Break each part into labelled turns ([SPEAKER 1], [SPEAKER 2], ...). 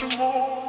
[SPEAKER 1] you more.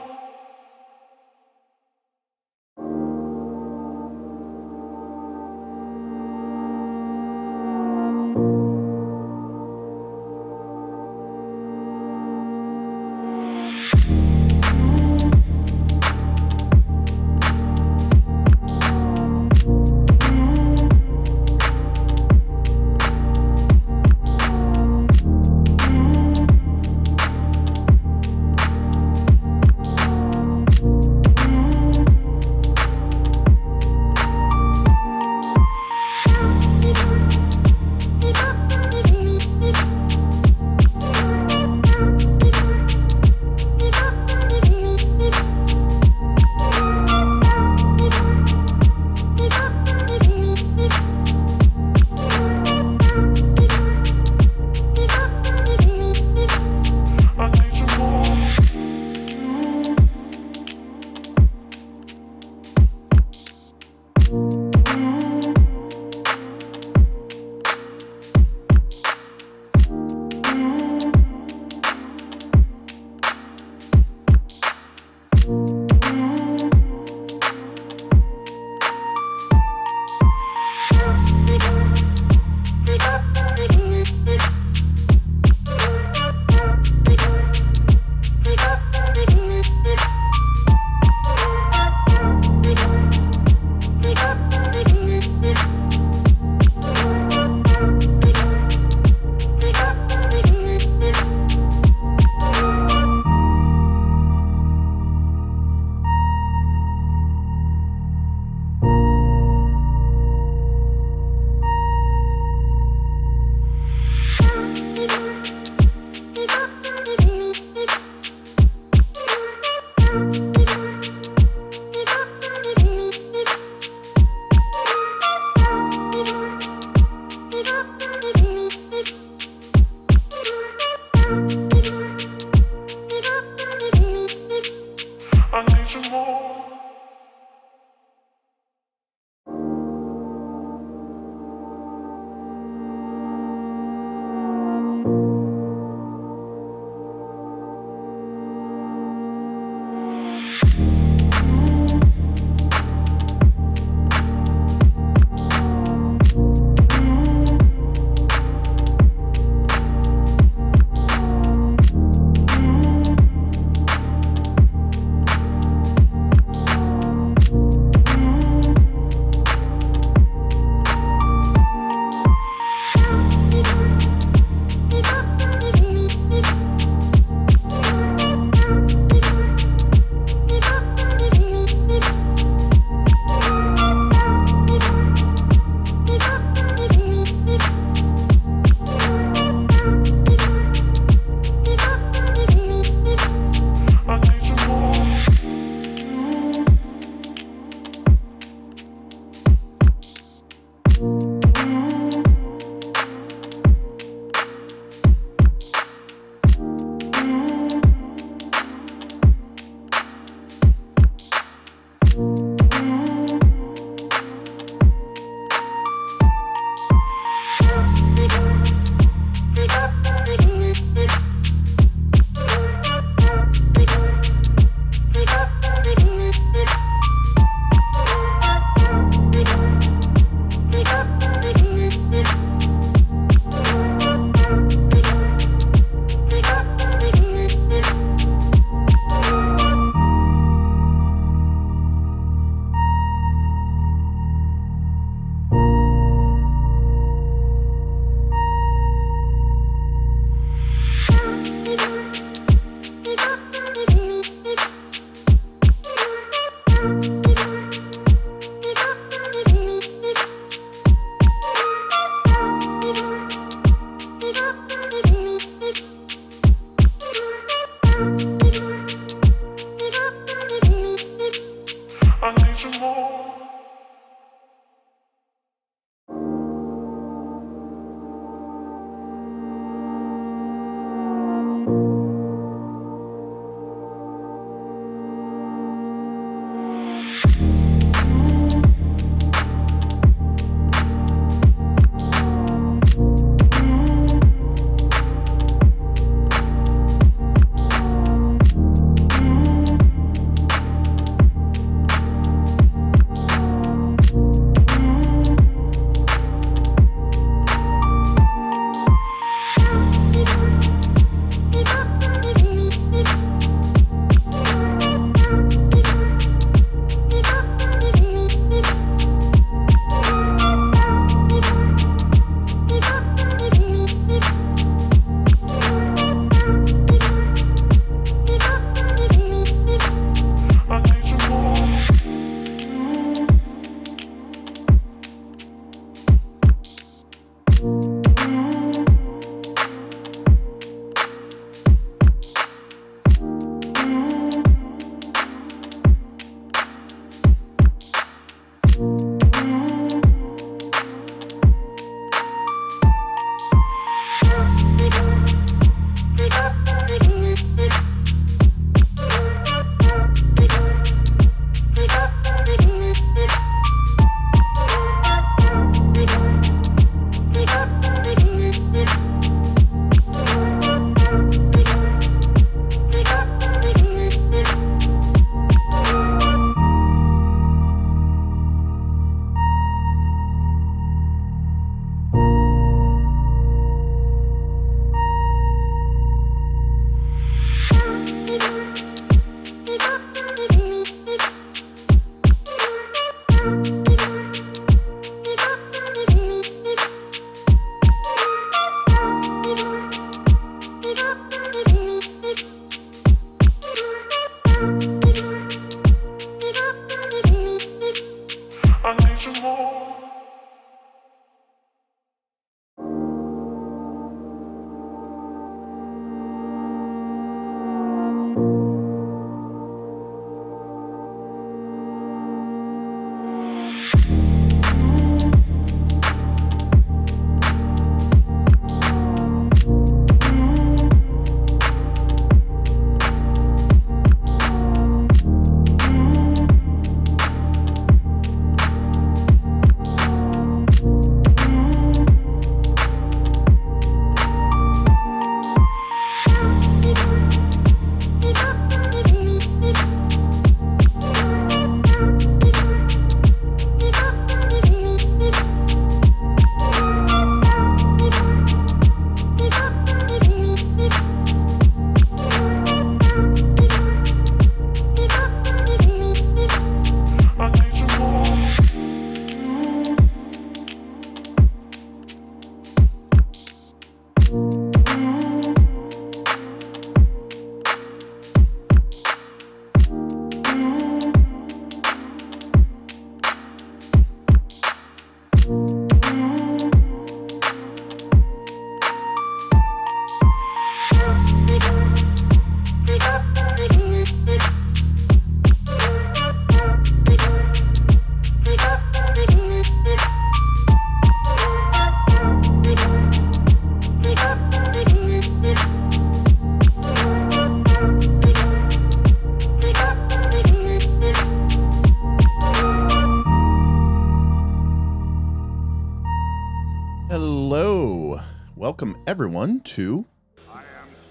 [SPEAKER 1] welcome everyone to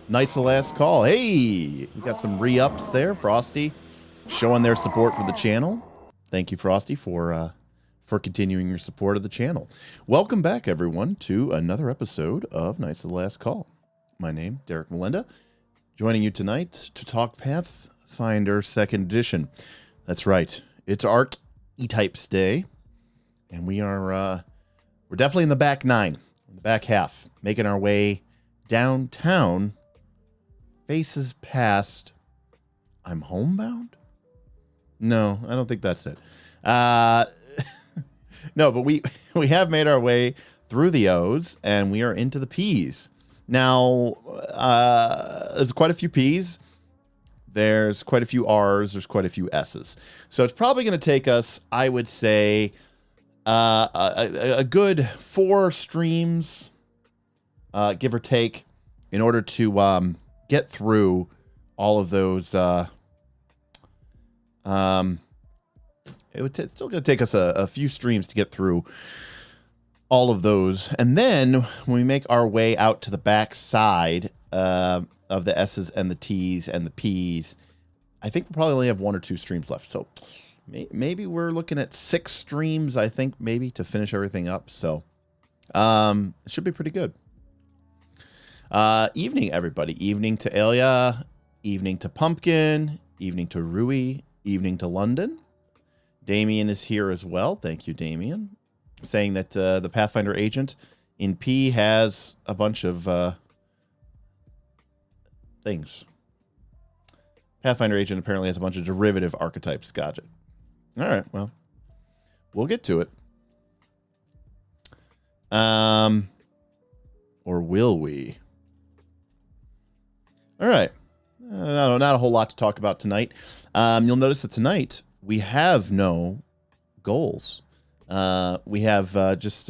[SPEAKER 1] Knights of the Last Call. Hey, we got some re-ups there. Frosty showing their support for the channel. Thank you, Frosty, for continuing your support of the channel. Welcome back, everyone, to another episode of Knights of the Last Call. My name, Derek Melinda, joining you tonight to talk Pathfinder 2nd Edition. That's right, it's Archetypes Day, and we're definitely in the back nine, in the back half, making our way downtown, faces past. I'm homebound? No, I don't think that's it. No, but we have made our way through the O's, and we are into the P's. Now, there's quite a few P's. There's quite a few R's. There's quite a few S's. So it's probably going to take us, I would say, a good 4 streams, give or take, in order to get through all of those. It's still going to take us a few streams to get through all of those. And then when we make our way out to the back side of the S's and the T's and the P's, I think we'll probably only have 1 or 2 streams left. So maybe we're looking at 6 streams, I think, maybe, to finish everything up. So it should be pretty good. Evening, everybody. Evening to Elia. Evening to Pumpkin. Evening to Rui. Evening to London. Damien is here as well. Thank you, Damien. Saying that the Pathfinder Agent in P has a bunch of things. Pathfinder Agent apparently has a bunch of derivative archetypes. Gotcha. All right, well, we'll get to it. Or will we? All right. Not a whole lot to talk about tonight. You'll notice that tonight we have no goals. We have just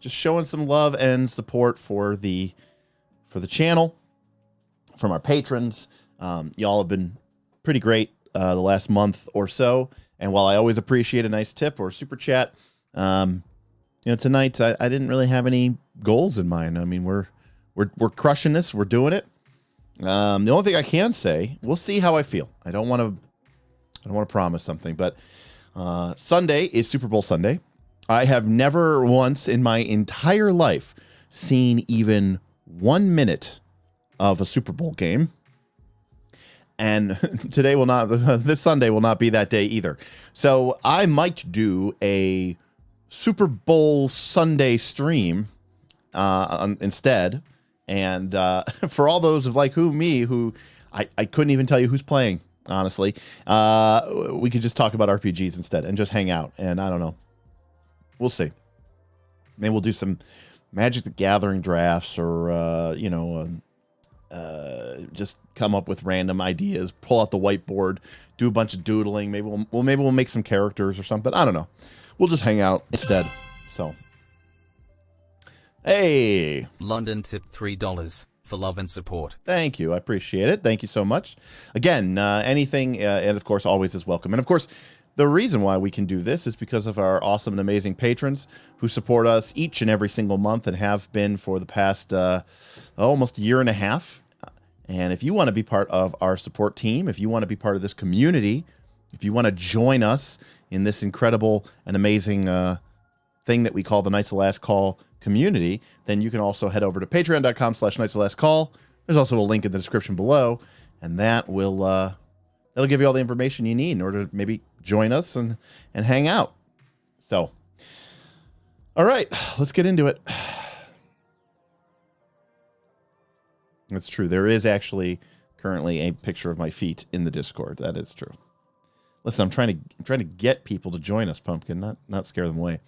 [SPEAKER 1] showing some love and support for the channel from our patrons. Y'all have been pretty great the last month or so. And while I always appreciate a nice tip or super chat, tonight I didn't really have any goals in mind. I mean, we're crushing this. We're doing it. The only thing I can say, we'll see how I feel. I don't want to promise something, but Sunday is Super Bowl Sunday. I have never once in my entire life seen even 1 minute of a Super Bowl game. And this Sunday will not be that day either. So I might do a Super Bowl Sunday stream instead. And for all those of me who I couldn't even tell you who's playing, honestly, we could just talk about RPGs instead and just hang out. And I don't know. We'll see. Maybe we'll do some Magic the Gathering drafts or, just come up with random ideas, pull out the whiteboard, do a bunch of doodling. Maybe we'll make some characters or something. I don't know. We'll just hang out instead. So, hey,
[SPEAKER 2] London tipped $3 for love and support.
[SPEAKER 1] Thank you. I appreciate it. Thank you so much. Again, anything, and of course, always is welcome. And of course, the reason why we can do this is because of our awesome and amazing patrons who support us each and every single month and have been for the past almost a year and a half. And if you want to be part of our support team, if you want to be part of this community, if you want to join us in this incredible and amazing thing that we call the Knights of the Last Call community, then you can also head over to patreon.com/Knights of the Last Call. There's also a link in the description below, and that will that'll give you all the information you need in order to maybe join us and hang out. So, all right, let's get into it. That's true. There is actually currently a picture of my feet in the Discord. That is true. Listen, I'm trying to get people to join us, Pumpkin, not scare them away.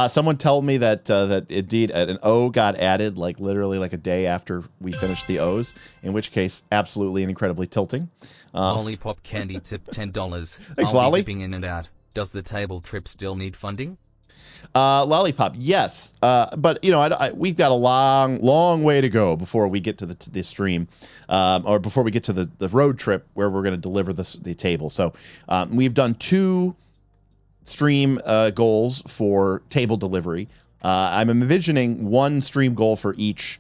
[SPEAKER 1] Someone told me that indeed an O got added literally a day after we finished the O's, in which case absolutely and incredibly tilting.
[SPEAKER 2] Lollipop Candy tip $10.
[SPEAKER 1] Thanks,
[SPEAKER 2] I'll
[SPEAKER 1] Lolly.
[SPEAKER 2] be dipping in and out. Does the table trip still need funding?
[SPEAKER 1] Lollipop, yes, but we've got a long way to go before we get to the stream, or before we get to the road trip where we're going to deliver the table. So we've done 2 stream goals for table delivery. I'm envisioning one stream goal for each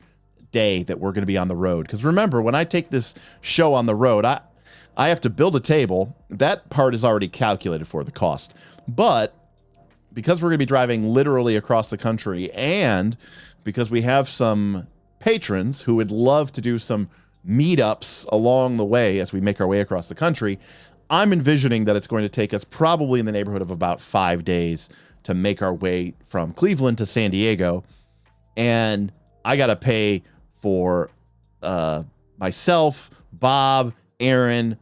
[SPEAKER 1] day that we're going to be on the road. Because remember, when I take this show on the road, I have to build a table. That part is already calculated for the cost. But because we're going to be driving literally across the country, and because we have some patrons who would love to do some meetups along the way as we make our way across the country, I'm envisioning that it's going to take us probably in the neighborhood of about 5 days to make our way from Cleveland to San Diego. And I got to pay for myself, Bob, Aaron,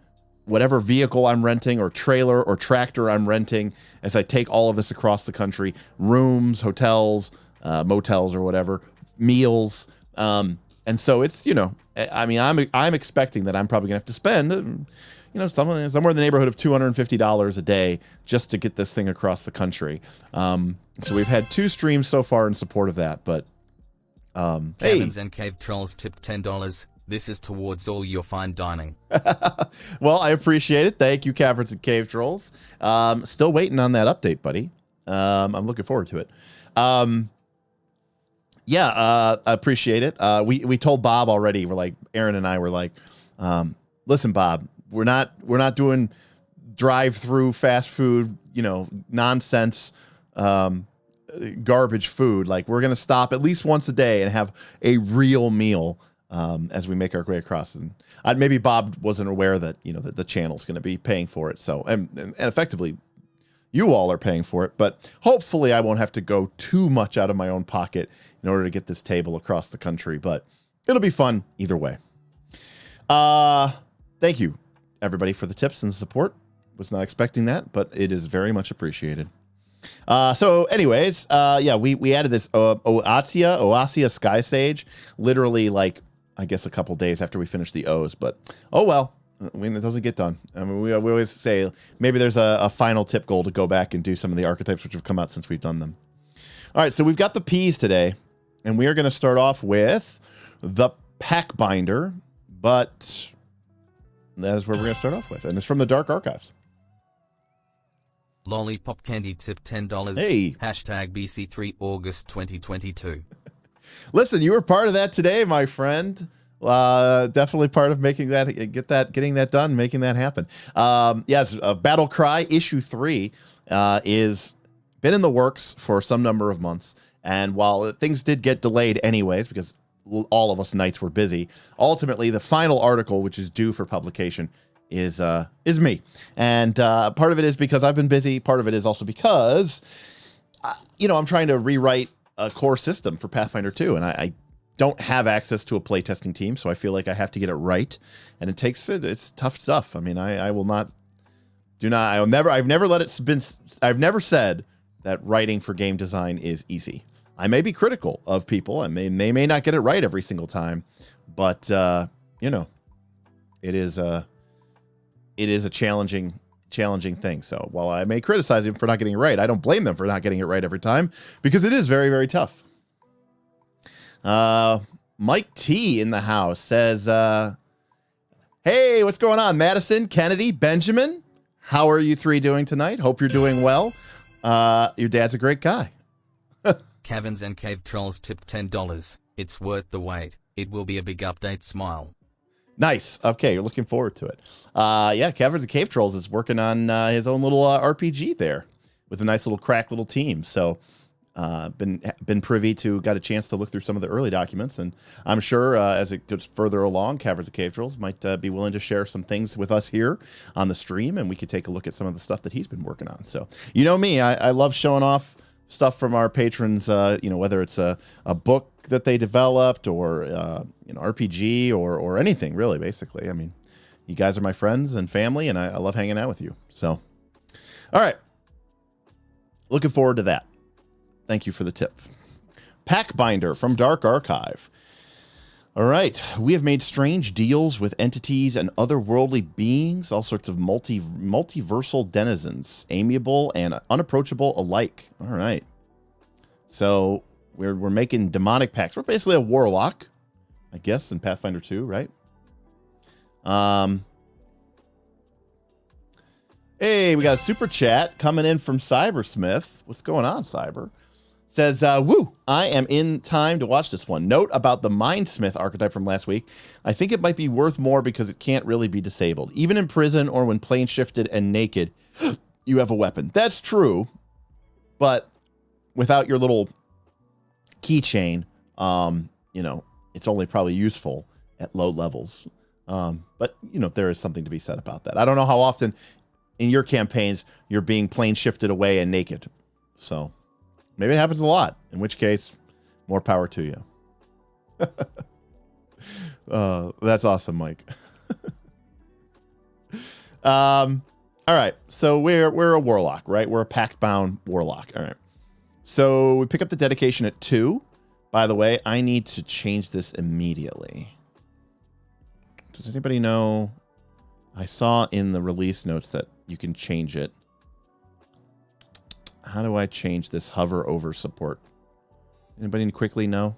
[SPEAKER 1] whatever vehicle I'm renting or trailer or tractor I'm renting as I take all of this across the country, rooms, hotels, motels or whatever, meals. And so it's, I mean, I'm expecting that I'm probably gonna have to spend, somewhere in the neighborhood of $250 a day just to get this thing across the country. So we've had 2 streams so far in support of that, but
[SPEAKER 2] Caverns and Cave Trolls tipped $10. This is towards all your fine dining.
[SPEAKER 1] Well, I appreciate it. Thank you, Caverns and Cave Trolls. Still waiting on that update, buddy. I'm looking forward to it. I appreciate it. We told Bob already. We're like, Aaron and I were like, listen, Bob, we're not doing drive-through fast food, nonsense, garbage food. Like, we're gonna stop at least once a day and have a real meal as we make our way across. And maybe Bob wasn't aware that that the channel's going to be paying for it. So and effectively, you all are paying for it. But hopefully, I won't have to go too much out of my own pocket in order to get this table across the country. But it'll be fun either way. Thank you, everybody, for the tips and the support. Was not expecting that, but it is very much appreciated. So anyways, we added this Oasia Sky Sage, literally like, I guess a couple days after we finished the O's, but oh well, I mean, it doesn't get done. I mean, we always say maybe there's a final tip goal to go back and do some of the archetypes which have come out since we've done them. All right, so we've got the P's today, and we are going to start off with the Pactbinder, but that is where we're going to start off with, and it's from the Dark Archives.
[SPEAKER 2] Lollipop Candy tip $10.
[SPEAKER 1] Hey.
[SPEAKER 2] Hashtag BC3 August 2022.
[SPEAKER 1] Listen, you were part of that today, my friend. Definitely part of getting that done, making that happen. Yes, Battle Cry issue 3 is been in the works for some number of months, and while things did get delayed anyways because all of us knights were busy, ultimately the final article, which is due for publication, is me. And part of it is because I've been busy. Part of it is also because I'm trying to rewrite a core system for Pathfinder 2, and I don't have access to a playtesting team, so I feel like I have to get it right, and it's tough stuff. I mean, I've never said that writing for game design is easy. I may be critical of people, and they may not get it right every single time, but it is a challenging thing. So while I may criticize them for not getting it right, I don't blame them for not getting it right every time, because it is very, very tough. Mike T in the house says, hey, what's going on? Madison, Kennedy, Benjamin, how are you 3 doing tonight? Hope you're doing well. Your dad's a great guy.
[SPEAKER 2] Caverns and Cave Trolls tipped $10. It's worth the wait. It will be a big update. Smile.
[SPEAKER 1] Nice. Okay, you're looking forward to it. Caverns and Cave Trolls is working on his own little RPG there with a nice little crack little team. So been privy to, got a chance to look through some of the early documents, and I'm sure as it goes further along, Caverns and Cave Trolls might be willing to share some things with us here on the stream, and we could take a look at some of the stuff that he's been working on. So me, I love showing off stuff from our patrons, whether it's a book that they developed or RPG or anything really, basically. I mean, you guys are my friends and family, and I love hanging out with you. So, all right. Looking forward to that. Thank you for the tip. Pactbinder from Dark Archive. All right. We have made strange deals with entities and otherworldly beings, all sorts of multiversal denizens, amiable and unapproachable alike. All right. So we're making demonic pacts. We're basically a warlock, I guess, in Pathfinder 2, right? Hey, we got a super chat coming in from Cybersmith. What's going on, Cyber? Says, woo, I am in time to watch this one. Note about the Mindsmith archetype from last week. I think it might be worth more because it can't really be disabled. Even in prison or when plane shifted and naked, you have a weapon. That's true, but without your little keychain, you know, it's only probably useful at low levels. But, you know, there is something to be said about that. I don't know how often in your campaigns you're being plane shifted away and naked. So maybe it happens a lot, in which case, more power to you. That's awesome, Mike. All right, so we're a warlock, right? We're a Pactbound warlock. All right. So we pick up the dedication at 2. By the way, I need to change this immediately. Does anybody know? I saw in the release notes that you can change it. How do I change this hover over support? Anybody quickly know?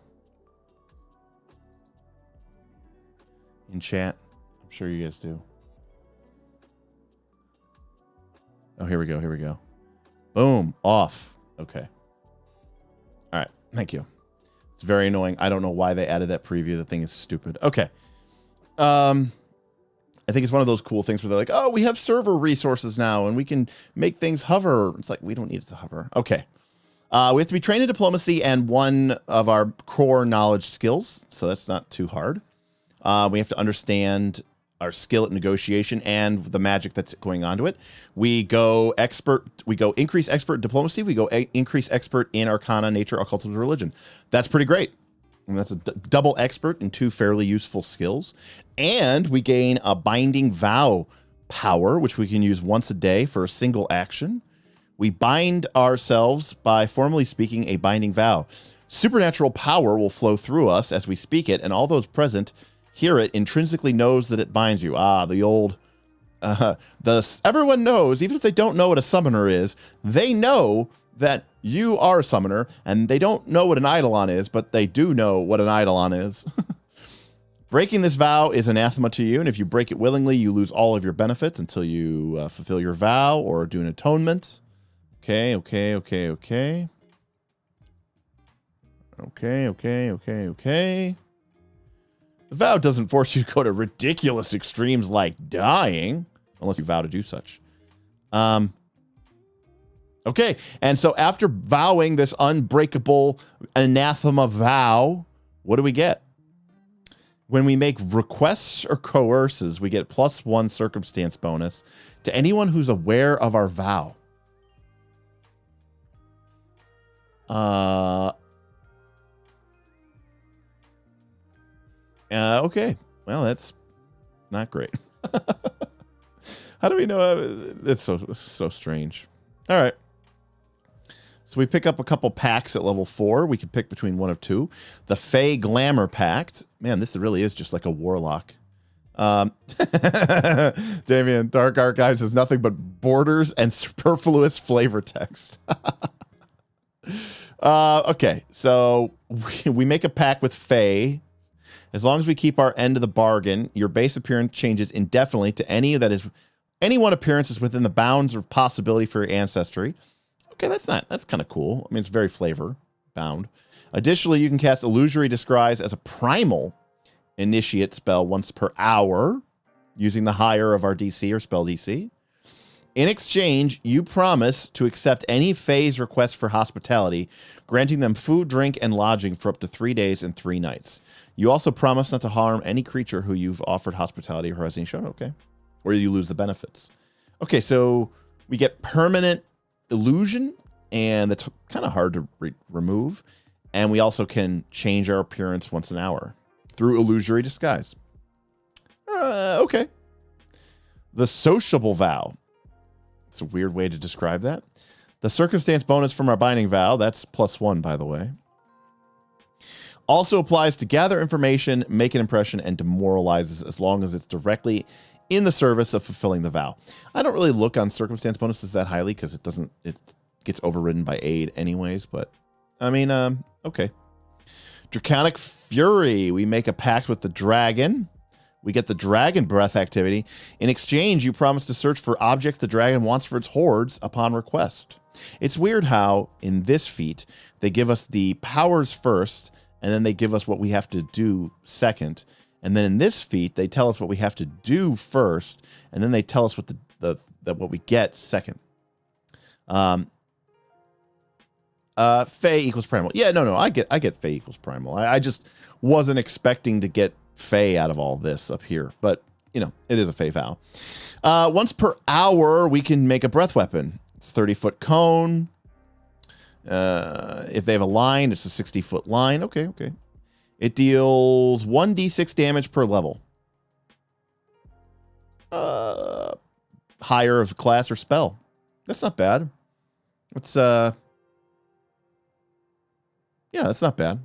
[SPEAKER 1] In chat? I'm sure you guys do. Oh, here we go. Here we go. Boom. Off. Okay. All right. Thank you. It's very annoying. I don't know why they added that preview. The thing is stupid. Okay. I think it's one of those cool things where they're like, oh, we have server resources now and we can make things hover. It's like, we don't need it to hover. Okay. We have to be trained in diplomacy and one of our core knowledge skills. So that's not too hard. We have to understand our skill at negotiation and the magic that's going on to it. We go expert. We go increase expert in diplomacy. We go increase expert in arcana, nature, occultism, religion. That's pretty great. And that's a double expert in 2 fairly useful skills. And we gain a binding vow power, which we can use once a day for a single action. We bind ourselves by formally speaking a binding vow. Supernatural power will flow through us as we speak it, and all those present hear it intrinsically knows that it binds you. Ah, the old... everyone knows, even if they don't know what a summoner is, they know that you are a summoner, and they don't know what an eidolon is, but they do know what an eidolon is. Breaking this vow is anathema to you, and if you break it willingly, you lose all of your benefits until you fulfill your vow or do an atonement. Okay. The vow doesn't force you to go to ridiculous extremes like dying, unless you vow to do such. Okay, and so after vowing this unbreakable anathema vow, what do we get? When we make requests or coerces, we get +1 circumstance bonus to anyone who's aware of our vow. Okay, well, that's not great. How do we know? It's so strange. All right. So we pick up a couple packs at level 4. We can pick between one of 2. The Fey Glamour Pact. Man, this really is just like a warlock. Damien, Dark Archives is nothing but borders and superfluous flavor text. Okay, so we make a pact with Fey. As long as we keep our end of the bargain, your base appearance changes indefinitely to any one appearance is within the bounds of possibility for your ancestry. Okay, that's kind of cool. I mean, it's very flavor bound. Additionally, you can cast Illusory Disguise as a primal initiate spell once per hour using the higher of our DC or spell DC. In exchange, you promise to accept any Fey's request for hospitality, granting them food, drink, and lodging for up to 3 days and 3 nights. You also promise not to harm any creature who you've offered hospitality or has any shown. Okay. Or you lose the benefits. Okay, so we get permanent illusion, and that's kind of hard to remove. And we also can change our appearance once an hour through Illusory Disguise. Okay. The Sociable Vow. It's a weird way to describe that. The circumstance bonus from our binding vow, that's +1, by the way, also applies to gather information, make an impression, and demoralizes as long as it's directly in the service of fulfilling the vow. I don't really look on circumstance bonuses that highly because it gets overridden by aid anyways, but I mean, okay. Draconic Fury. We make a pact with the dragon. We get the Dragon Breath activity. In exchange, you promise to search for objects the dragon wants for its hordes upon request. It's weird how in this feat, they give us the powers first, and then they give us what we have to do second. And then in this feat, they tell us what we have to do first, and then they tell us what what we get second. Fey equals primal. Yeah, no, I get Fey equals primal. I just wasn't expecting to get Fey out of all this up here, but you know, it is a Fey vow. Once per hour, we can make a breath weapon. It's 30-foot cone. If they have a line, it's a 60-foot line. Okay. It deals 1d6 damage per level. Higher of class or spell. That's not bad. It's yeah, that's not bad.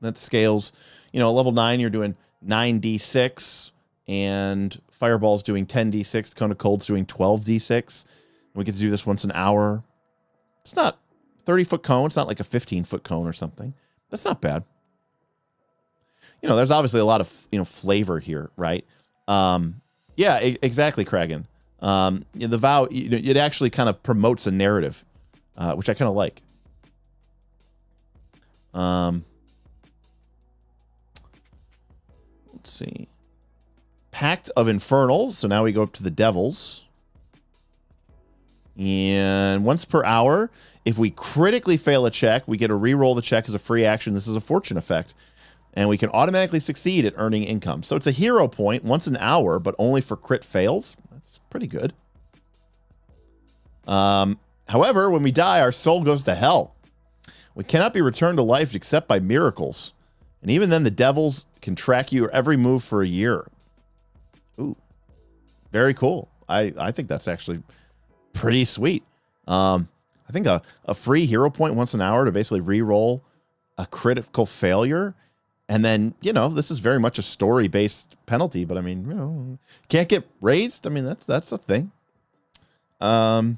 [SPEAKER 1] That scales, you know, level 9, you're doing 9d6, and Fireball's doing 10d6, Cone of Cold's doing 12d6. We get to do this once an hour. It's not 30-foot cone. It's not like a 15-foot cone or something. That's not bad. You know, there's obviously a lot of, you know, flavor here, right? Yeah, exactly, Kragan. The vow, you know, it actually kind of promotes a narrative, which I kind of like. Let's see. Pact of Infernals. So now we go up to the Devils. And once per hour, if we critically fail a check, we get to re-roll the check as a free action. This is a fortune effect. And we can automatically succeed at earning income. So it's a hero point once an hour, but only for crit fails. That's pretty good. However, when we die, our soul goes to hell. We cannot be returned to life except by miracles. And even then, the devils can track your every move for a year. Ooh, very cool. I think that's actually pretty sweet. I think a free hero point once an hour to basically re-roll a critical failure. And then, you know, this is very much a story-based penalty, but I mean, you know, can't get raised. I mean, that's a thing. All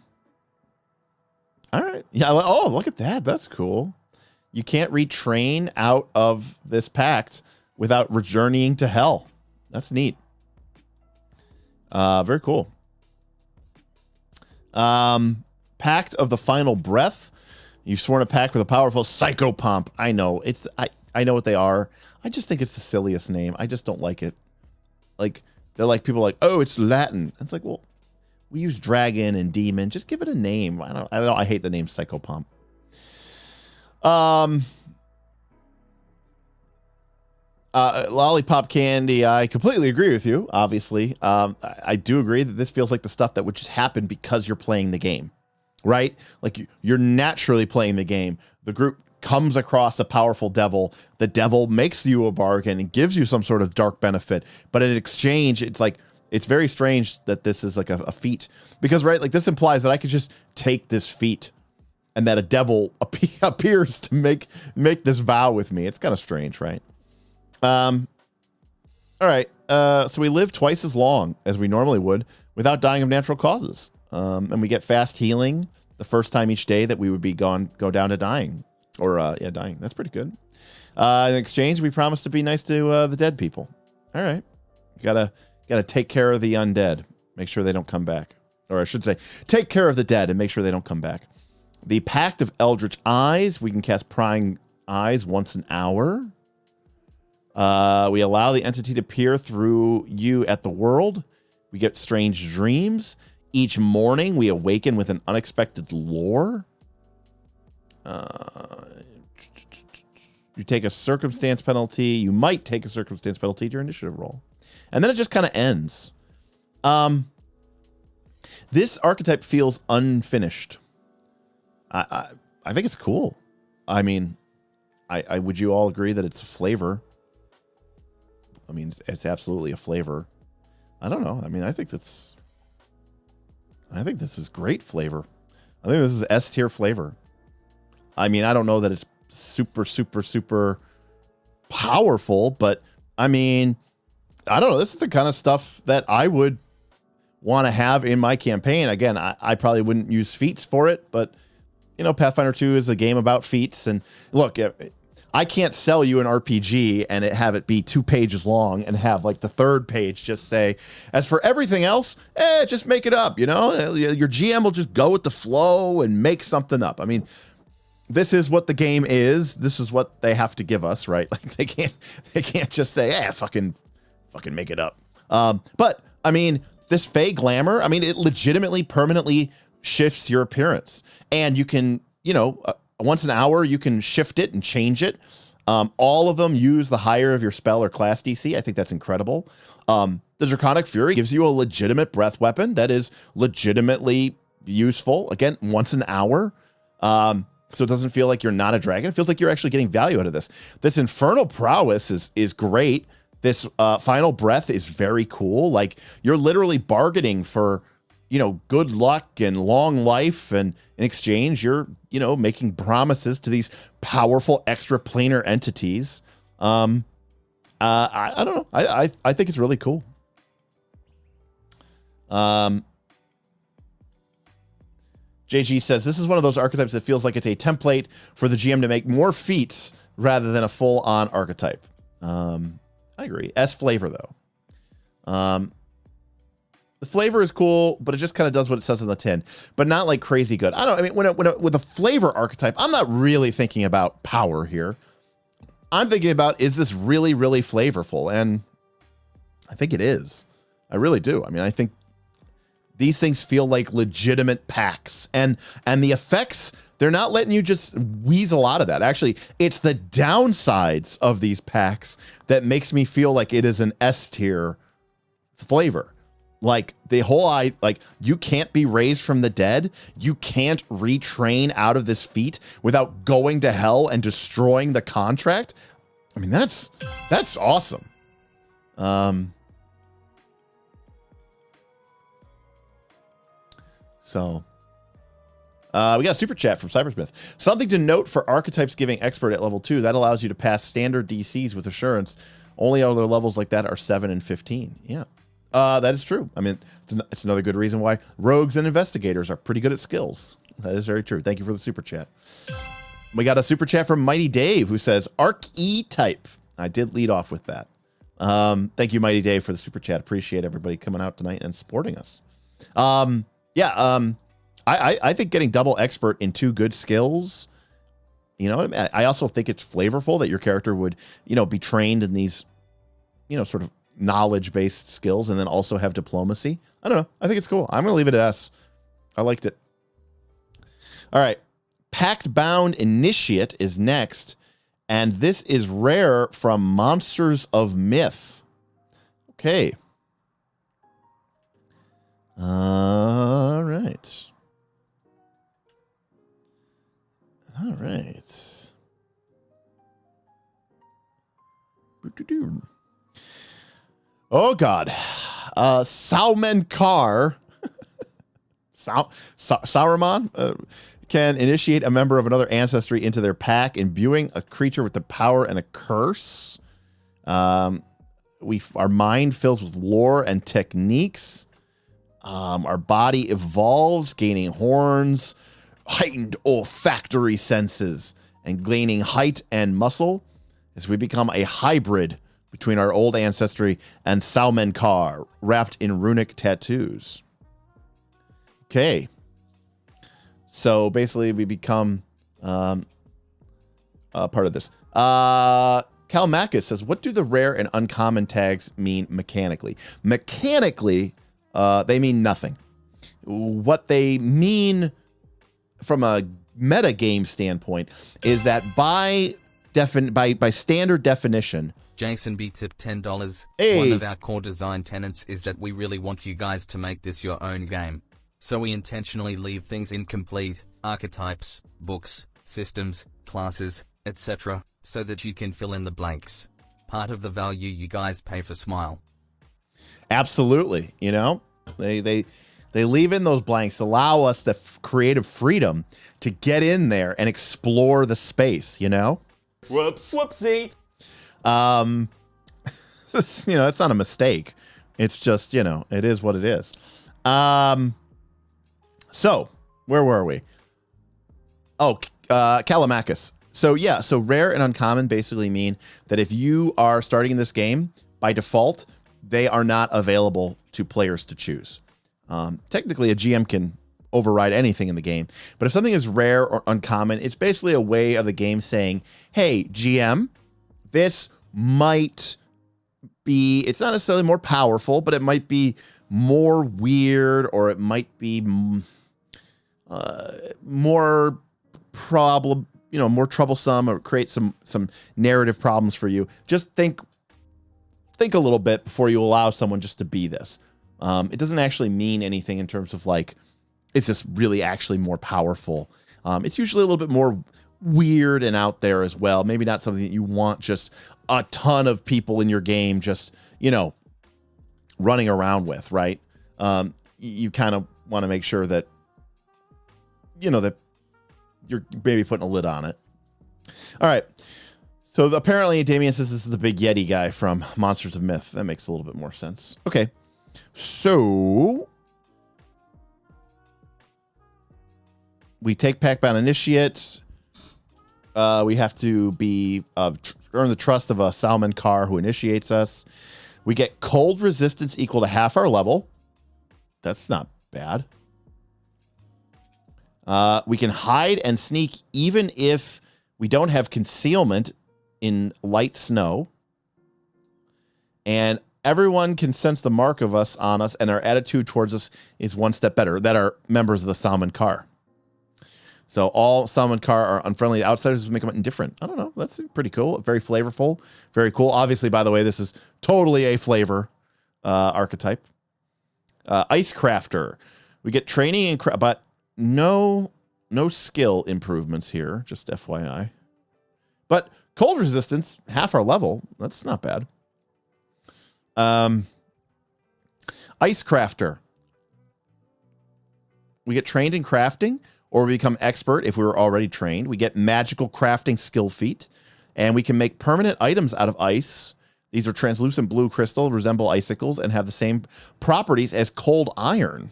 [SPEAKER 1] right. Yeah. Oh, look at that. That's cool. You can't retrain out of this pact without rejourneying to hell. That's neat. Very cool. Pact of the Final Breath. You've sworn a pact with a powerful psychopomp. I know. I know what they are. I just think it's the silliest name. I just don't like it. Like, they're like, people are like, oh, it's Latin. It's like, well, we use dragon and demon. Just give it a name. I don't know. I hate the name psychopomp. Lollipop Candy, I completely agree with you, obviously. I do agree that this feels like the stuff that would just happen because you're playing the game, right? Like, you're naturally playing the game. The group comes across a powerful devil. The devil makes you a bargain and gives you some sort of dark benefit. But in exchange, it's like, it's very strange that this is like a feat. Because, right, like this implies that I could just take this feat and that a devil appears to make this vow with me. It's kind of strange, right? All right. So we live twice as long as we normally would without dying of natural causes. And we get fast healing the first time each day that we would be go down to dying. Or, yeah, dying. That's pretty good. In exchange, we promise to be nice to the dead people. All right. Gotta take care of the undead. Make sure they don't come back. Or I should say, take care of the dead and make sure they don't come back. The Pact of Eldritch Eyes. We can cast Prying Eyes once an hour. We allow the entity to peer through you at the world. We get strange dreams. Each morning, we awaken with an unexpected lore. You take a circumstance penalty. You might take a circumstance penalty to your initiative roll. And then it just kind of ends. This archetype feels unfinished. I think it's cool. I mean, I would you all agree that it's a flavor? I mean, it's absolutely a flavor. I don't know. I mean, I think this is great flavor. I think this is S tier flavor. I mean, I don't know that it's super, super, super powerful, but I mean, I don't know. This is the kind of stuff that I would want to have in my campaign. Again, I probably wouldn't use feats for it, but you know, Pathfinder 2 is a game about feats. And look, I can't sell you an RPG and have it be 2 pages long and have like the 3rd page just say, as for everything else, just make it up, you know? Your GM will just go with the flow and make something up. I mean, this is what the game is. This is what they have to give us, right? Like they can't just say, fucking make it up. But I mean, this Fey Glamour, I mean, it legitimately permanently shifts your appearance, and you can, once an hour, you can shift it and change it. All of them use the higher of your spell or class DC. I think that's incredible. The Draconic Fury gives you a legitimate breath weapon that is legitimately useful. Again, once an hour. So it doesn't feel like you're not a dragon. It feels like you're actually getting value out of this. This Infernal Prowess is great. This Final Breath is very cool. Like, you're literally bargaining for, good luck and long life, and in exchange, you're, making promises to these powerful extraplanar entities. I don't know. I think it's really cool. JG says, this is one of those archetypes that feels like it's a template for the GM to make more feats rather than a full-on archetype. I agree. S flavor, though. The flavor is cool, but it just kind of does what it says on the tin, but not like crazy good. I don't know. I mean, with a flavor archetype, I'm not really thinking about power here. I'm thinking about, is this really, really flavorful? And I think it is. I really do. I mean, I think these things feel like legitimate packs, and the effects, they're not letting you just weasel out of that. Actually, it's the downsides of these packs that makes me feel like it is an S tier flavor. Like the whole like you can't be raised from the dead. You can't retrain out of this feat without going to hell and destroying the contract. I mean, that's awesome. So we got a super chat from Cybersmith. Something to note for archetypes giving expert at level 2, that allows you to pass standard DCs with assurance. Only other levels like that are 7 and 15. Yeah, that is true. I mean, it's another good reason why rogues and investigators are pretty good at skills. That is very true. Thank you for the super chat. We got a super chat from Mighty Dave, who says Archetype. I did lead off with that. Thank you, Mighty Dave, for the super chat. Appreciate everybody coming out tonight and supporting us. I think getting double expert in 2 good skills, I also think it's flavorful that your character would, be trained in these, sort of knowledge-based skills and then also have diplomacy. I don't know. I think it's cool. I'm going to leave it at S. I liked it. All right. Pactbound Initiate is next, and this is rare from Monsters of Myth. Okay. All right. Oh God. Saumenkar Sauron can initiate a member of another ancestry into their pack, imbuing a creature with the power and a curse. Our mind fills with lore and techniques. Our body evolves, gaining horns, heightened olfactory senses, and gaining height and muscle as we become a hybrid between our old ancestry and Saumenkar, wrapped in runic tattoos. Okay. So basically we become part of this. Calmacus says, what do the rare and uncommon tags mean mechanically? Mechanically, they mean nothing. What they mean from a meta game standpoint is that by standard definition,
[SPEAKER 2] Jason B tipped $10.
[SPEAKER 1] Hey.
[SPEAKER 2] One of our core design tenets is that we really want you guys to make this your own game. So we intentionally leave things incomplete, archetypes, books, systems, classes, etc., so that you can fill in the blanks. Part of the value you guys pay for Smile.
[SPEAKER 1] Absolutely. They leave in those blanks, allow us the creative freedom to get in there and explore the space, Whoopsie. It's not a mistake. It's just, it is what it is. So where were we? Oh, Callimachus. So yeah, so rare and uncommon basically mean that if you are starting in this game, by default, they are not available to players to choose. Technically, a GM can override anything in the game, but if something is rare or uncommon, it's basically a way of the game saying, hey, GM, this might be, it's not necessarily more powerful, but it might be more weird, or it might be more more troublesome, or create some narrative problems for you. Just think a little bit before you allow someone just to be this. It doesn't actually mean anything in terms of like, is this really actually more powerful? It's usually a little bit more weird and out there as well. Maybe not something that you want just a ton of people in your game just, running around with, right? You kind of want to make sure that, that you're maybe putting a lid on it. All right. So apparently Damien says this is the big Yeti guy from Monsters of Myth. That makes a little bit more sense. Okay. So we take Pactbound Initiate. We have to be earn the trust of a Salmon Car who initiates us. We get cold resistance equal to half our level. That's not bad. We can hide and sneak even if we don't have concealment in light snow. And everyone can sense the mark of us on us, and our attitude towards us is one step better. That are members of the Salmon Car. So all Salmon Car are unfriendly to outsiders, make them indifferent. I don't know. That's pretty cool. Very flavorful. Very cool. Obviously, by the way, this is totally a flavor archetype. Ice Crafter. We get training and but no skill improvements here. Just FYI. But cold resistance, half our level. That's not bad. Ice Crafter. We get trained in crafting, or we become expert if we were already trained. We get magical crafting skill feat, and we can make permanent items out of ice. These are translucent blue crystal, resemble icicles, and have the same properties as cold iron.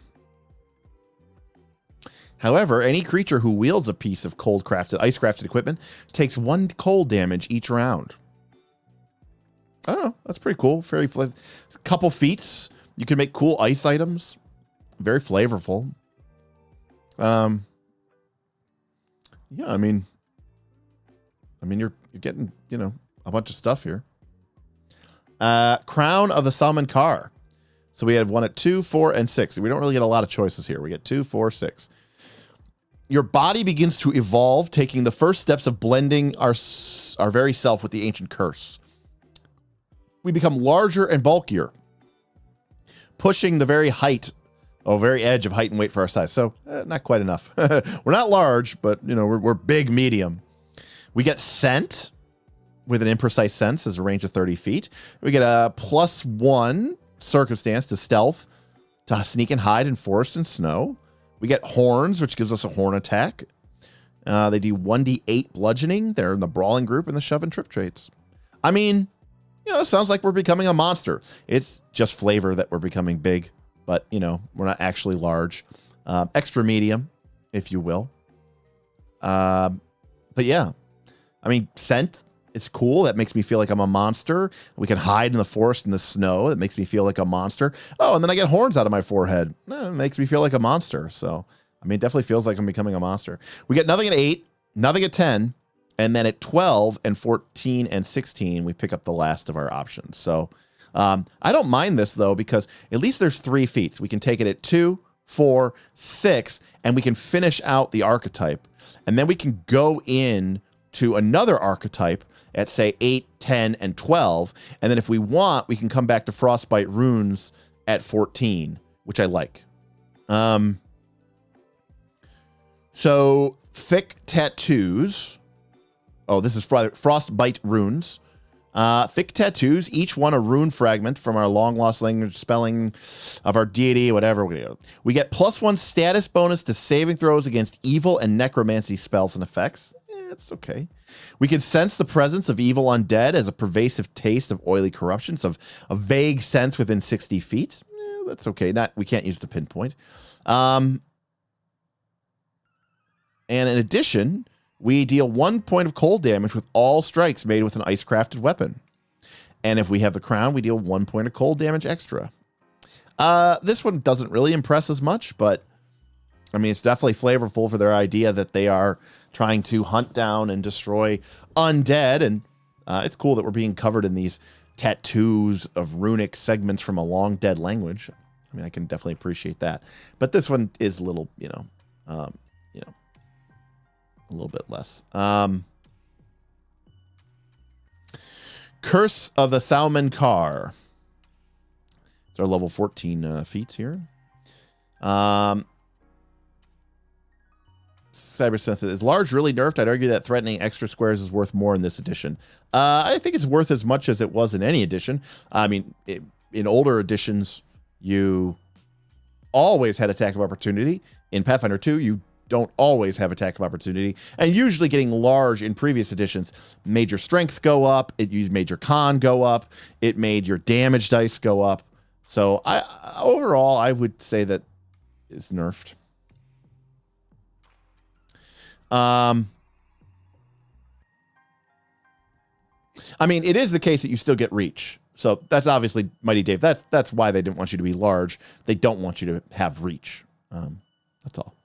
[SPEAKER 1] However, any creature who wields a piece of ice crafted equipment takes 1 cold damage each round. I don't know. That's pretty cool. Very couple feats. You can make cool ice items. Very flavorful. Yeah, I mean, you're getting, a bunch of stuff here. Crown of the Salmon Car. So we had one at 2, 4, and 6. We don't really get a lot of choices here. We get 2, 4, 6. Your body begins to evolve, taking the first steps of blending our very self with the ancient curse. We become larger and bulkier, pushing the very edge of height and weight for our size. So not quite enough. We're not large, but we're big, medium. We get scent with an imprecise sense as a range of 30 feet. We get a +1 circumstance to stealth, to sneak and hide in forest and snow. We get horns, which gives us a horn attack. They do 1d8 bludgeoning. They're in the brawling group and the shove and trip traits. I mean, it sounds like we're becoming a monster. It's just flavor that we're becoming big, but we're not actually large. Extra medium, if you will. But yeah, I mean, scent is cool. That makes me feel like I'm a monster. We can hide in the forest in the snow. That makes me feel like a monster. Oh, and then I get horns out of my forehead. It makes me feel like a monster. So, I mean, it definitely feels like I'm becoming a monster. We get nothing at 8, nothing at 10, and then at 12 and 14 and 16, we pick up the last of our options. So, I don't mind this, though, because at least there's 3 feats. We can take it at 2, 4, 6, and we can finish out the archetype. And then we can go in to another archetype at, say, 8, 10, and 12. And then if we want, we can come back to Frostbite Runes at 14, which I like. So, Thick Tattoos. Oh, this is Frostbite Runes. Thick Tattoos, each one a rune fragment from our long-lost language spelling of our deity, whatever. We get +1 status bonus to saving throws against evil and necromancy spells and effects. It's okay. We can sense the presence of evil undead as a pervasive taste of oily corruption, so a vague sense within 60 feet. That's okay. We can't use the pinpoint. And in addition, we deal 1 point of cold damage with all strikes made with an ice-crafted weapon. And if we have the crown, we deal 1 point of cold damage extra. This one doesn't really impress as much, but I mean, it's definitely flavorful for their idea that they are trying to hunt down and destroy undead. And it's cool that we're being covered in these tattoos of runic segments from a long dead language. I mean, I can definitely appreciate that. But this one is a little, a little bit less. Curse of the Salmon Car. It's our level 14 feats here. Cybersynth, is large really nerfed? I'd argue that threatening extra squares is worth more in this edition. I think it's worth as much as it was in any edition. I mean, in older editions, you always had attack of opportunity. In Pathfinder 2, you don't always have attack of opportunity. And usually getting large in previous editions made your strength go up. It made your con go up. It made your damage dice go up. So overall, I would say that it's nerfed. I mean, it is the case that you still get reach. So that's obviously Mighty Dave. That's why they didn't want you to be large. They don't want you to have reach. That's all.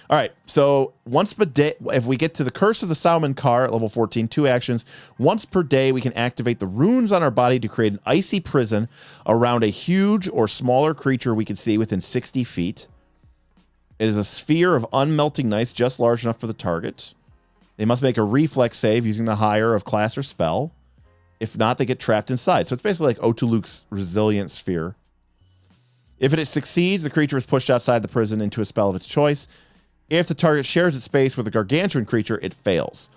[SPEAKER 1] All right. So once per day, if we get to the Curse of the Salmon Car at level 14, 2 actions. Once per day, we can activate the runes on our body to create an icy prison around a huge or smaller creature we can see within 60 feet. It is a sphere of unmelting ice just large enough for the target. They must make a reflex save using the higher of class or spell. If not, they get trapped inside. So it's basically like Otuluk's resilient sphere. If it succeeds, the creature is pushed outside the prison into a spell of its choice. If the target shares its space with a gargantuan creature, it fails.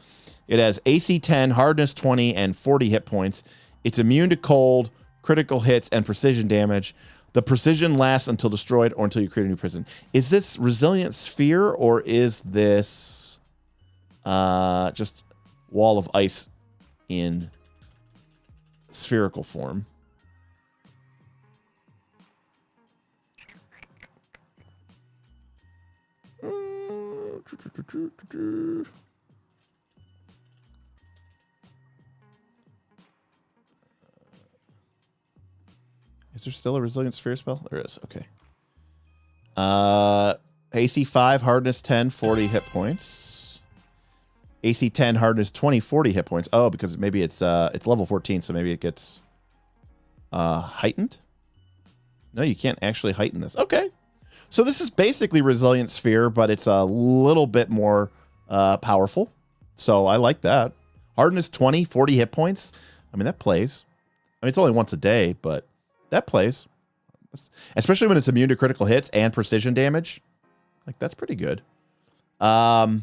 [SPEAKER 1] It has AC 10, hardness 20, and 40 hit points. It's immune to cold, critical hits, and precision damage. The precision lasts until destroyed or until you create a new prison. Is this resilient sphere or is this just wall of ice in spherical form? Is there still a resilient sphere spell? There is. Okay. AC 5, hardness 10, 40 hit points. AC 10, hardness 20, 40 hit points. Oh, because maybe it's level 14, so maybe it gets heightened. No, you can't actually heighten this. Okay. So this is basically resilient sphere, but it's a little bit more powerful. So I like that. Hardness 20, 40 hit points. I mean, that plays. I mean, it's only once a day, but that plays. Especially when it's immune to critical hits and precision damage. Like, that's pretty good. Let's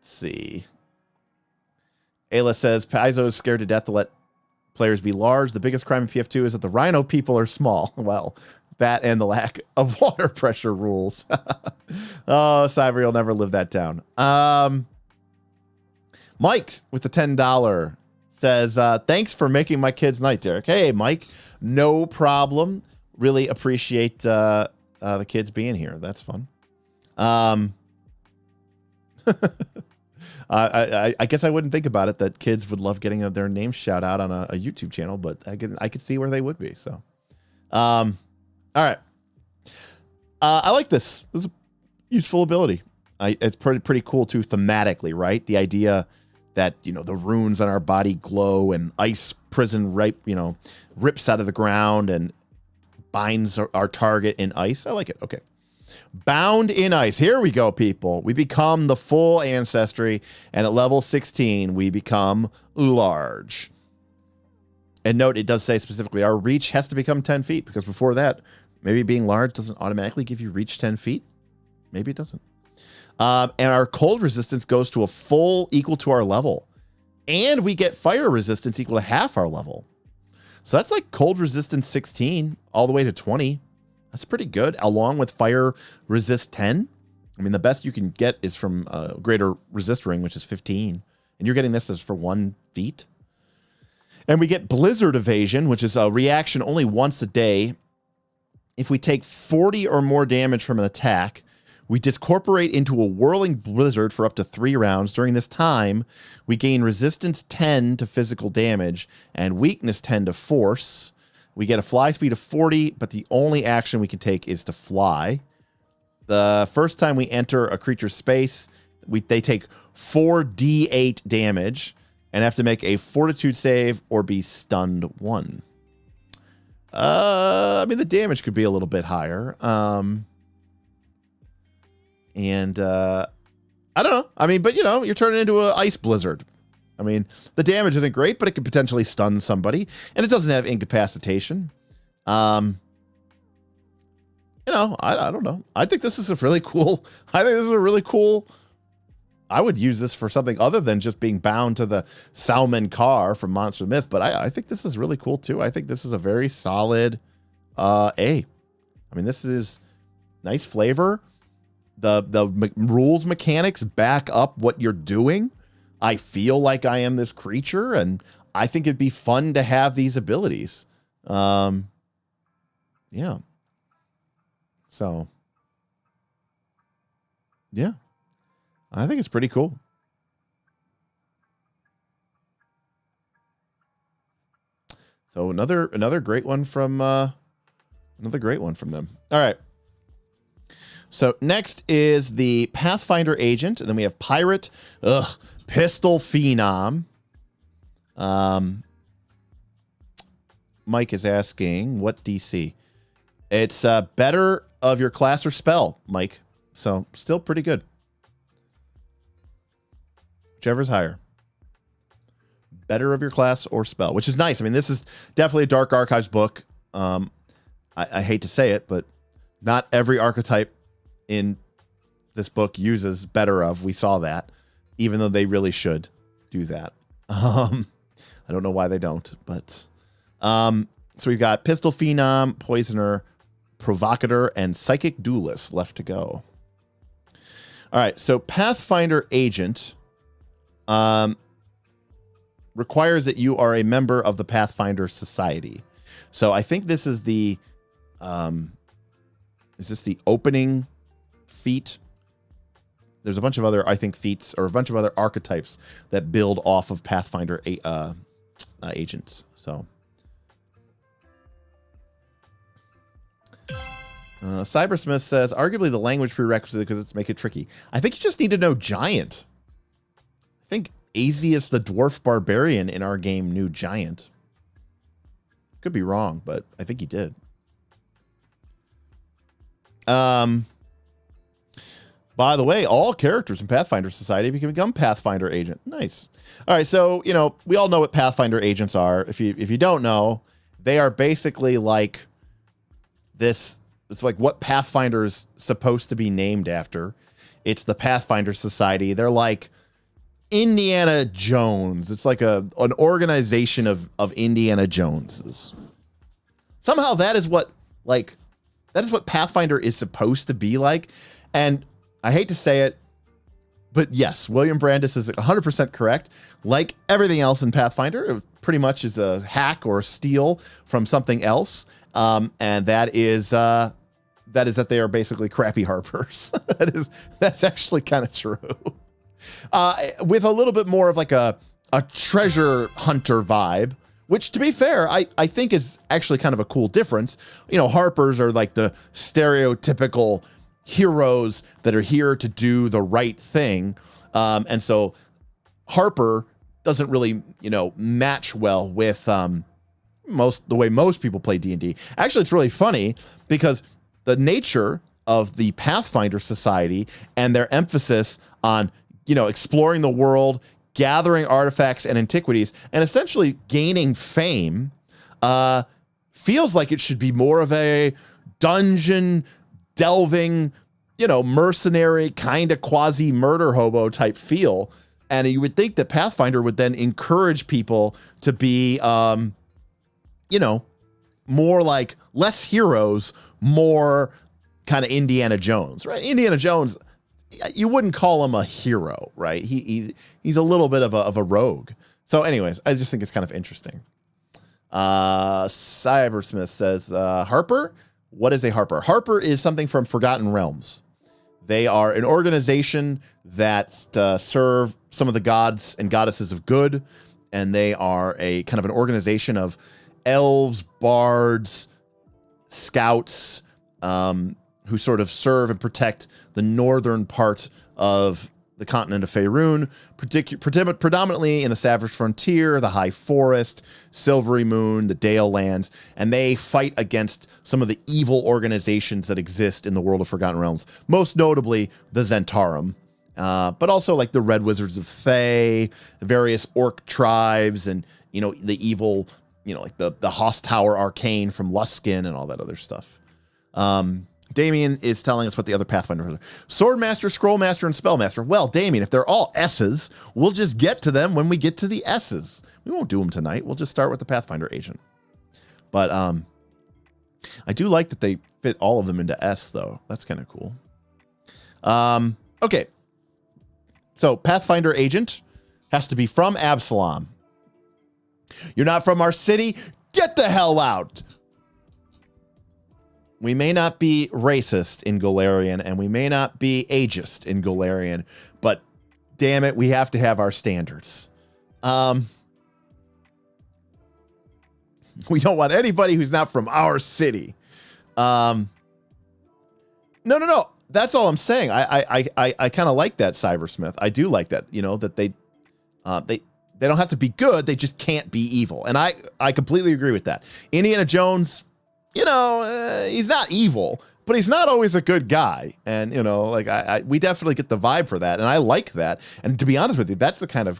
[SPEAKER 1] see. Ayla says, Paizo is scared to death to let players be large. The biggest crime in PF2 is that the Rhino people are small. Well, that and the lack of water pressure rules. Oh, Cyber, you'll never live that down. Mike with the $10 says, thanks for making my kids' night, Derek. Hey, Mike, no problem. Really appreciate the kids being here. That's fun. I guess I wouldn't think about it that kids would love getting their names shout out on a YouTube channel, but I could see where they would be. So, all right. I like this. This is a useful ability. It's pretty cool too, thematically, right? The idea that, the runes on our body glow and ice prison rips out of the ground and binds our target in ice. I like it. Okay. Bound in ice. Here we go, people. We become the full ancestry, and at level 16, we become large. And note, it does say specifically our reach has to become 10 feet, because before that, maybe being large doesn't automatically give you reach 10 feet. Maybe it doesn't. And our cold resistance goes to a full equal to our level. And we get fire resistance equal to half our level. So that's like cold resistance 16 all the way to 20. That's pretty good, along with fire resist 10. I mean, the best you can get is from greater resist ring, which is 15. And you're getting this as for 1 feat. And we get blizzard evasion, which is a reaction only once a day. If we take 40 or more damage from an attack, We discorporate into a whirling blizzard for up to 3 rounds. During this time, we gain resistance 10 to physical damage and weakness 10 to force. We get a fly speed of 40, but the only action we can take is to fly. The first time we enter a creature's space, they take 4d8 damage and have to make a fortitude save or be stunned 1. I mean, the damage could be a little bit higher. I don't know. I mean, but you're turning into an ice blizzard. I mean, the damage isn't great, but it could potentially stun somebody, and it doesn't have incapacitation. I don't know. I think this is a really cool. I would use this for something other than just being bound to the Salmon car from Monster Myth, but I think this is really cool too. I think this is a very solid A. I mean, this is nice flavor. The rules mechanics back up what you're doing. I feel like I am this creature, and I think it'd be fun to have these abilities. Yeah. So, yeah. I think it's pretty cool. So another great one from them. All right. So next is the Pathfinder Agent, and then we have Pirate, Pistol Phenom. Mike is asking, what DC? It's better of your class or spell, Mike. So still pretty good. Whichever's higher. Better of your class or spell, which is nice. I mean, this is definitely a Dark Archives book. I hate to say it, but not every archetype in this book uses better of. We saw that, even though they really should do that. I don't know why they don't, but so we've got Pistol Phenom, Poisoner, Provocateur, and Psychic Duelist left to go. All right, so Pathfinder Agent requires that you are a member of the Pathfinder Society. So I think this is the is this the opening feat? There's a bunch of other, I think, feats or a bunch of other archetypes that build off of Pathfinder agents. So Cybersmith says, arguably the language prerequisite because it's make it tricky. I think you just need to know Giant. I think Azius the Dwarf Barbarian in our game knew Giant. Could be wrong, but I think he did. By the way, all characters in Pathfinder Society can become Pathfinder Agent. Nice. All right, so, we all know what Pathfinder Agents are. If you don't know, they are basically like this. It's like what Pathfinder is supposed to be named after. It's the Pathfinder Society. They're like Indiana Jones. It's like an organization of Indiana Joneses. Somehow that is what Pathfinder is supposed to be like. And I hate to say it, but yes, William Brandis is 100% correct. Like everything else in Pathfinder, it pretty much is a hack or a steal from something else. And that is that they are basically crappy harpers. That's actually kind of true. With a little bit more of like a treasure hunter vibe, which, to be fair, I think is actually kind of a cool difference. Harpers are like the stereotypical heroes that are here to do the right thing. And so Harper doesn't really, match well with the way most people play D&D. Actually, it's really funny because the nature of the Pathfinder Society and their emphasis on, exploring the world, gathering artifacts and antiquities, and essentially gaining fame, feels like it should be more of a dungeon delving, mercenary kind of quasi murder hobo type feel. And you would think that Pathfinder would then encourage people to be, more like less heroes, more kind of Indiana Jones, right? Indiana Jones, you wouldn't call him a hero, right? He's a little bit of a rogue. So anyways, I just think it's kind of interesting. Cybersmith says, Harper? What is a Harper? Harper is something from Forgotten Realms. They are an organization that serve some of the gods and goddesses of good, and they are a kind of an organization of elves, bards, scouts, who sort of serve and protect the northern part of the continent of Faerun, predominantly in the Savage Frontier, the High Forest, Silvery Moon, the Dale Lands, and they fight against some of the evil organizations that exist in the world of Forgotten Realms, most notably the Zentarum, but also like the Red Wizards of Thay, various orc tribes, and, you know, the evil, you know, like the Hoss Tower Arcane from Luskin and all that other stuff. Damien is telling us what the other Pathfinders are. Swordmaster, Scrollmaster, and Spellmaster. Well, Damien, if they're all S's, we'll just get to them when we get to the S's. We won't do them tonight. We'll just start with the Pathfinder Agent. But I do like that they fit all of them into S, though. That's kind of cool. Okay. So Pathfinder Agent has to be from Absalom. You're not from our city? Get the hell out! We may not be racist in Golarion, and we may not be ageist in Golarion, but damn it, we have to have our standards. We don't want anybody who's not from our city. No. That's all I'm saying. I kind of like that, Cybersmith. I do like that. You know, that they don't have to be good. They just can't be evil, and I completely agree with that. Indiana Jones, you know, he's not evil, but he's not always a good guy. And, you know, like we definitely get the vibe for that. And I like that. And to be honest with you, that's the kind of,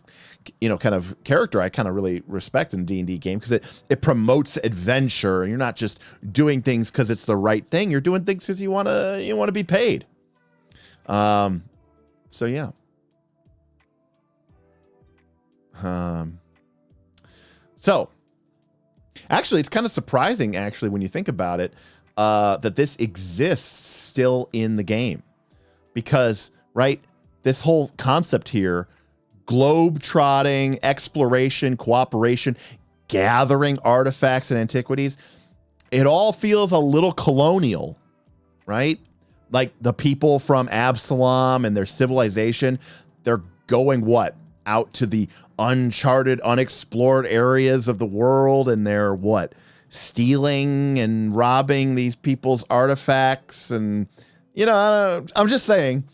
[SPEAKER 1] you know, kind of character I kind of really respect in D&D game, because it promotes adventure. And you're not just doing things because it's the right thing. You're doing things because you want to be paid. So yeah. So actually, it's kind of surprising, actually, when you think about it, that this exists still in the game. Because, right, this whole concept here, globe-trotting, exploration, cooperation, gathering artifacts and antiquities, it all feels a little colonial, right? Like the people from Absalom and their civilization, they're going what? Out to the uncharted, unexplored areas of the world, and they're what? Stealing and robbing these people's artifacts. And, you know, I'm just saying,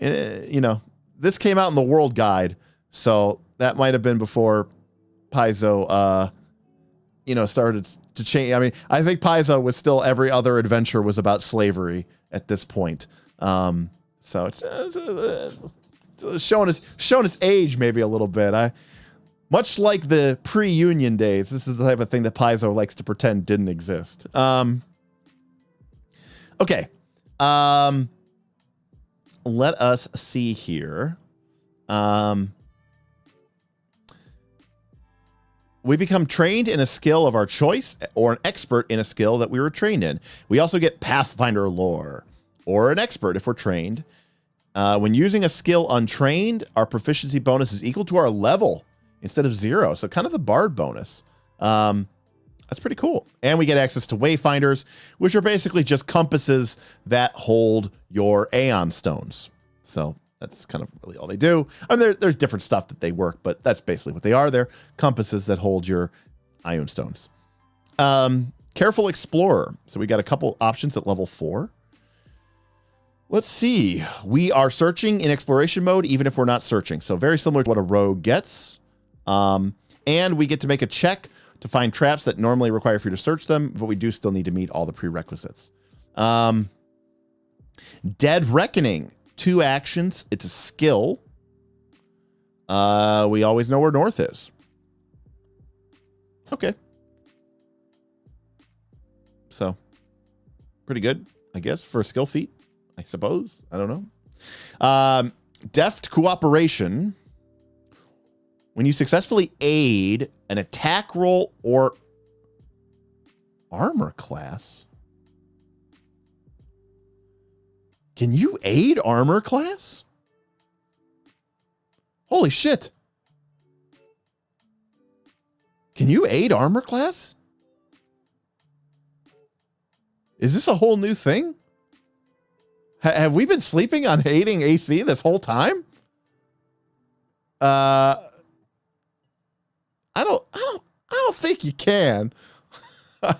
[SPEAKER 1] you know, this came out in the World Guide, so that might have been before Paizo, you know, started to change. I mean, I think Paizo was still, every other adventure was about slavery at this point. So it's showing its age maybe a little bit. Much like the pre-Union days, this is the type of thing that Paizo likes to pretend didn't exist. Okay. Let us see here. We become trained in a skill of our choice, or an expert in a skill that we were trained in. We also get Pathfinder lore, or an expert if we're trained. When using a skill untrained, our proficiency bonus is equal to our level instead of 0. So kind of the bard bonus. That's pretty cool. And we get access to wayfinders, which are basically just compasses that hold your Aeon stones. So that's kind of really all they do. I mean, there's different stuff that they work, but that's basically what they are. They're compasses that hold your Ioun stones. Careful Explorer. So we got a couple options at level 4. Let's see. We are searching in exploration mode, even if we're not searching. So very similar to what a rogue gets. And we get to make a check to find traps that normally require for you to search them, but we do still need to meet all the prerequisites. Dead Reckoning. 2 actions. It's a skill. We always know where north is. Okay. So, pretty good, I guess, for a skill feat, I suppose. I don't know. Deft Cooperation. When you successfully aid an attack roll or armor class. Can you aid armor class? Holy shit. Can you aid armor class? Is this a whole new thing? Have we been sleeping on hating AC this whole time? I don't think you can.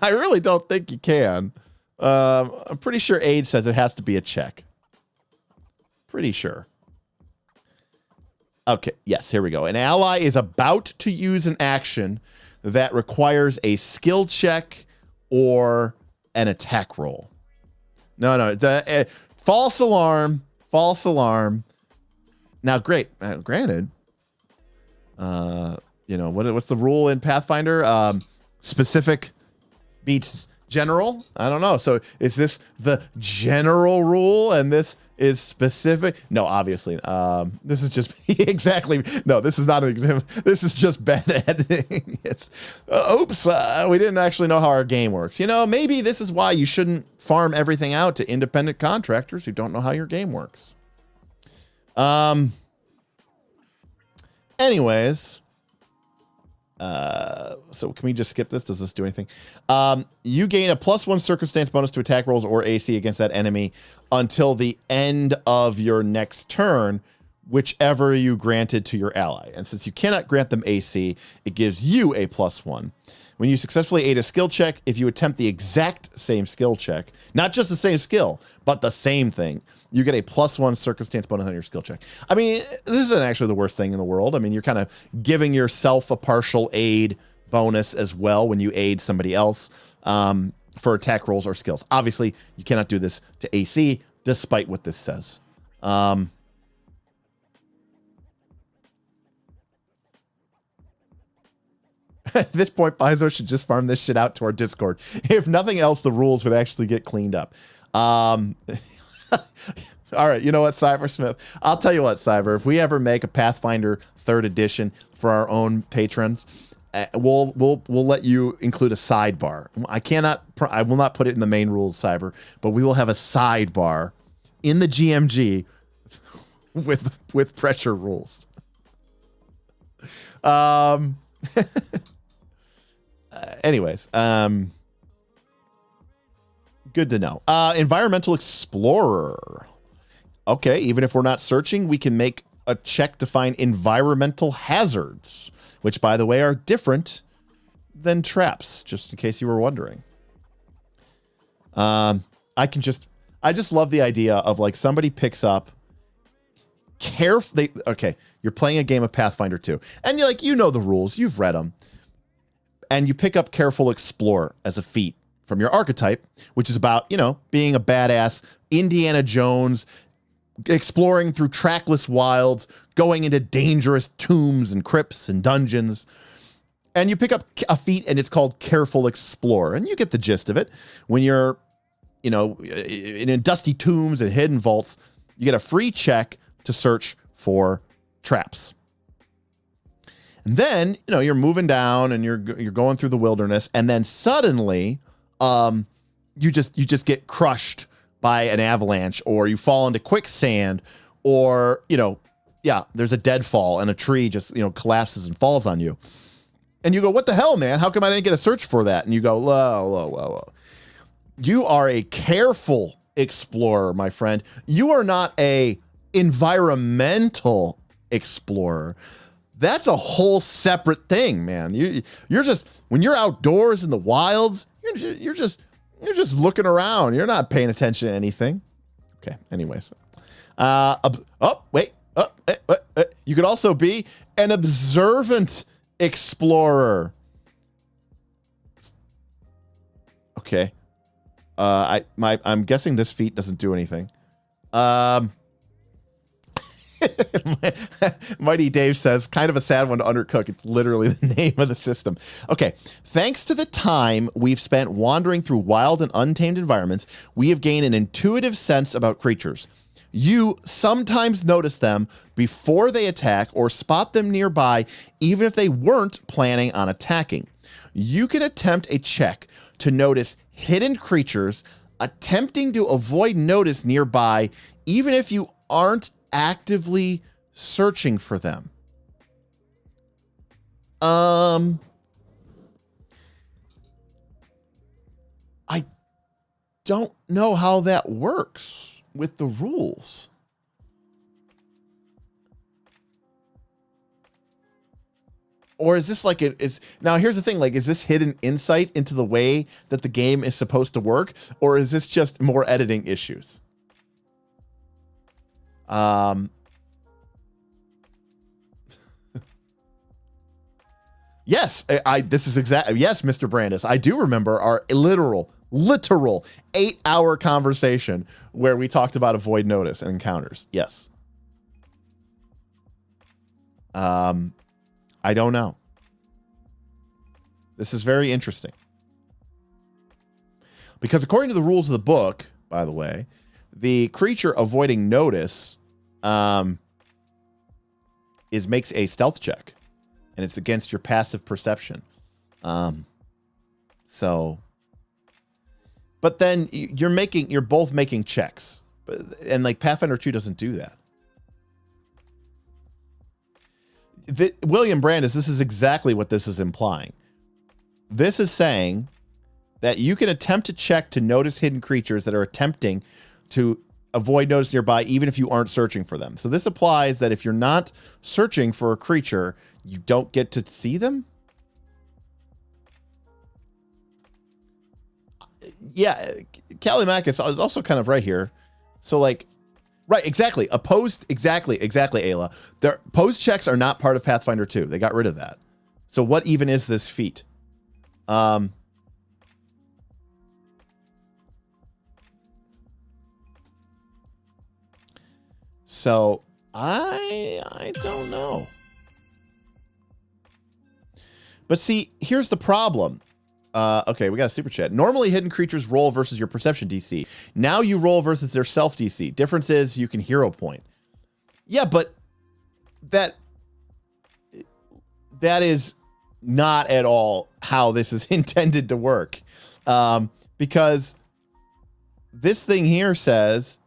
[SPEAKER 1] I really don't think you can. I'm pretty sure Age says it has to be a check. Pretty sure. Okay, yes, here we go. An ally is about to use an action that requires a skill check or an attack roll. No, false alarm, false alarm. Now, great, granted, you know, what's the rule in Pathfinder? Specific beats general? I don't know. So is this the general rule and this is specific? No, obviously. This is just exactly. No, this is not an example. This is just bad editing. Oops, we didn't actually know how our game works. You know, maybe this is why you shouldn't farm everything out to independent contractors who don't know how your game works. Anyways, so can we just skip this? Does this do anything? You gain a +1 circumstance bonus to attack rolls or AC against that enemy until the end of your next turn, whichever you granted to your ally. And since you cannot grant them AC, it gives you a +1. When you successfully aid a skill check, if you attempt the exact same skill check, not just the same skill, but the same thing, you get a +1 circumstance bonus on your skill check. I mean, this isn't actually the worst thing in the world. I mean, you're kind of giving yourself a partial aid bonus as well when you aid somebody else for attack rolls or skills. Obviously, you cannot do this to AC, despite what this says. At this point, Paizo should just farm this shit out to our Discord. If nothing else, the rules would actually get cleaned up. All right, you know what, Cybersmith? I'll tell you what, Cyber. If we ever make a Pathfinder 3rd edition for our own patrons, we'll let you include a sidebar. I will not put it in the main rules, Cyber, but we will have a sidebar in the GMG with pressure rules. Anyways, good to know. Environmental Explorer. Okay, even if we're not searching, we can make a check to find environmental hazards, which, by the way, are different than traps, just in case you were wondering. I just love the idea of, like, somebody picks up okay, you're playing a game of Pathfinder 2, and you know the rules, you've read them, and you pick up Careful Explorer as a feat from your archetype, which is about, you know, being a badass Indiana Jones, exploring through trackless wilds, going into dangerous tombs and crypts and dungeons. And you pick up a feat and it's called Careful Explorer. And you get the gist of it. When you're, you know, in dusty tombs and hidden vaults, you get a free check to search for traps. And then, you know, you're moving down and you're going through the wilderness, and then suddenly you just get crushed by an avalanche, or you fall into quicksand, or, you know, yeah, there's a deadfall and a tree just, you know, collapses and falls on you. And you go, what the hell, man? How come I didn't get a search for that? And you go, whoa. You are a careful explorer, my friend. You are not a environmental explorer. That's a whole separate thing, man. You're just, when you're outdoors in the wilds, you're just looking around. You're not paying attention to anything. Okay. Anyways, you could also be an observant explorer. Okay. I'm guessing this feat doesn't do anything. Mighty Dave says, kind of a sad one to undercook. It's literally the name of the system. Okay. Thanks to the time we've spent wandering through wild and untamed environments, we have gained an intuitive sense about creatures. You sometimes notice them before they attack or spot them nearby, even if they weren't planning on attacking. You can attempt a check to notice hidden creatures attempting to avoid notice nearby, even if you aren't actively searching for them. I don't know how that works. with the rules. Or is this like now here's the thing, like, is this hidden insight into the way that the game is supposed to work? Or is this just more editing issues? Yes, this is exactly, yes, Mr. Brandis. I do remember our literal 8-hour conversation where we talked about avoid notice and encounters. Yes. I don't know. This is very interesting. Because according to the rules of the book, by the way, the creature avoiding notice makes a stealth check, and it's against your passive perception. So, but then you're both making checks, and like Pathfinder 2 doesn't do that. William Brandis, this is exactly what this is implying. This is saying that you can attempt to check to notice hidden creatures that are attempting to avoid notice nearby, even if you aren't searching for them. So this applies that if you're not searching for a creature, you don't get to see them? Yeah, Callimachus is also kind of right here. So like, right, exactly. Exactly, Ayla. Their pose checks are not part of Pathfinder 2. They got rid of that. So what even is this feat? So I don't know. But see, here's the problem. Okay, we got a super chat. Normally, hidden creatures roll versus your perception DC. Now you roll versus their self DC. Difference is you can hero point. Yeah, but that is not at all how this is intended to work. Because this thing here says,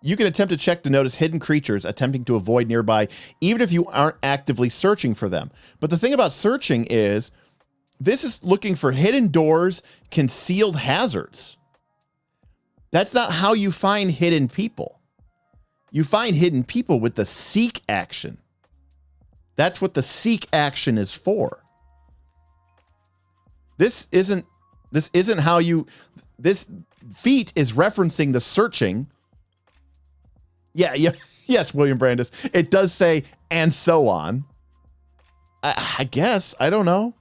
[SPEAKER 1] you can attempt to check to notice hidden creatures attempting to avoid nearby, even if you aren't actively searching for them. But the thing about searching is, this is looking for hidden doors, concealed hazards. That's not how you find hidden people. You find hidden people with the seek action. That's what the seek action is for. This isn't how you, this feat is referencing the searching. Yeah, yes, William Brandis. It does say, and so on. I guess, I don't know.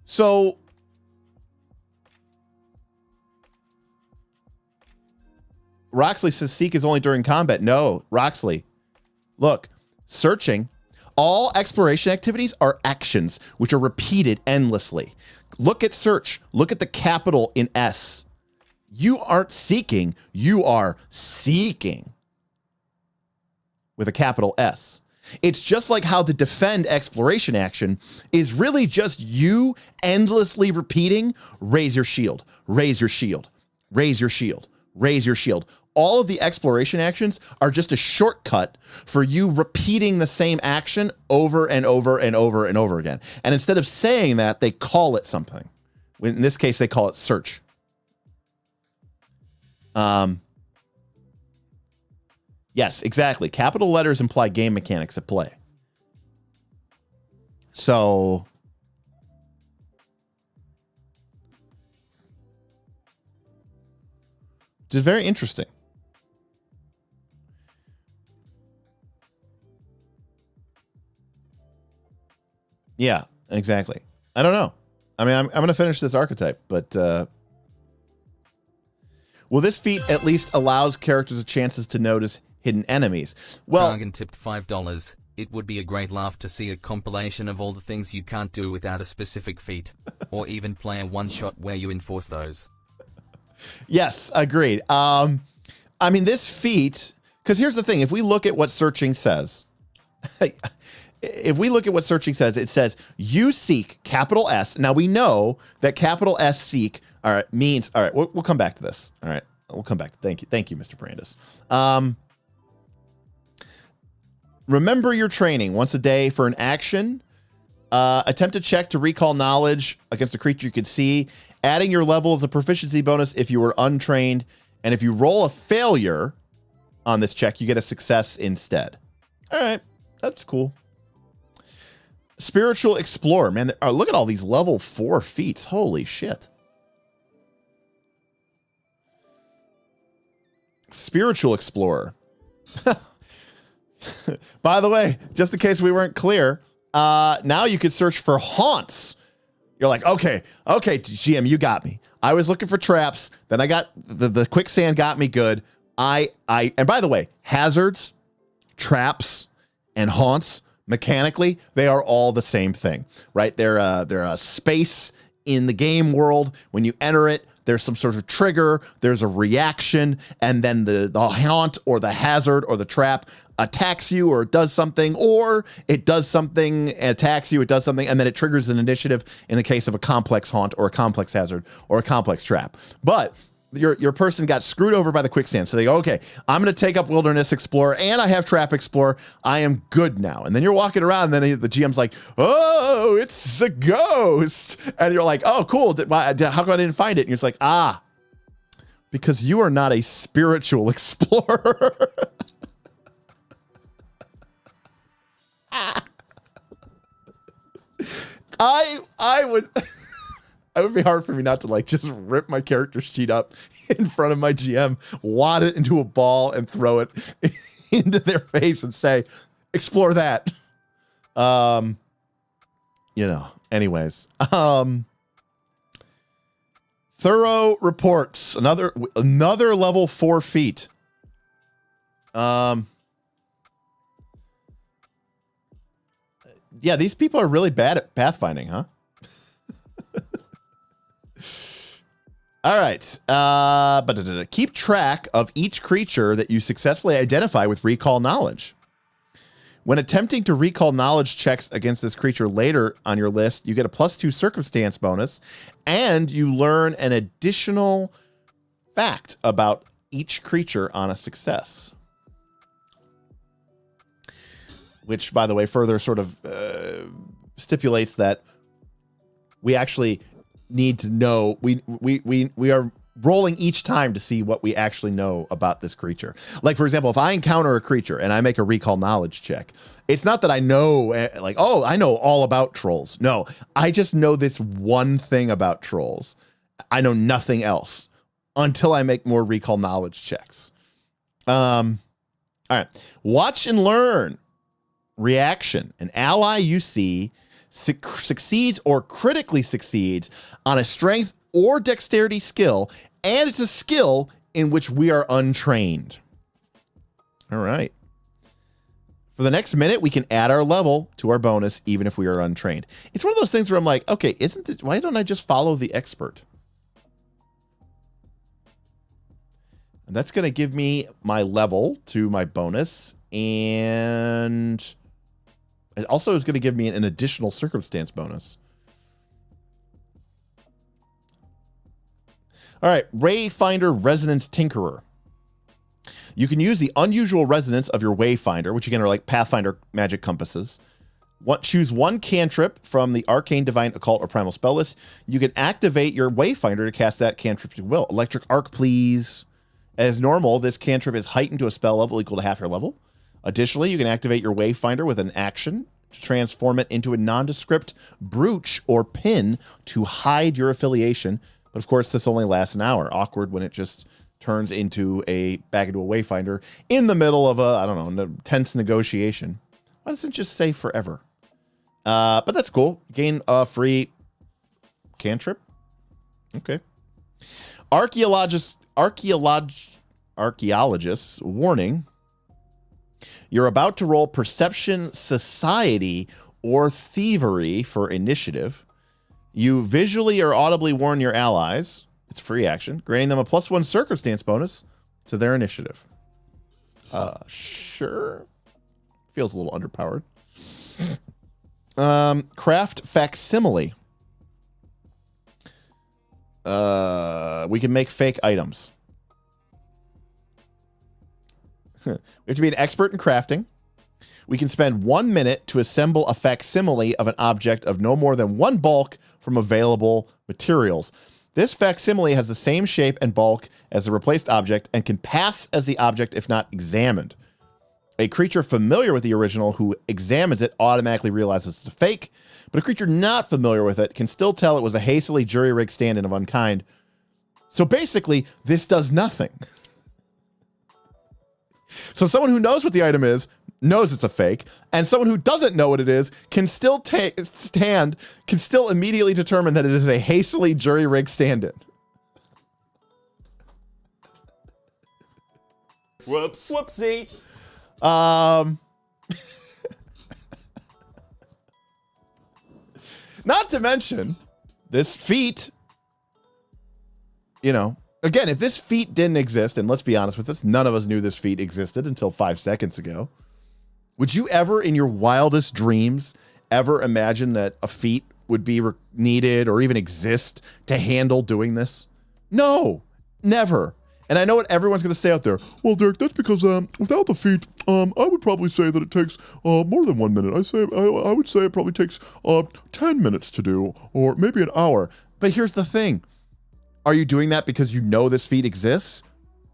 [SPEAKER 1] So, Roxley says seek is only during combat. No, Roxley, look, searching, all exploration activities are actions which are repeated endlessly. Look at search. Look at the capital in S. You aren't seeking, you are seeking with a capital S. It's just like how the defend exploration action is really just you endlessly repeating, raise your shield, raise your shield, raise your shield, raise your shield. All of the exploration actions are just a shortcut for you repeating the same action over and over and over and over again. And instead of saying that, they call it something. In this case, they call it search. Yes, exactly. Capital letters imply game mechanics at play. So, which is very interesting. Yeah, exactly. I don't know. I mean, I'm going to finish this archetype, but well, this feat at least allows characters chances to notice hidden enemies. Well,
[SPEAKER 2] Dragon tipped $5. It would be a great laugh to see a compilation of all the things you can't do without a specific feat, or even play a one-shot where you enforce those.
[SPEAKER 1] Yes, agreed. I mean, this feat, because here's the thing. If we look at what searching says, it says you seek capital S. Now we know that capital S seek, all right, means, all right, we'll come back to this. All right, we'll come back. Thank you, Mr. Brandis. Remember your training once a day for an action. Attempt to check to recall knowledge against a creature you can see. Adding your level as a proficiency bonus if you were untrained. And if you roll a failure on this check, you get a success instead. All right. That's cool. Spiritual Explorer. Man, look at all these level 4 feats. Holy shit. Spiritual Explorer. By the way, just in case we weren't clear, now you could search for haunts. You're like, okay, GM, you got me. I was looking for traps. Then I got the quicksand got me good. And by the way, hazards, traps, and haunts, mechanically, they are all the same thing, right? They're a space in the game world. When you enter it, there's some sort of trigger, there's a reaction, and then the haunt or the hazard or the trap attacks you or does something, or it does something, attacks you, it does something, and then it triggers an initiative in the case of a complex haunt or a complex hazard or a complex trap. But your person got screwed over by the quicksand. So they go, okay, I'm going to take up Wilderness Explorer and I have Trap Explorer. I am good now. And then you're walking around and then the GM's like, oh, it's a ghost. And you're like, oh, cool. How come I didn't find it? And it's like, because you are not a spiritual explorer. I would... It would be hard for me not to like just rip my character sheet up in front of my GM, wad it into a ball and throw it into their face and say, explore that. Anyways. Thorough reports. Another level 4 feat. Yeah, these people are really bad at pathfinding, huh? All right. Keep track of each creature that you successfully identify with recall knowledge. When attempting to recall knowledge checks against this creature later on your list, you get a +2 circumstance bonus, and you learn an additional fact about each creature on a success. Which, by the way, further sort of stipulates that we actually need to know, we are rolling each time to see what we actually know about this creature. Like, for example, if I encounter a creature and I make a recall knowledge check, it's not that I know, like, oh, I know all about trolls. No, I just know this one thing about trolls. I know nothing else until I make more recall knowledge checks. All right. Watch and learn. Reaction. An ally you see succeeds or critically succeeds on a strength or dexterity skill, and it's a skill in which we are untrained. All right. For the next minute, we can add our level to our bonus, even if we are untrained. It's one of those things where I'm like, okay, why don't I just follow the expert? And that's going to give me my level to my bonus, and it also is going to give me an additional circumstance bonus. All right, Wayfinder Resonance Tinkerer. You can use the unusual resonance of your Wayfinder, which again are like Pathfinder magic compasses. Choose one cantrip from the Arcane, Divine, Occult, or Primal spell list. You can activate your Wayfinder to cast that cantrip at will. Electric Arc, please. As normal, this cantrip is heightened to a spell level equal to half your level. Additionally, you can activate your Wayfinder with an action to transform it into a nondescript brooch or pin to hide your affiliation. But of course, this only lasts an hour. Awkward when it just turns back into a Wayfinder in the middle of a tense negotiation. Why doesn't it just say forever? But that's cool. Gain a free cantrip. Okay. Archaeologists warning. You're about to roll Perception, Society, or Thievery for initiative. You visually or audibly warn your allies. It's free action, granting them a +1 circumstance bonus to their initiative. Sure. Feels a little underpowered. Craft Facsimile. We can make fake items. We have to be an expert in crafting. We can spend 1 minute to assemble a facsimile of an object of no more than one bulk from available materials. This facsimile has the same shape and bulk as the replaced object and can pass as the object if not examined. A creature familiar with the original who examines it automatically realizes it's a fake, but a creature not familiar with it can still tell it was a hastily jury-rigged stand-in of unkind. So basically, this does nothing. So someone who knows what the item is knows it's a fake, and someone who doesn't know what it is can still immediately determine that it is a hastily jury-rigged stand-in.
[SPEAKER 3] Whoops. Whoopsie.
[SPEAKER 1] Not to mention this feat, you know, again, if this feat didn't exist, and let's be honest with us, none of us knew this feat existed until 5 seconds ago. Would you ever in your wildest dreams ever imagine that a feat would be needed or even exist to handle doing this? No, never. And I know what everyone's going to say out there. Well, Derek, that's because without the feat, I would probably say that it takes more than 1 minute. I would say it probably takes 10 minutes to do, or maybe an hour. But here's the thing. Are you doing that because you know this feat exists?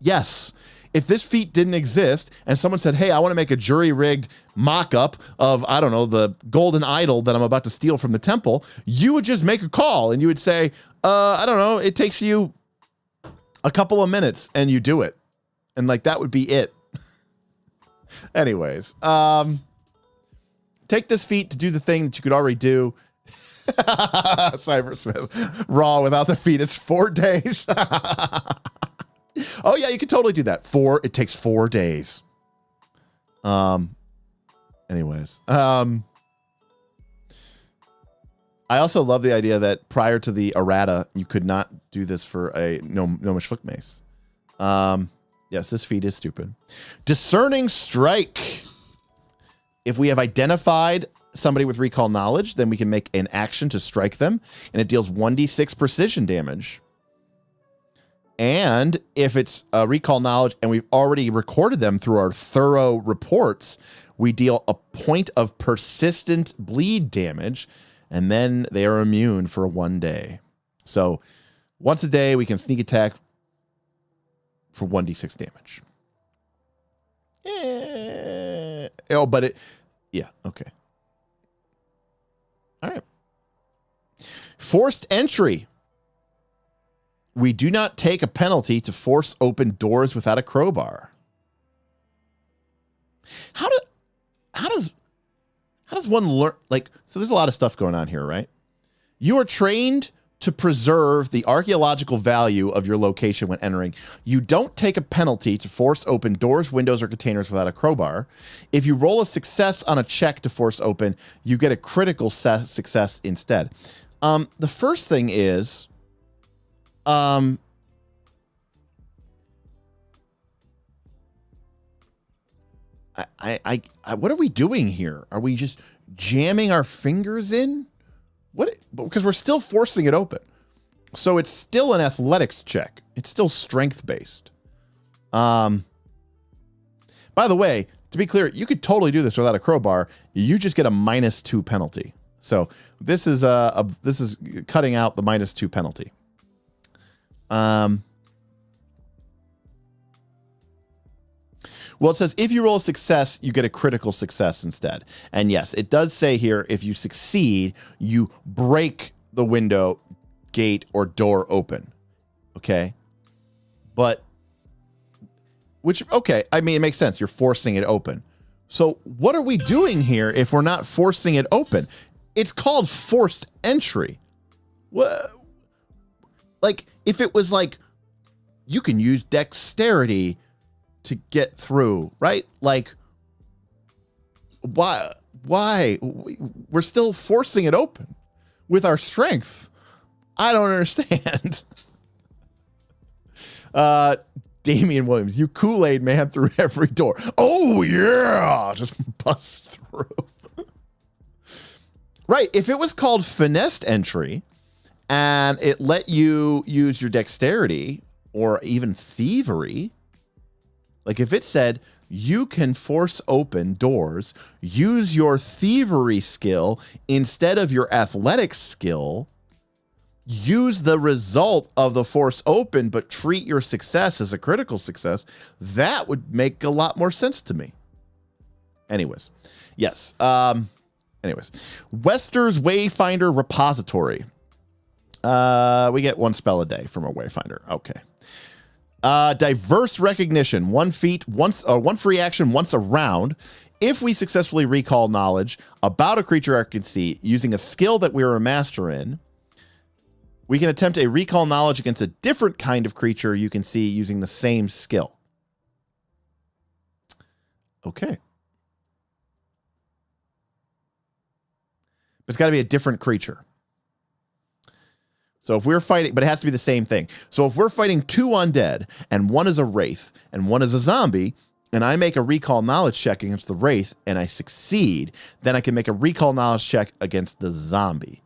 [SPEAKER 1] Yes. If this feat didn't exist and someone said, hey, I want to make a jury-rigged mock-up of, I don't know, the golden idol that I'm about to steal from the temple, you would just make a call and you would say, I don't know, it takes you a couple of minutes and you do it. And like, that would be it. Anyways, take this feat to do the thing that you could already do. Cybersmith, raw without the feat, it's 4 days. Oh yeah, you could totally do that. It takes 4 days. Anyways, I also love the idea that prior to the errata, you could not do this for a Gnomish Foot Mace. Yes, this feat is stupid. Discerning Strike. If we have identified somebody with recall knowledge, then we can make an action to strike them, and it deals 1d6 precision damage. And if it's recall knowledge and we've already recorded them through our thorough reports, we deal a point of persistent bleed damage, and then they are immune for 1 day. So once a day, we can sneak attack for 1d6 damage. Oh, but it, yeah, okay. All right. Forced entry. We do not take a penalty to force open doors without a crowbar. How does one learn? Like, so there's a lot of stuff going on here, right? You are trained to preserve the archaeological value of your location when entering. You don't take a penalty to force open doors, windows, or containers without a crowbar. If you roll a success on a check to force open, you get a critical success instead. The first thing is, what are we doing here? Are we just jamming our fingers in? What? Because we're still forcing it open. So it's still an athletics check. It's still strength based. By the way, to be clear, you could totally do this without a crowbar. You just get a -2 penalty. So this is this is cutting out the -2 penalty. Well, it says if you roll a success, you get a critical success instead. And yes, it does say here, if you succeed, you break the window, gate, or door open. Okay. But, okay, I mean, it makes sense. You're forcing it open. So what are we doing here if we're not forcing it open? It's called forced entry. What? Like, if it was like, you can use dexterity to get through, right? Like, why? We're still forcing it open with our strength. I don't understand. Damian Williams, you Kool-Aid man through every door. Oh yeah, just bust through. Right, if it was called finessed entry and it let you use your dexterity or even thievery, like if it said you can force open doors, use your thievery skill instead of your athletics skill, use the result of the force open, but treat your success as a critical success. That would make a lot more sense to me. Anyways, yes. Anyways, Wester's Wayfinder Repository. We get 1 spell a day from a Wayfinder. Okay. Diverse recognition, 1 feat, once, 1 free action once a round. If we successfully recall knowledge about a creature I can see using a skill that we are a master in, we can attempt a recall knowledge against a different kind of creature you can see using the same skill. Okay. But it's got to be a different creature. So if we're fighting, but it has to be the same thing. So if we're fighting 2 undead, and 1 is a wraith, and 1 is a zombie, and I make a recall knowledge check against the wraith, and I succeed, then I can make a recall knowledge check against the zombie.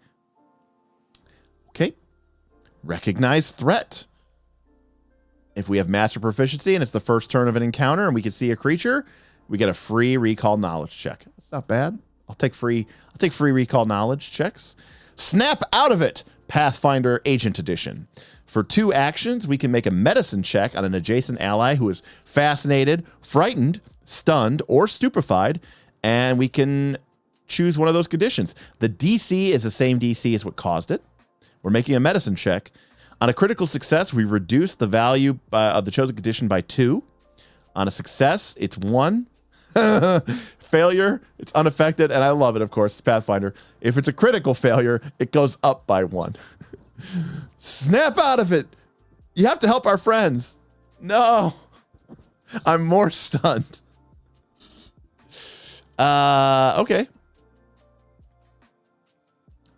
[SPEAKER 1] Okay. Recognize threat. If we have master proficiency, and it's the first turn of an encounter, and we can see a creature, we get a free recall knowledge check. That's not bad. I'll take free recall knowledge checks. Snap out of it. Pathfinder Agent Edition. For 2 actions, we can make a medicine check on an adjacent ally who is fascinated, frightened, stunned, or stupefied, and we can choose one of those conditions. The DC is the same DC as what caused it. We're making a medicine check. On a critical success, we reduce the value of the chosen condition by 2. On a success, it's 1. Failure, it's unaffected, and I love it, of course, it's Pathfinder. If it's a critical failure, it goes up by 1. Snap out of it. You have to help our friends. No. I'm more stunned. Okay.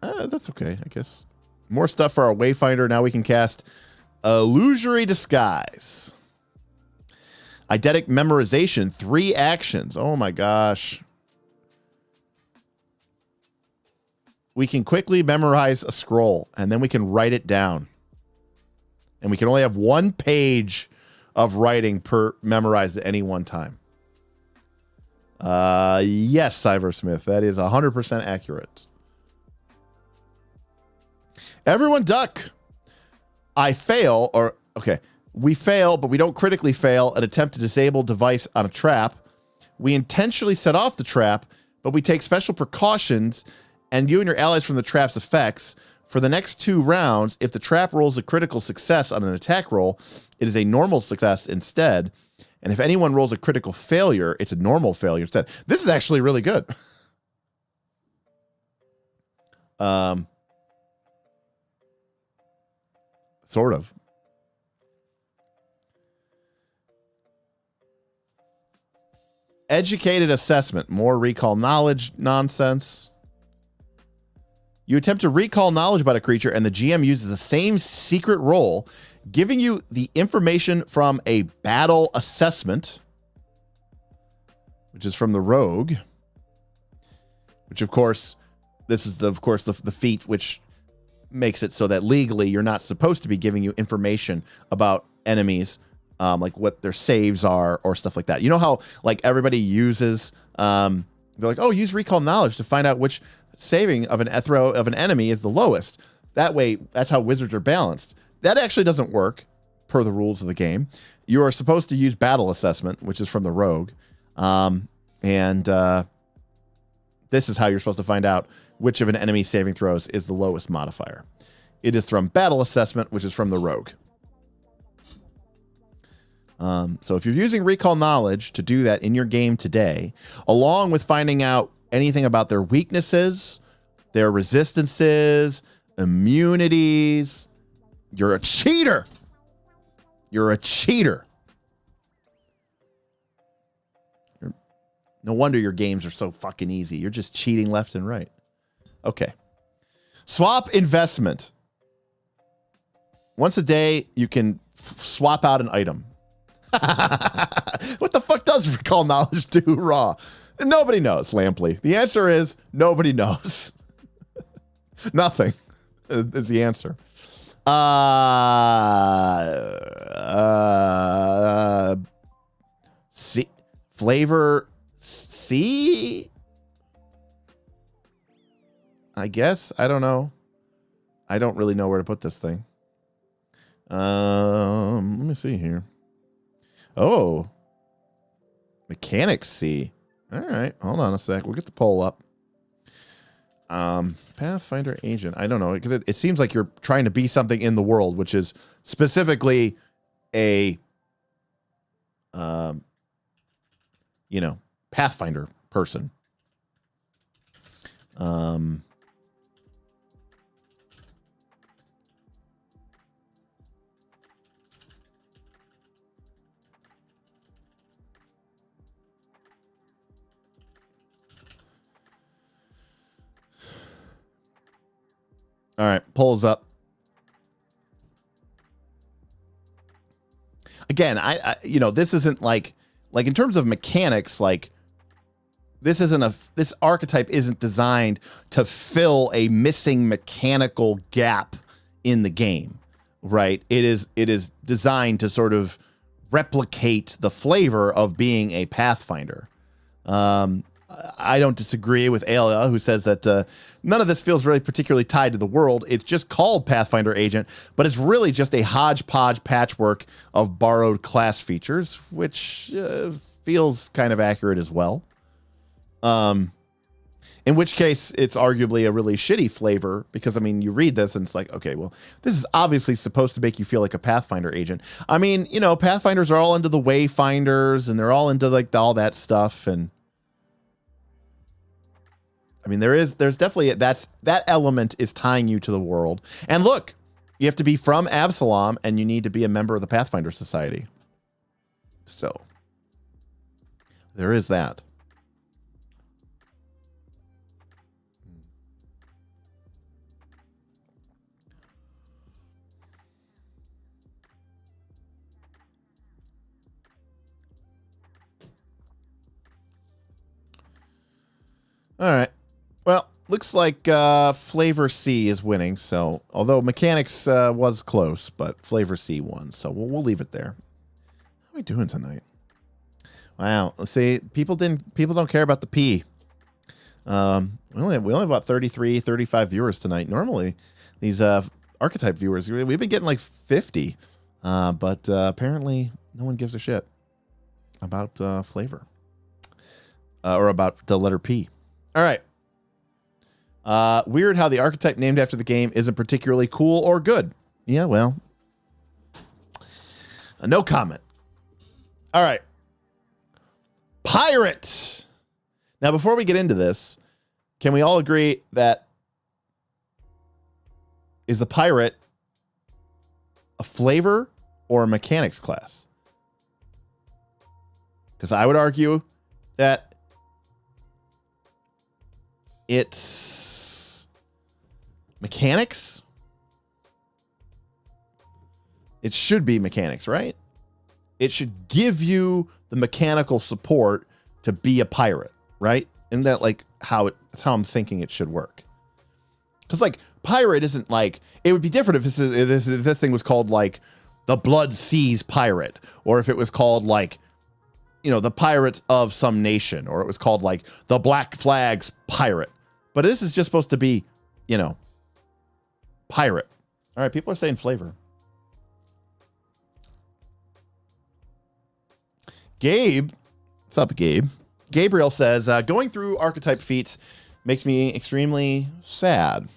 [SPEAKER 1] That's okay, I guess. More stuff for our Wayfinder. Now we can cast Illusory Disguise. Eidetic Memorization, 3 actions. Oh my gosh. We can quickly memorize a scroll, and then we can write it down. And we can only have 1 page of writing per memorized at any one time. Yes, Cybersmith, that is 100% accurate. Everyone duck. I fail, or, okay. We fail, but we don't critically fail, an attempt to disable device on a trap. We intentionally set off the trap, but we take special precautions, and you and your allies from the trap's effects. For the next 2 rounds, if the trap rolls a critical success on an attack roll, it is a normal success instead. And if anyone rolls a critical failure, it's a normal failure instead. This is actually really good. Sort of. Educated assessment, more recall knowledge nonsense. You attempt to recall knowledge about a creature, and the GM uses the same secret roll, giving you the information from a battle assessment, which is from the rogue. Which, of course, this is the feat which makes it so that legally you're not supposed to be giving you information about enemies. Like what their saves are or stuff like that. You know how like everybody uses, they're like, oh, use recall knowledge to find out which saving of an throw of an enemy is the lowest. That way, that's how wizards are balanced. That actually doesn't work per the rules of the game. You are supposed to use battle assessment, which is from the rogue. This is how you're supposed to find out which of an enemy's saving throws is the lowest modifier. It is from battle assessment, which is from the rogue. So if you're using recall knowledge to do that in your game today, along with finding out anything about their weaknesses, their resistances, immunities, you're a cheater. You're a cheater. No wonder your games are so fucking easy. You're just cheating left and right. Okay. Swap investment. Once a day, you can swap out an item. What the fuck does recall knowledge do, Raw? Nobody knows, Lampley. The answer is nobody knows. Nothing is the answer. See, Flavor C, I guess. I don't know. I don't really know where to put this thing. Let me see here. Oh, Mechanics C. All right, hold on a sec. We'll get the poll up. Pathfinder Agent. I don't know, because it seems like you're trying to be something in the world, which is specifically a, you know, Pathfinder person. All right, polls up. Again, I you know, this isn't like in terms of mechanics, like this archetype isn't designed to fill a missing mechanical gap in the game, right? It is designed to sort of replicate the flavor of being a Pathfinder. I don't disagree with Ayla, who says that none of this feels really particularly tied to the world. It's just called Pathfinder Agent, but it's really just a hodgepodge patchwork of borrowed class features, which feels kind of accurate as well. In which case, it's arguably a really shitty flavor because, I mean, you read this and it's like, okay, well, this is obviously supposed to make you feel like a Pathfinder agent. I mean, you know, Pathfinders are all into the Wayfinders and they're all into like all that stuff. And I mean, there's definitely that element is tying you to the world. And look, you have to be from Absalom and you need to be a member of the Pathfinder Society. So there is that. All right. Well, looks like Flavor C is winning. So, although Mechanics was close, but Flavor C won. So we'll leave it there. How are we doing tonight? Wow. Let's see. People don't care about the P. We only have about 33, 35 viewers tonight. Normally, these archetype viewers, we've been getting like 50, but apparently no one gives a shit about flavor or about the letter P. All right. Weird how the archetype named after the game isn't particularly cool or good. Yeah, well, no comment. All right. Pirate. Now, before we get into this, can we all agree that is the pirate a flavor or a mechanics class? Because I would argue that it's mechanics. It should be mechanics, right? It should give you the mechanical support to be a pirate, right? Isn't that like that's how I'm thinking it should work? Because like pirate isn't like, it would be different if this thing was called like the Blood Seas Pirate, or if it was called like, you know, the Pirates of some nation, or it was called like the Black Flags Pirate. But this is just supposed to be, you know, pirate. All right, people are saying flavor. Gabe, what's up, Gabe? Gabriel says, going through archetype feats makes me extremely sad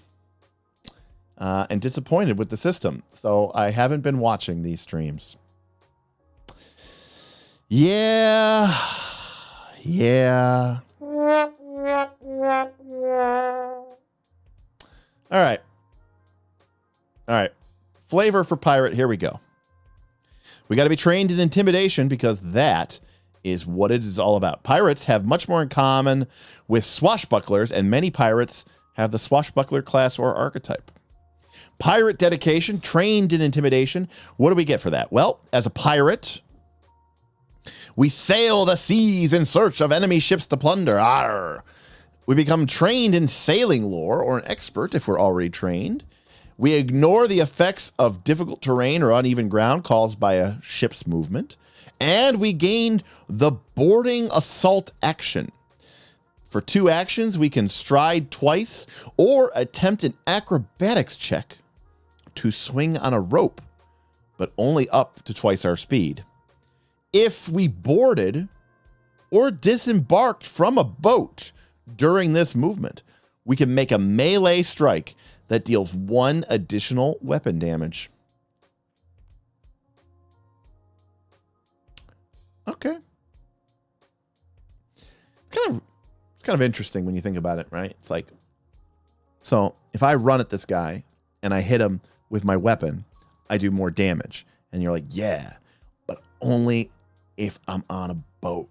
[SPEAKER 1] and disappointed with the system. So I haven't been watching these streams. Yeah. All right. Flavor for pirate. Here we go. We got to be trained in intimidation because that is what it is all about. Pirates have much more in common with swashbucklers, and many pirates have the swashbuckler class or archetype. Pirate dedication, trained in intimidation. What do we get for that? Well, as a pirate, we sail the seas in search of enemy ships to plunder. Arr! We become trained in sailing lore, or an expert if we're already trained. We ignore the effects of difficult terrain or uneven ground caused by a ship's movement. And we gained the boarding assault action. For 2 actions, we can stride twice or attempt an acrobatics check to swing on a rope, but only up to twice our speed. If we boarded or disembarked from a boat during this movement, we can make a melee strike that deals 1 additional weapon damage. Okay. It's kind of interesting when you think about it, right? It's like, so if I run at this guy and I hit him with my weapon, I do more damage. And you're like, yeah, but only if I'm on a boat.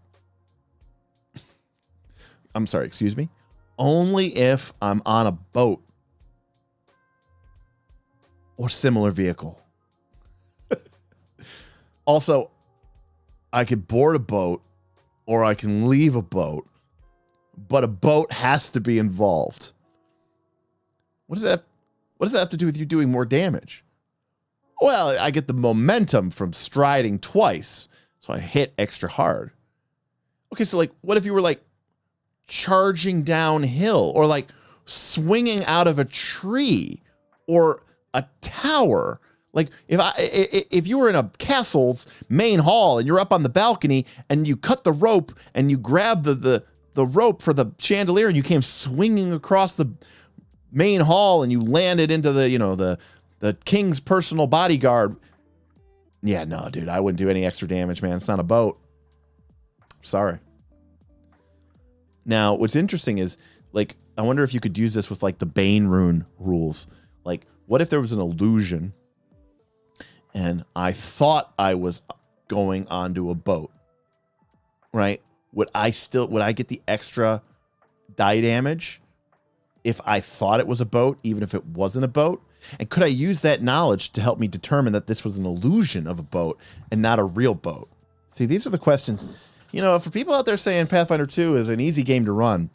[SPEAKER 1] I'm sorry, excuse me. Only if I'm on a boat or similar vehicle. Also, I could board a boat or I can leave a boat, but a boat has to be involved. What does that have to do with you doing more damage? Well, I get the momentum from striding twice, so I hit extra hard. Okay, so like, what if you were like charging downhill or like swinging out of a tree or a tower? Like if you were in a castle's main hall and you're up on the balcony and you cut the rope and you grab the rope for the chandelier and you came swinging across the main hall and you landed into the king's personal bodyguard. Yeah, no, dude, I wouldn't do any extra damage, man. It's not a boat. Sorry. Now, what's interesting is, like, I wonder if you could use this with, like, the Bane rune rules. Like, what if there was an illusion and I thought I was going onto a boat, right? Would I get the extra die damage if I thought it was a boat, even if it wasn't a boat? And could I use that knowledge to help me determine that this was an illusion of a boat and not a real boat? See, these are the questions. You know, for people out there saying Pathfinder 2 is an easy game to run,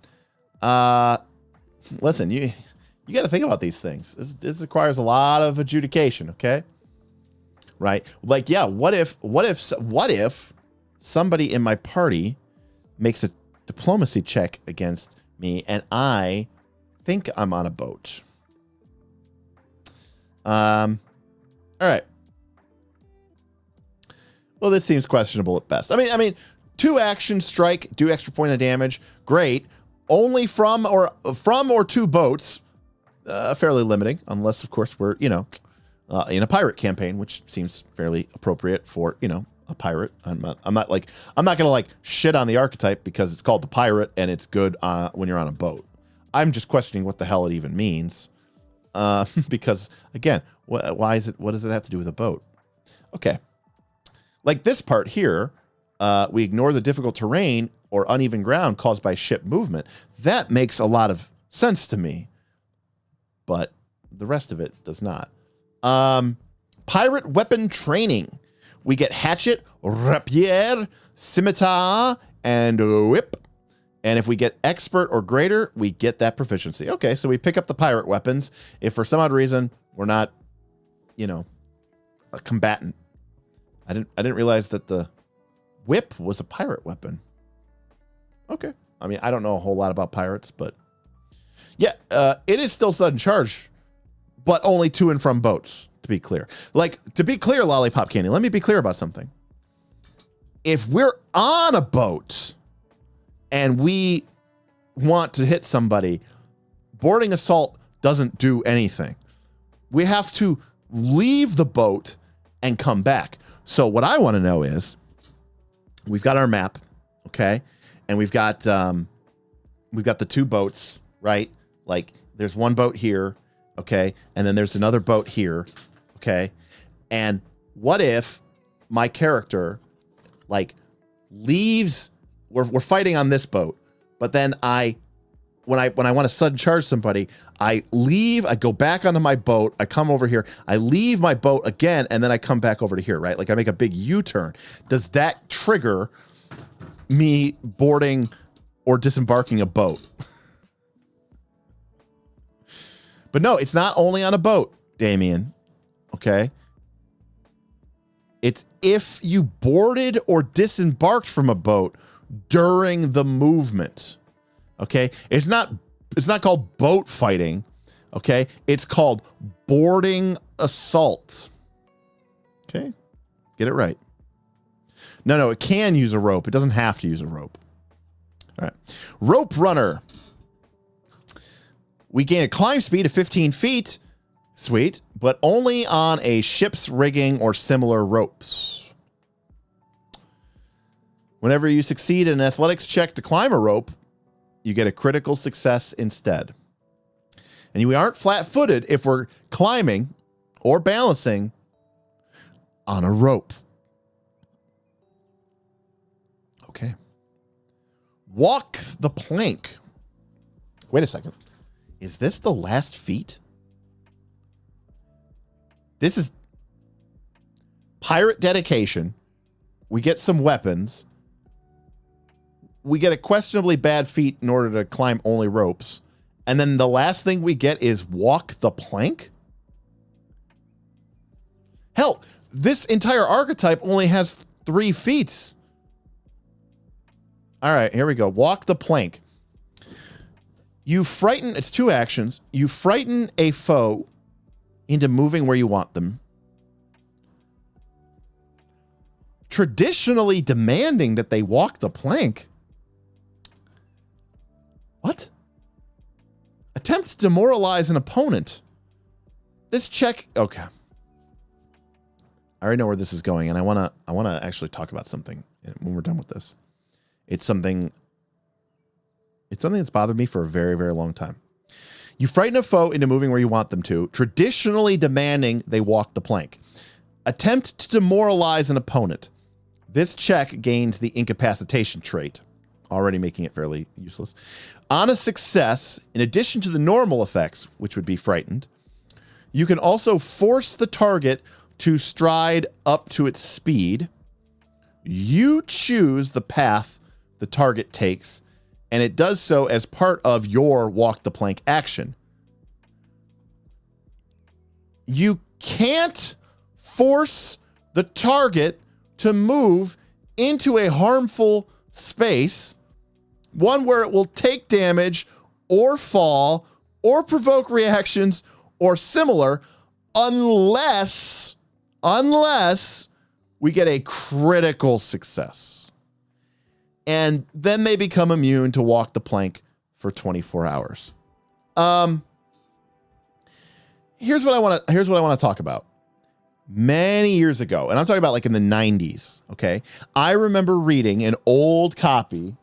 [SPEAKER 1] listen, you got to think about these things. This requires a lot of adjudication, okay? Right? Like, yeah, what if somebody in my party makes a diplomacy check against me and I think I'm on a boat? All right. Well, this seems questionable at best. I mean, 2 action strike, do extra point of damage. Great. Only from or to boats. Fairly limiting, unless of course we're, in a pirate campaign, which seems fairly appropriate for, a pirate. I'm not gonna like shit on the archetype because it's called the pirate and it's good when you're on a boat. I'm just questioning what the hell it even means. Because again, what does it have to do with a boat? Okay. Like this part here, we ignore the difficult terrain or uneven ground caused by ship movement. That makes a lot of sense to me, but the rest of it does not. Pirate weapon training. We get hatchet, rapier, scimitar, and whip. And if we get expert or greater, we get that proficiency. Okay, so we pick up the pirate weapons. If for some odd reason we're not, a combatant. I didn't realize that the whip was a pirate weapon. Okay. I mean, I don't know a whole lot about pirates, but yeah, it is still sudden charge, but only to and from boats, to be clear. Like, to be clear, Lollipop Candy, let me be clear about something. If we're on a boat and we want to hit somebody, boarding assault doesn't do anything. We have to leave the boat and come back. So what I want to know is, we've got our map, okay? And we've got the 2 boats, right? Like, there's one boat here, okay? And then there's another boat here, okay? And what if my character, like, leaves... We're fighting on this boat, but then when I want to sudden charge somebody, I leave, I go back onto my boat, I come over here, I leave my boat again, and then I come back over to here, right? Like, I make a big U-turn. Does that trigger me boarding or disembarking a boat? But no, it's not only on a boat. Damien, okay? It's if you boarded or disembarked from a boat during the movement, okay? It's not called boat fighting, okay? It's called boarding assault, okay? Get it right. No, it can use a rope. It doesn't have to use a rope. All right. Rope runner. We gain a climb speed of 15 feet. Sweet. But only on a ship's rigging or similar ropes. Whenever you succeed in an athletics check to climb a rope, you get a critical success instead. And we aren't flat-footed if we're climbing or balancing on a rope. Okay. Walk the plank. Wait a second. Is this the last feat? This is pirate dedication. We get some weapons. We get a questionably bad feat in order to climb only ropes. And then the last thing we get is walk the plank? Hell, this entire archetype only has 3 feats. All right, here we go. Walk the plank. You frighten, it's 2 actions. You frighten a foe into moving where you want them. Traditionally demanding that they walk the plank. What? Attempt to demoralize an opponent. This check, okay. I already know where this is going, and I want to actually talk about something when we're done with this. It's something that's bothered me for a very, very long time. You frighten a foe into moving where you want them to, traditionally demanding they walk the plank. Attempt to demoralize an opponent. This check gains the incapacitation trait, already making it fairly useless. On a success, in addition to the normal effects, which would be frightened, you can also force the target to stride up to its speed. You choose the path the target takes, and it does so as part of your walk the plank action. You can't force the target to move into a harmful space, one where it will take damage or fall or provoke reactions or similar, unless we get a critical success. And then they become immune to walk the plank for 24 hours. Here's what I want to talk about. Many years ago, and I'm talking about like in the 90s, okay? I remember reading an old copy.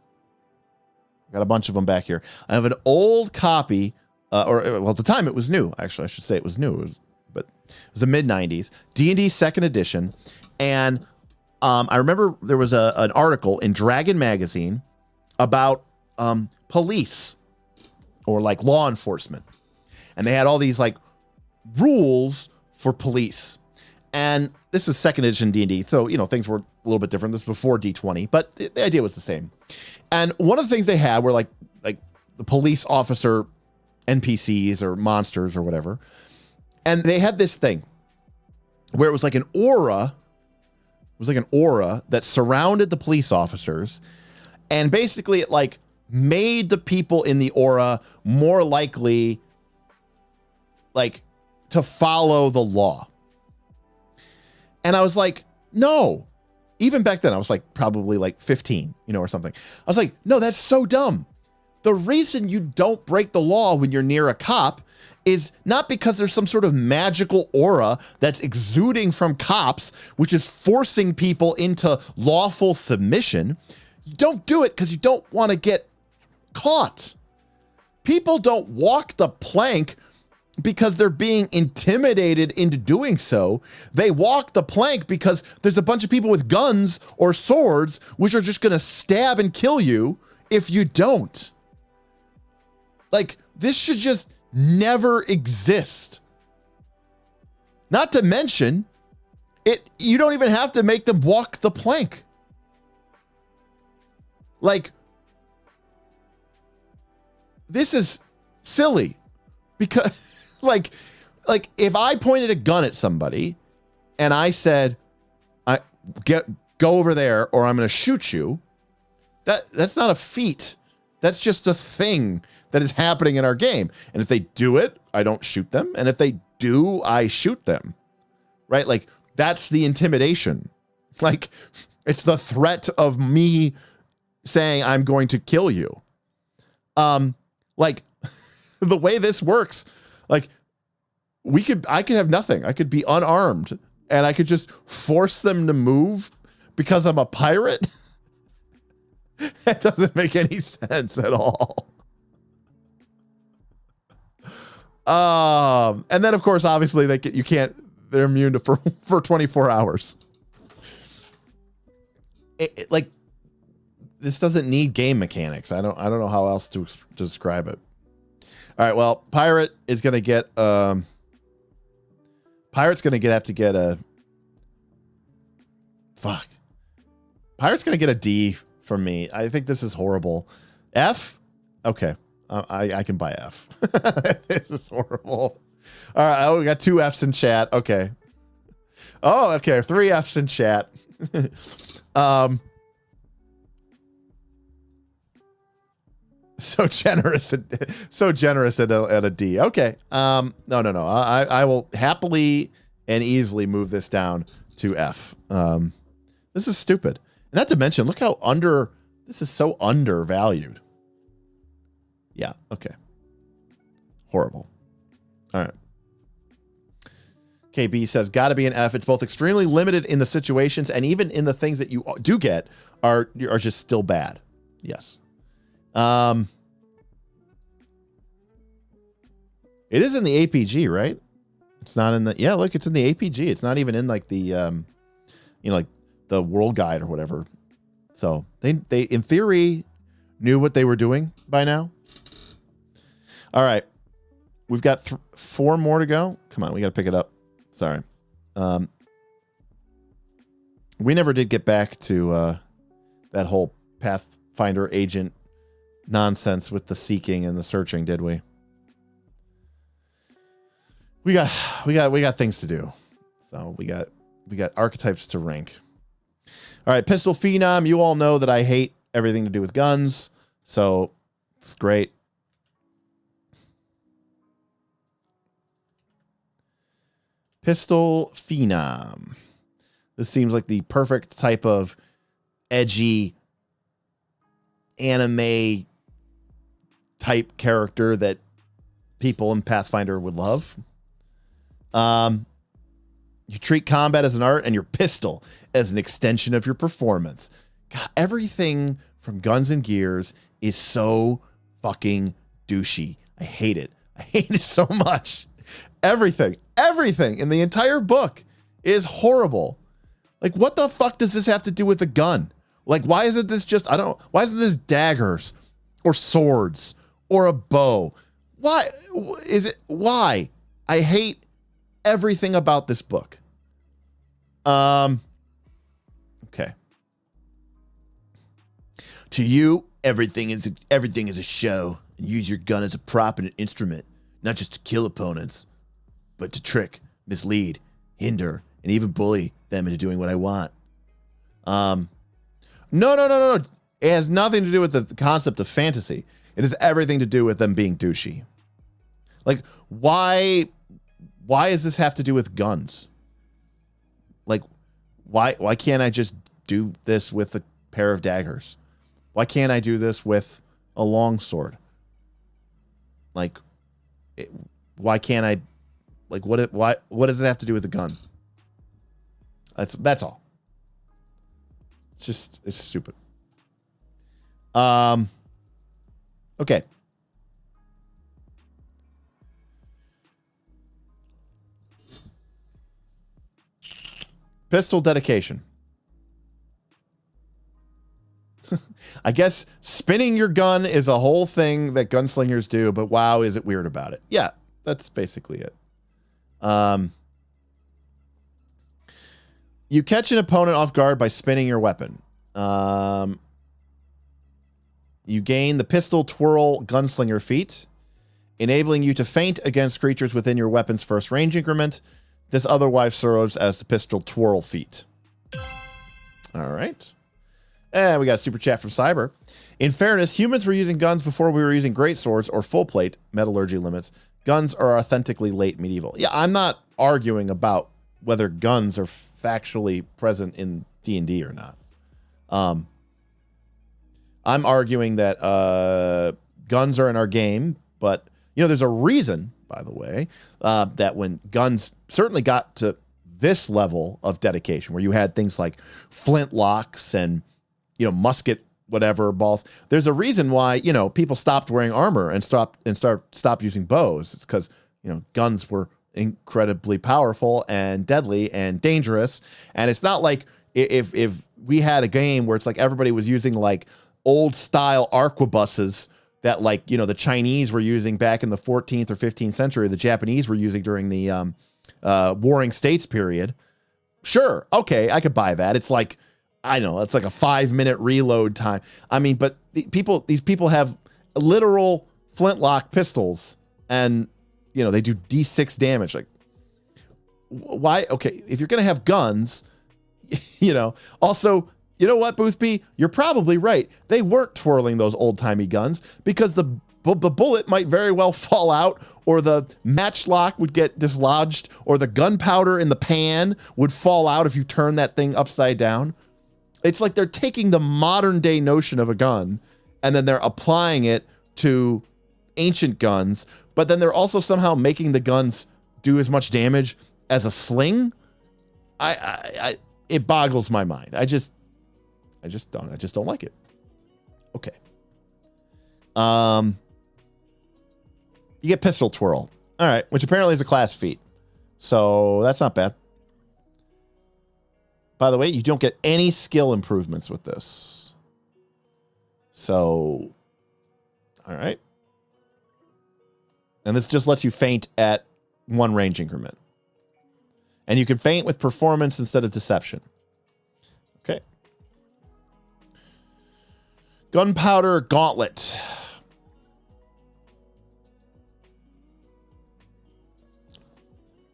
[SPEAKER 1] Got a bunch of them back here. I have an old copy, well, at the time it was new. Actually, I should say it was new. But it was the mid-90s. D&D 2nd edition. And I remember there was an article in Dragon Magazine about police or like law enforcement. And they had all these like rules for police. And this is 2nd edition D&D. So, you know, things were a little bit different. This was before D20, but the idea was the same. And one of the things they had were like the police officer NPCs or monsters or whatever. And they had this thing where it was like an aura. It was like an aura that surrounded the police officers. And basically it like made the people in the aura more likely like to follow the law. And I was like, no. Even back then, I was like probably like 15, you know, or something. I was like, no, that's so dumb. The reason you don't break the law when you're near a cop is not because there's some sort of magical aura that's exuding from cops, which is forcing people into lawful submission. You don't do it because you don't want to get caught. People don't walk the plank because they're being intimidated into doing so. They walk the plank because there's a bunch of people with guns or swords which are just going to stab and kill you if you don't. Like, this should just never exist. Not to mention, you don't even have to make them walk the plank. Like, this is silly because like like if I pointed a gun at somebody and I said, go over there or I'm going to shoot you, that's not a feat. That's just a thing that is happening in our game. And if they do it, I don't shoot them. And if they do, I shoot them. Right? Like that's the intimidation. Like it's the threat of me saying I'm going to kill you. Like the way this works, like I could have nothing. I could be unarmed and I could just force them to move because I'm a pirate. That doesn't make any sense at all. And then of course, obviously they're immune to for 24 hours. Like this doesn't need game mechanics. I don't know how else to describe it. All right, well, pirate is going to get pirate's going to have to get a fuck. Pirate's going to get a D from me. I think this is horrible. F? Okay. I can buy F. This is horrible. All right, we got 2 Fs in chat. Okay. Oh, okay, 3 Fs in chat. So generous at a D. Okay. No. I will happily and easily move this down to F. This is stupid. And not to mention, look how this is so undervalued. Yeah, okay. Horrible. All right. KB says, gotta be an F. It's both extremely limited in the situations and even in the things that you do get are just still bad. Yes. It is in the APG, right? It's not in the, yeah, look, it's in the APG. It's not even in like the, like the world guide or whatever. So they in theory knew what they were doing by now. All right. We've got 4 more to go. Come on. We got to pick it up. Sorry. We never did get back to, that whole Pathfinder Agent nonsense with the seeking and the searching, did we? We got things to do. So we got archetypes to rank. All right, Pistol Phenom. You all know that I hate everything to do with guns, so it's great. Pistol Phenom. This seems like the perfect type of edgy anime type character that people in Pathfinder would love. You treat combat as an art and your pistol as an extension of your performance. God, everything from Guns and Gears is so fucking douchey. I hate it. I hate it so much. Everything in the entire book is horrible. Like, what the fuck does this have to do with a gun? Like, why isn't this just, why isn't this daggers or swords or a bow? Why is it? Why? I hate everything about this book. Okay. To you, everything is a show. And use your gun as a prop and an instrument, not just to kill opponents, but to trick, mislead, hinder, and even bully them into doing what I want. No. It has nothing to do with the concept of fantasy. It has everything to do with them being douchey. Like, why does this have to do with guns? Like, why can't I just do this with a pair of daggers? Why can't I do this with a long sword? Like, why can't I? Like, why does it have to do with a gun? That's all. It's stupid. Okay. Pistol dedication. I guess spinning your gun is a whole thing that gunslingers do, but wow, is it weird about it? Yeah, that's basically it. You catch an opponent off guard by spinning your weapon. You gain the pistol twirl gunslinger feat. enabling you to feint against creatures within your weapon's first range increment. This otherwise serves as the pistol twirl feat. All right. And we got a super chat from Cyber. In fairness, humans were using guns before we were using greatswords or full plate metallurgy limits. Guns are authentically late medieval. Yeah, I'm not arguing about whether guns are factually present in D&D or not. I'm arguing that guns are in our game, but there's a reason, by the way, that when guns certainly got to this level of dedication, where you had things like flintlocks and musket whatever balls, there's a reason why people stopped wearing armor and stopped using bows. It's because guns were incredibly powerful and deadly and dangerous. And it's not like if we had a game where it's like everybody was using like old style arquebuses that the Chinese were using back in the 14th or 15th century, the Japanese were using during the Warring States period. Sure, okay, I could buy that. It's like, I know, it's like a 5-minute reload time. I mean, but these people have literal flintlock pistols, and they do D6 damage. Like, why? Okay, if you're gonna have guns, also, you know what, Boothby? You're probably right. They weren't twirling those old-timey guns because the bullet might very well fall out, or the matchlock would get dislodged, or the gunpowder in the pan would fall out if you turn that thing upside down. It's like they're taking the modern-day notion of a gun and then they're applying it to ancient guns, but then they're also somehow making the guns do as much damage as a sling. It boggles my mind. I just don't like it. Okay. You get pistol twirl. All right, which apparently is a class feat. So that's not bad. By the way, you don't get any skill improvements with this. So, all right. And this just lets you feint at 1 range increment. And you can feint with performance instead of deception. Okay. Gunpowder Gauntlet.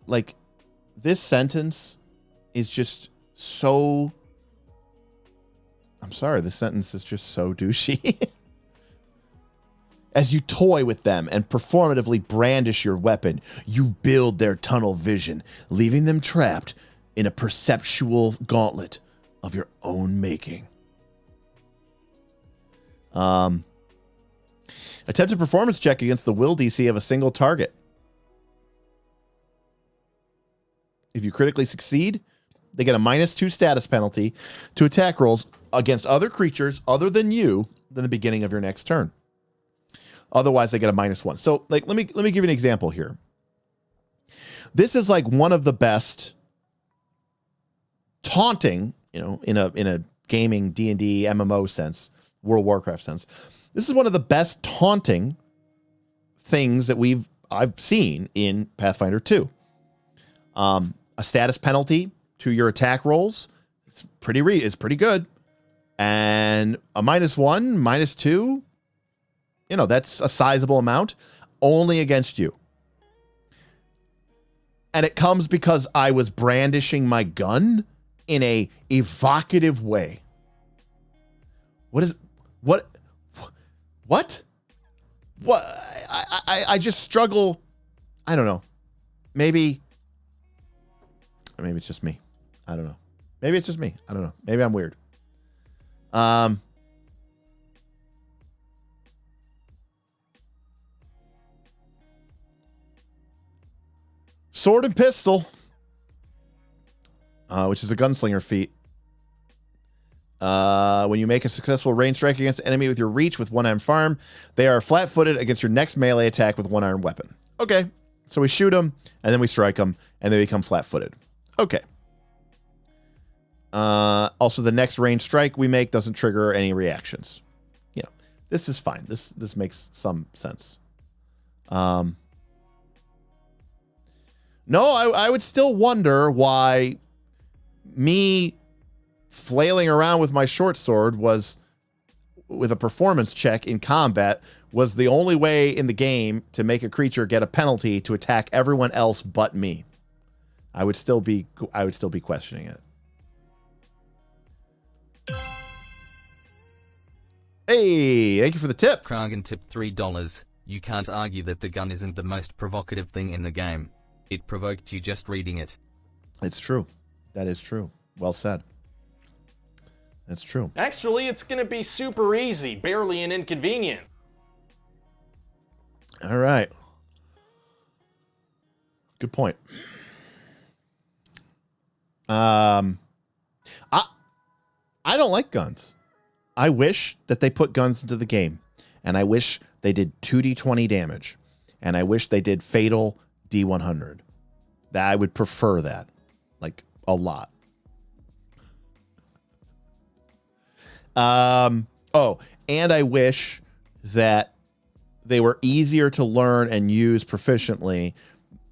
[SPEAKER 1] Like, this sentence is just so... I'm sorry, this sentence is just so douchey. As you toy with them and performatively brandish your weapon, you build their tunnel vision, leaving them trapped in a perceptual gauntlet of your own making. Attempt a performance check against the will DC of a single target. If you critically succeed, they get a -2 status penalty to attack rolls against other creatures other than you than the beginning of your next turn. Otherwise, they get a -1. So, like, let me give you an example here. This is like one of the best taunting, in a gaming D&D MMO sense, World of Warcraft sense. This is one of the best taunting things that I've seen in Pathfinder 2. A status penalty to your attack rolls. It's pretty good. And a -1, -2, that's a sizable amount only against you. And it comes because I was brandishing my gun in a evocative way. What? I just struggle. I don't know. Maybe it's just me. I don't know. Maybe it's just me. I don't know. Maybe I'm weird. Sword and pistol, which is a gunslinger feat. When you make a successful range strike against an enemy with your reach with one-armed farm, they are flat-footed against your next melee attack with one-armed weapon. Okay, so we shoot them, and then we strike them, and they become flat-footed. Okay. Also, the next range strike we make doesn't trigger any reactions. This is fine. This makes some sense. No, I would still wonder why me flailing around with my short sword was with a performance check in combat was the only way in the game to make a creature get a penalty to attack everyone else but me, I would still be questioning it. Hey, thank you for the tip.
[SPEAKER 2] Kragen tipped $3. You can't argue that the gun isn't the most provocative thing in the game. It provoked you just reading it.
[SPEAKER 1] It's true. That is true. Well said. That's true.
[SPEAKER 3] Actually, it's gonna be super easy, barely an inconvenience.
[SPEAKER 1] All right. Good point. I don't like guns. I wish that they put guns into the game, and I wish they did 2d20 damage, and I wish they did fatal D100. That I would prefer that, like, a lot. Oh, and I wish that they were easier to learn and use proficiently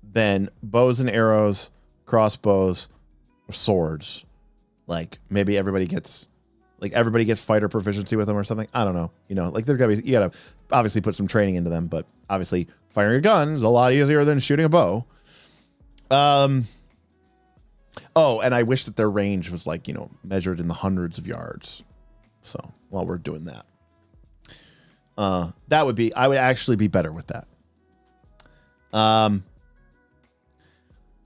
[SPEAKER 1] than bows and arrows, crossbows, or swords. Like, maybe everybody gets fighter proficiency with them or something. I don't know. You know, like, there's gotta be, you gotta obviously put some training into them, but obviously firing a gun is a lot easier than shooting a bow. Oh, and I wish that their range was, like, you know, measured in the hundreds of yards. So while we're doing that, I would actually be better with that.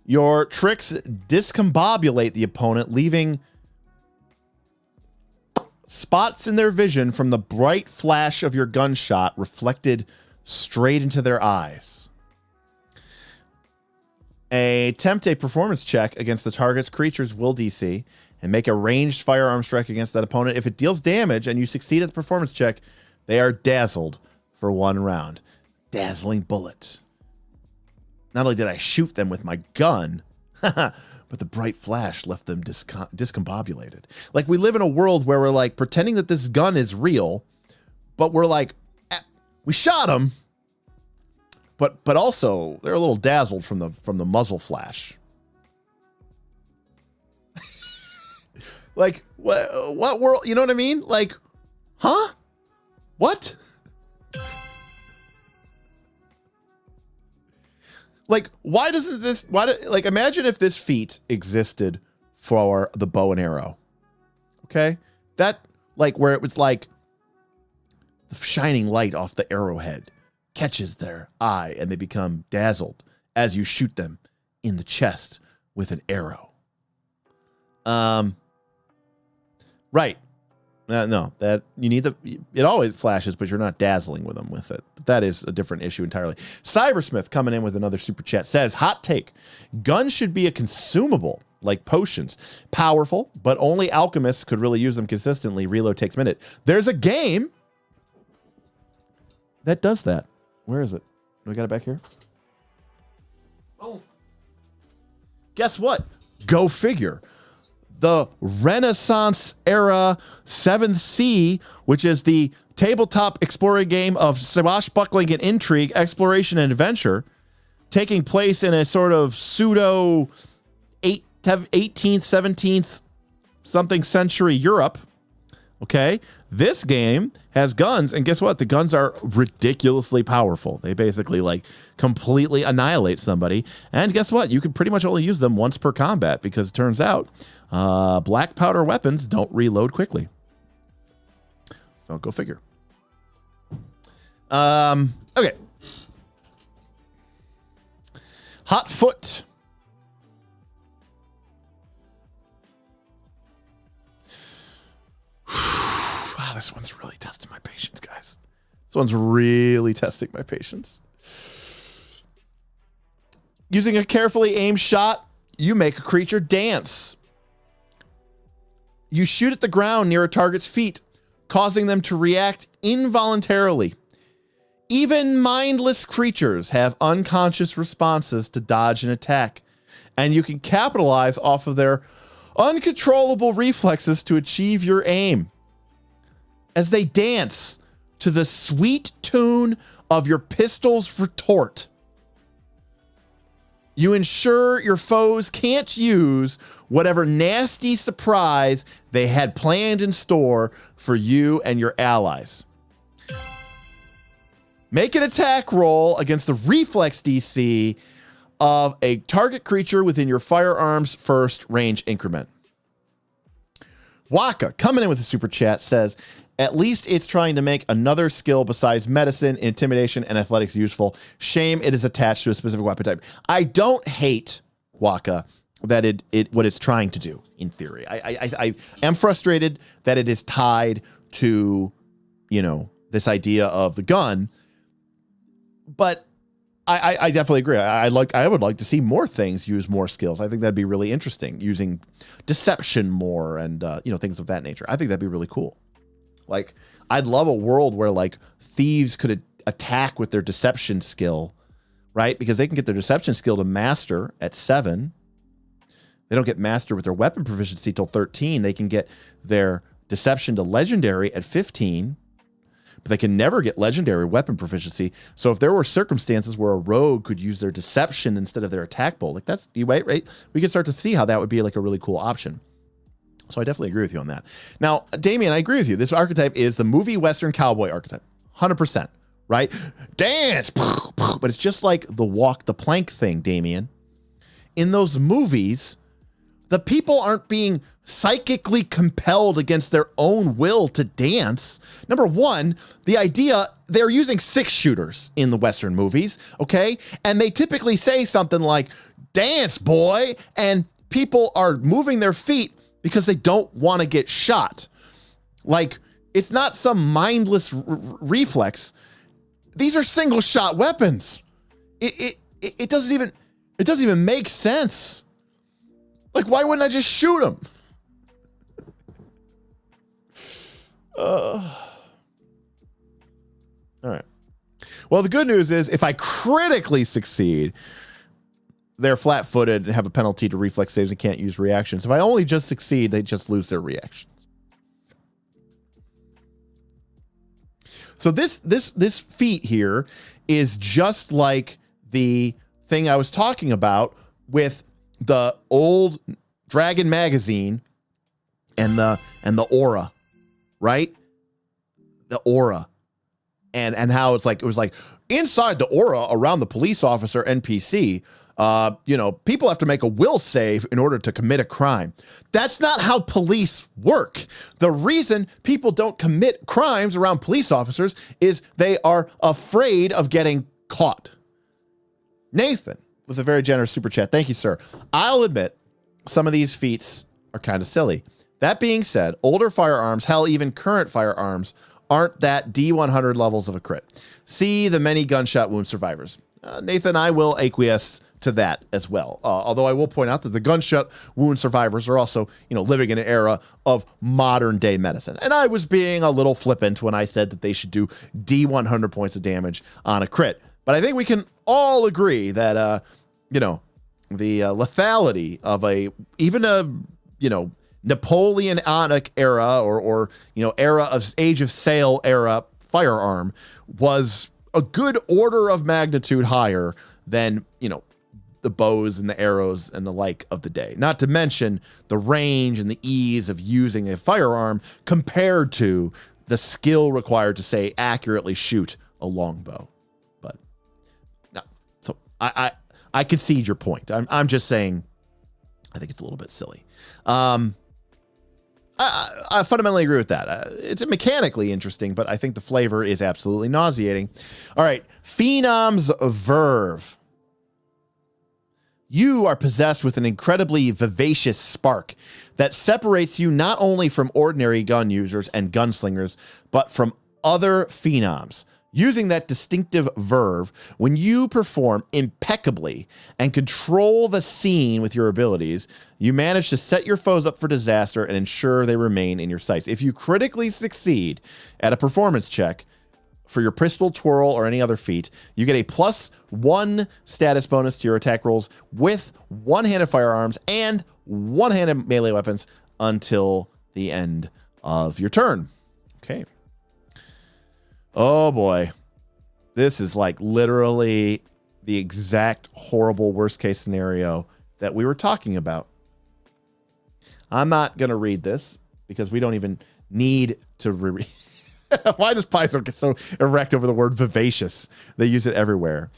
[SPEAKER 1] Your tricks discombobulate the opponent, leaving spots in their vision from the bright flash of your gunshot reflected straight into their eyes. Attempt a performance check against the target's creature's will DC and make a ranged firearm strike against that opponent. If it deals damage and you succeed at the performance check, they are dazzled for 1 round. Dazzling bullet. Not only did I shoot them with my gun, but the bright flash left them discombobulated. Like, we live in a world where we're, like, pretending that this gun is real, but we're like, we shot them, but also they're a little dazzled from the muzzle flash. Like, what world? You know what I mean? Like, huh? What? Like, like, imagine if this feat existed for the bow and arrow. Okay? That, like, where it was like the shining light off the arrowhead catches their eye and they become dazzled as you shoot them in the chest with an arrow. Right. No, that you need it always flashes, but you're not dazzling with them with it. But that is a different issue entirely. Cybersmith coming in with another super chat says, hot take. Guns should be a consumable like potions. Powerful, but only alchemists could really use them consistently. Reload takes a minute. There's a game that does that. Where is it? Do we got it back here? Oh. Guess what? Go figure. The Renaissance era 7th Sea, which is the tabletop exploring game of swashbuckling and intrigue, exploration and adventure, taking place in a sort of pseudo 18th, 17th something century Europe. Okay. This game has guns, and guess what? The guns are ridiculously powerful. They basically, like, completely annihilate somebody. And guess what? You can pretty much only use them once per combat, because it turns out black powder weapons don't reload quickly. So go figure. Okay. Hot Foot. Wow, this one's really testing my patience, guys. This one's really testing my patience. Using a carefully aimed shot, you make a creature dance. You shoot at the ground near a target's feet, causing them to react involuntarily. Even mindless creatures have unconscious responses to dodge and attack, and you can capitalize off of their uncontrollable reflexes to achieve your aim. As they dance to the sweet tune of your pistol's retort, You ensure your foes can't use whatever nasty surprise they had planned in store for you and your allies. Make an attack roll against the reflex DC of a target creature within your firearm's first range increment. Waka, coming in with a super chat, says, at least it's trying to make another skill besides medicine, intimidation, and athletics useful. Shame it is attached to a specific weapon type. I don't hate, Waka, that what it's trying to do, in theory. I am frustrated that it is tied to, this idea of the gun, but I definitely agree. I would like to see more things use more skills. I think that'd be really interesting, using deception more and things of that nature. I think that'd be really cool. Like, I'd love a world where like thieves could attack with their deception skill, right? Because they can get their deception skill to master at 7. They don't get master with their weapon proficiency till 13. They can get their deception to legendary at 15. But they can never get legendary weapon proficiency. So if there were circumstances where a rogue could use their deception instead of their attack bolt, like that's right? We could start to see how that would be like a really cool option. So I definitely agree with you on that. Now, Damien, I agree with you. This archetype is the movie Western cowboy archetype, 100%, right? Dance, but it's just like the walk the plank thing, Damien. In those movies, the people aren't being psychically compelled against their own will to dance. Number one, the idea, they're using 6-shooters in the Western movies, okay? And they typically say something like, dance, boy, and people are moving their feet because they don't want to get shot. Like, it's not some mindless reflex. These are single shot weapons. It doesn't even make sense. Like, why wouldn't I just shoot him? All right. Well, the good news is if I critically succeed, they're flat-footed and have a penalty to reflex saves and can't use reactions. If I only just succeed, they just lose their reactions. So this feat here is just like the thing I was talking about with the old Dragon magazine and the aura, right? The aura. And how it was like inside the aura around the police officer NPC, people have to make a will save in order to commit a crime. That's not how police work. The reason people don't commit crimes around police officers is they are afraid of getting caught. Nathan, with a very generous super chat. Thank you, sir. I'll admit some of these feats are kind of silly. That being said, older firearms, hell, even current firearms, aren't that D100 levels of a crit. See the many gunshot wound survivors. Nathan, I will acquiesce to that as well. Although I will point out that the gunshot wound survivors are also, living in an era of modern day medicine. And I was being a little flippant when I said that they should do D100 points of damage on a crit. But I think we can all agree that, the lethality of even a Napoleonic era or era of Age of Sail era firearm was a good order of magnitude higher than, the bows and the arrows and the like of the day. Not to mention the range and the ease of using a firearm compared to the skill required to, say, accurately shoot a longbow. But no, so I concede your point. I'm just saying I think it's a little bit silly. I fundamentally agree with that. It's mechanically interesting, but I think the flavor is absolutely nauseating. All right, Phenom's Verve. You are possessed with an incredibly vivacious spark that separates you not only from ordinary gun users and gunslingers, but from other phenoms. Using that distinctive verve, when you perform impeccably and control the scene with your abilities, you manage to set your foes up for disaster and ensure they remain in your sights. If you critically succeed at a performance check for your pistol, twirl, or any other feat, you get a +1 status bonus to your attack rolls with one-handed firearms and one-handed melee weapons until the end of your turn. Okay. Oh boy. This is like literally the exact horrible worst case scenario that we were talking about. I'm not going to read this because we don't even need to read. Why does Paizo get so erect over the word vivacious? They use it everywhere.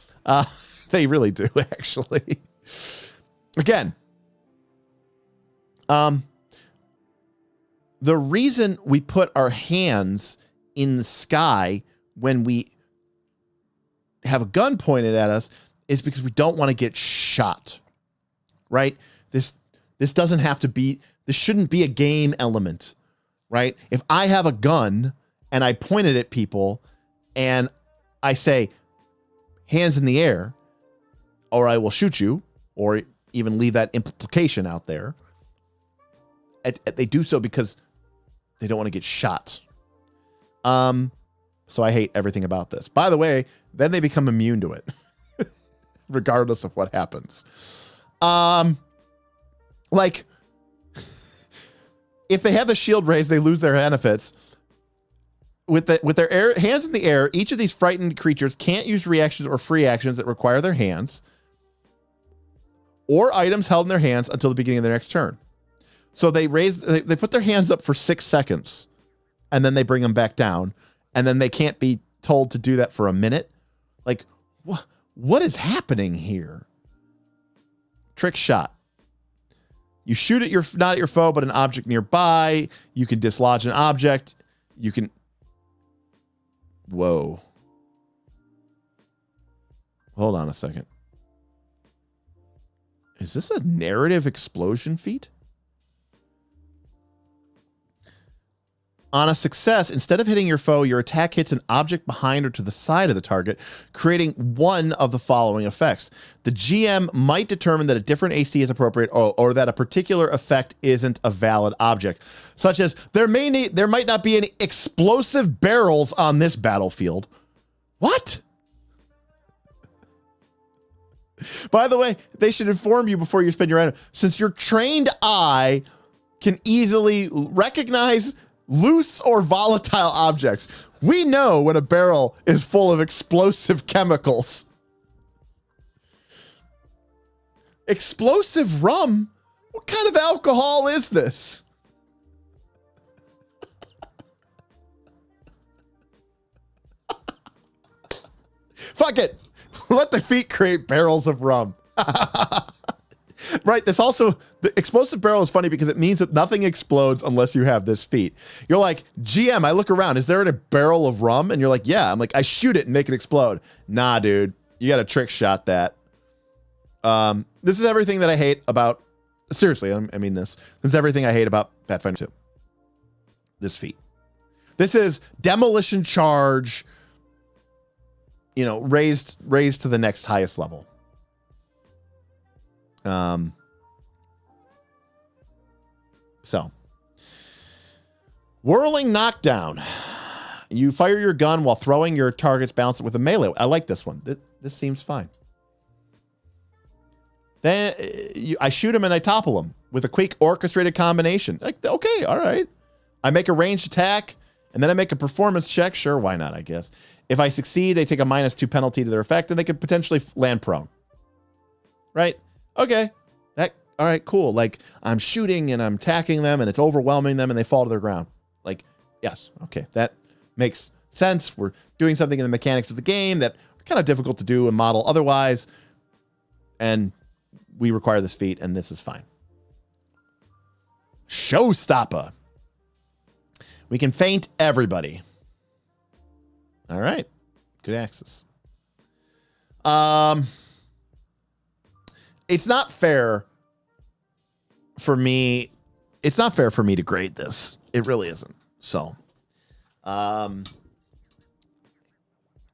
[SPEAKER 1] They really do, actually. Again, the reason we put our hands in the sky when we have a gun pointed at us is because we don't want to get shot, right? This doesn't have to be, this shouldn't be a game element, right? If I have a gun and I point it at people and I say, hands in the air, or I will shoot you, or even leave that implication out there, they do so because they don't want to get shot. So I hate everything about this. By the way, then they become immune to it, regardless of what happens. Like, if they have the shield raised, they lose their benefits. With their hands in the air, each of these frightened creatures can't use reactions or free actions that require their hands or items held in their hands until the beginning of their next turn. So they put their hands up for 6 seconds, and then they bring them back down, and then they can't be told to do that for a minute. Like, what is happening here? Trick shot. You shoot at not at your foe, but an object nearby. You can dislodge an object. You can. Whoa. Hold on a second. Is this a narrative explosion feat? On a success, instead of hitting your foe, your attack hits an object behind or to the side of the target, creating one of the following effects. The GM might determine that a different AC is appropriate or that a particular effect isn't a valid object, such as there might not be any explosive barrels on this battlefield. What? By the way, they should inform you before you spend your item, since your trained eye can easily recognize loose or volatile objects. We know when a barrel is full of explosive chemicals. Explosive rum? What kind of alcohol is this? Fuck it. Let the feet create barrels of rum. Right. This also, the explosive barrel is funny because it means that nothing explodes unless you have this feat. You're like, GM, I look around. Is there a barrel of rum? And you're like, yeah. I'm like, I shoot it and make it explode. Nah, dude. You got to trick shot that. This is everything that I hate about, seriously, I mean this. This is everything I hate about Pathfinder 2. This feat. This is demolition charge, you know, raised to the next highest level. So whirling knockdown. You fire your gun while throwing your target's balance with a melee. I like this one. This seems fine. Then I shoot him and I topple him with a quick orchestrated combination. Like, okay, all right. I make a ranged attack and then I make a performance check. Sure, why not, I guess. If I succeed, they take a -2 penalty to their effect and they could potentially land prone. Right? Okay. All right, cool. Like, I'm shooting and I'm attacking them and it's overwhelming them and they fall to their ground. Like, yes. Okay. That makes sense. We're doing something in the mechanics of the game that are kind of difficult to do and model otherwise. And we require this feat and this is fine. Showstopper. We can feint everybody. All right. Good access. It's not fair for me. It's not fair for me to grade this. It really isn't. So,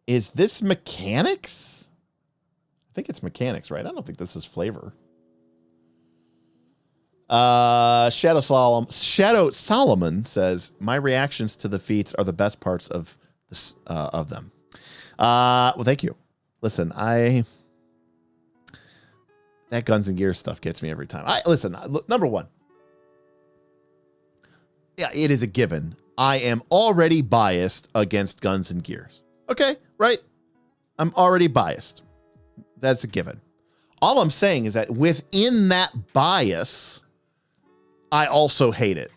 [SPEAKER 1] is this mechanics? I think it's mechanics, right? I don't think this is flavor. Shadow Solomon says, my reactions to the feats are the best parts of this, of them. Well, thank you. Listen, that Guns and Gears stuff gets me every time. Listen, number one. Yeah, it is a given. I am already biased against Guns and Gears. Okay, right? I'm already biased. That's a given. All I'm saying is that within that bias, I also hate it.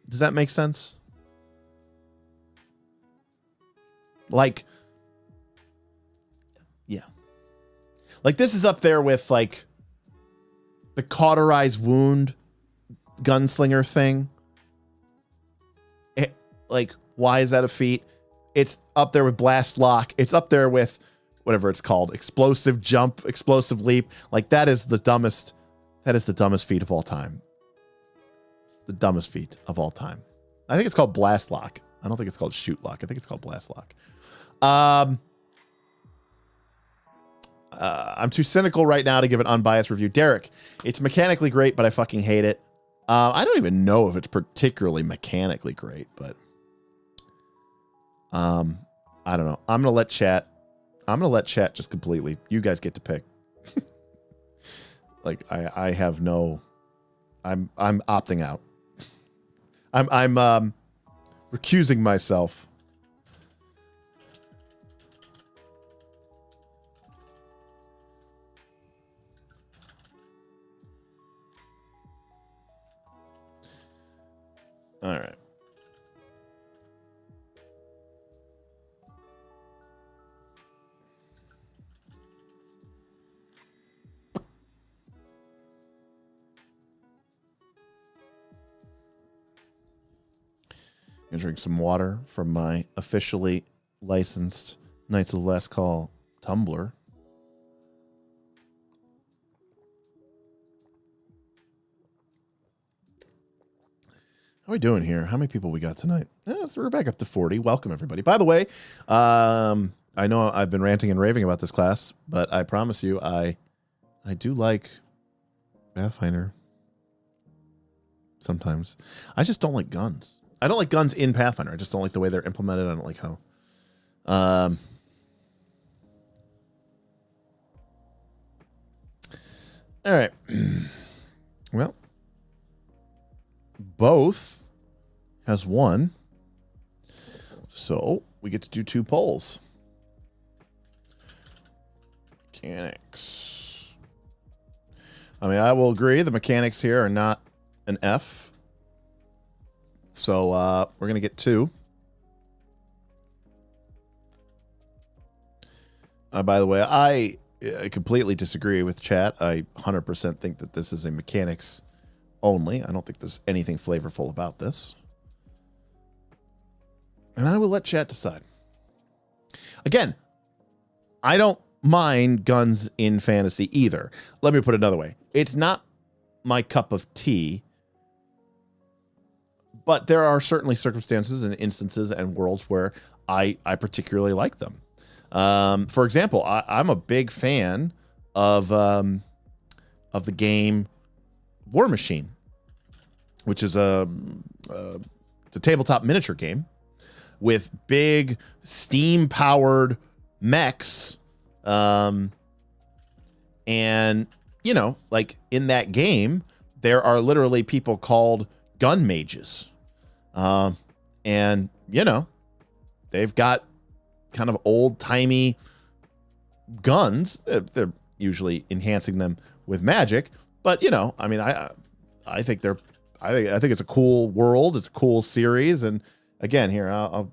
[SPEAKER 1] Does that make sense? Like, yeah. Like, this is up there with, like, the cauterized wound gunslinger thing. Like, why is that a feat? It's up there with blast lock. It's up there with whatever it's called, explosive jump, explosive leap. Like, that is the dumbest feat of all time. The dumbest feat of all time. I think it's called blast lock. I don't think it's called shoot lock. I think it's called blast lock. I'm too cynical right now to give an unbiased review. Derek, it's mechanically great, but I fucking hate it. I don't even know if it's particularly mechanically great, but I don't know. I'm gonna let chat just completely. You guys get to pick. Like, I have no. I'm opting out. I'm recusing myself. All right. I'm gonna drink some water from my officially licensed Knights of the Last Call tumbler. How are we doing here? How many people we got tonight? So we're back up to 40. Welcome, everybody. By the way, I know I've been ranting and raving about this class, but I promise you, I do like Pathfinder sometimes. I just don't like guns. I don't like guns in Pathfinder. I just don't like the way they're implemented. I don't like how. All right. Well, both has one. So we get to do 2 polls. Mechanics. I mean, I will agree the mechanics here are not an F. So we're going to get 2. By the way, I completely disagree with chat. I 100% think that this is a mechanics only. I don't think there's anything flavorful about this. And I will let chat decide. Again, I don't mind guns in fantasy either. Let me put it another way. It's not my cup of tea. But there are certainly circumstances and instances and worlds where I particularly like them. For example, I'm a big fan of the game War Machine, which is it's a tabletop miniature game with big steam-powered mechs. And, you know, like in that game, there are literally people called gun mages. And, you know, they've got kind of old-timey guns. They're usually enhancing them with magic. But, you know, I mean, I think I think it's a cool world. It's a cool series. And again, here, I'll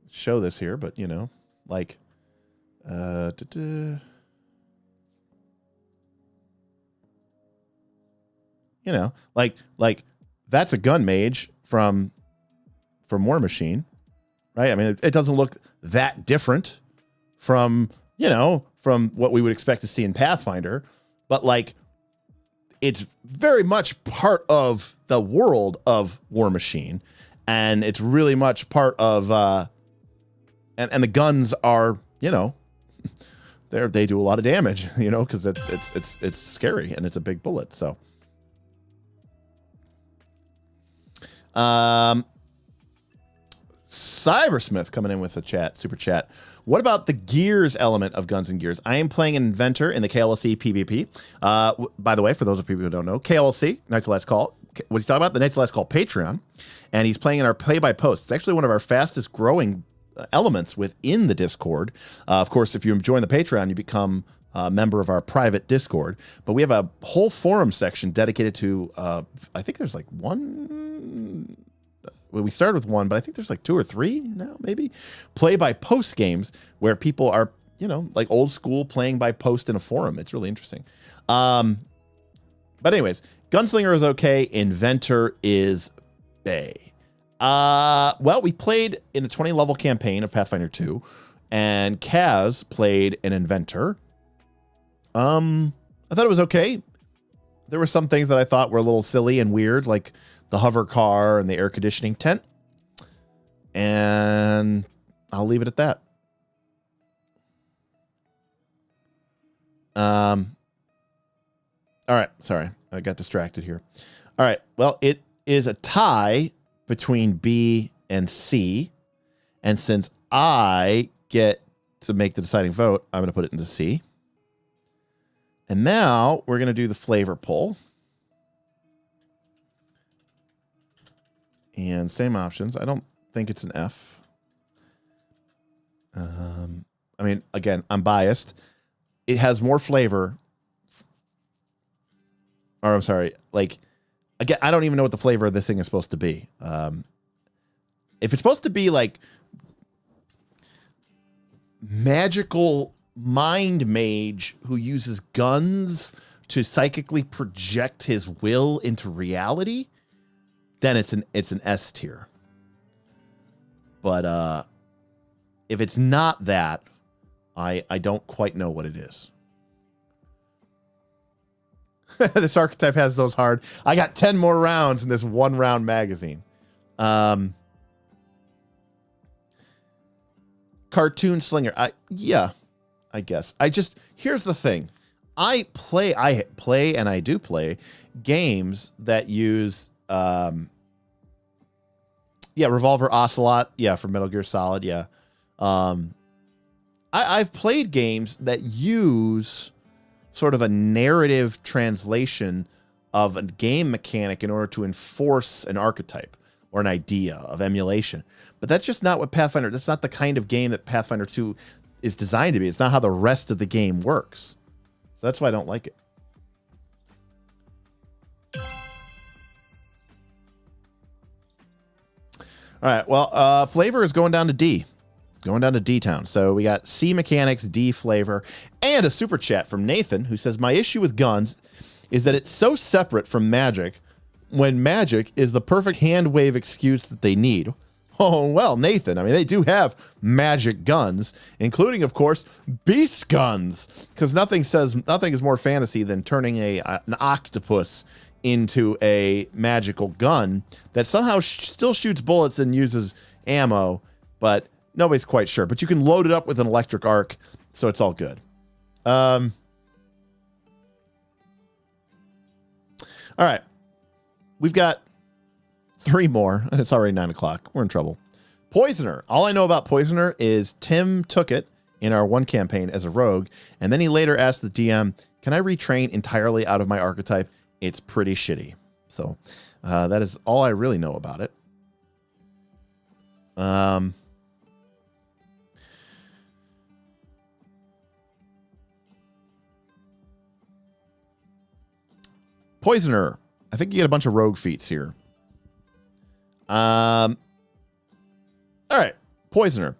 [SPEAKER 1] show this here. But, you know, like, you know, like that's a gun mage from War Machine, right? I mean, it doesn't look that different from, you know, from what we would expect to see in Pathfinder, but like it's very much part of the world of War Machine, and it's really much part of and the guns are, you know, they do a lot of damage, you know, because it's scary and it's a big bullet. So Cybersmith coming in with a super chat. What about the gears element of Guns and Gears? I am playing an inventor in the KLC PvP. By the way, for those of people who don't know, KLC, Knights of Last Call, what he's talking about, the Knights of Last Call Patreon, and he's playing in our play-by-post. It's actually one of our fastest growing elements within the Discord. Of course, if you join the Patreon, you become member of our private Discord. But we have a whole forum section dedicated to, I think there's like one. Well, we started with one, but I think there's like 2 or 3 now, maybe. Play by post games where people are, you know, like old school playing by post in a forum. It's really interesting. But anyways, Gunslinger is okay. Inventor is bae. Well, we played in a 20 level campaign of Pathfinder 2, and Kaz played an Inventor. I thought it was okay. There were some things that I thought were a little silly and weird, like the hover car and the air conditioning tent. And I'll leave it at that. All right. Sorry. I got distracted here. All right. Well, it is a tie between B and C. And since I get to make the deciding vote, I'm going to put it into C. And now we're going to do the flavor poll. And same options. I don't think it's an F. I mean, again, I'm biased. It has more flavor. Or I'm sorry, like, again, I don't even know what the flavor of this thing is supposed to be. If it's supposed to be like magical mind mage who uses guns to psychically project his will into reality, then it's an S tier. But if it's not that, I don't quite know what it is. This archetype has those hard. I got 10 more rounds in this 1 round magazine. Cartoon Slinger. Yeah, I guess. Here's the thing. I play and I do play games that use, Revolver Ocelot. Yeah, for Metal Gear Solid. Yeah. I've played games that use sort of a narrative translation of a game mechanic in order to enforce an archetype or an idea of emulation. But that's just not what Pathfinder, that's not the kind of game that Pathfinder 2 is designed to be. It's not how the rest of the game works. So that's why I don't like it. All right, well, flavor is going down to D. Going down to D-Town. So we got C mechanics, D flavor, and a super chat from Nathan who says, my issue with guns is that it's so separate from magic when magic is the perfect hand wave excuse that they need. Oh, well, Nathan, I mean, they do have magic guns, including, of course, beast guns, because nothing is more fantasy than turning an octopus into a magical gun that somehow still shoots bullets and uses ammo, but nobody's quite sure. But you can load it up with an electric arc, so it's all good. All right. We've got 3 more, and it's already 9 o'clock. We're in trouble. Poisoner. All I know about Poisoner is Tim took it in our 1 campaign as a rogue, and then he later asked the DM, can I retrain entirely out of my archetype? It's pretty shitty. So that is all I really know about it. Poisoner. I think you get a bunch of rogue feats here. All right. Poisoner.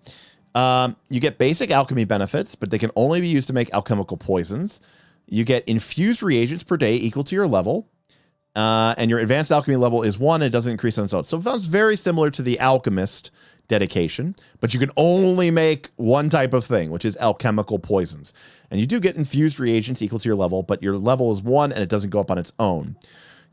[SPEAKER 1] You get basic alchemy benefits, but they can only be used to make alchemical poisons. You get infused reagents per day equal to your level. And your advanced alchemy level is 1. And it doesn't increase on its own. So it sounds very similar to the alchemist dedication, but you can only make one type of thing, which is alchemical poisons. And you do get infused reagents equal to your level, but your level is 1 and it doesn't go up on its own.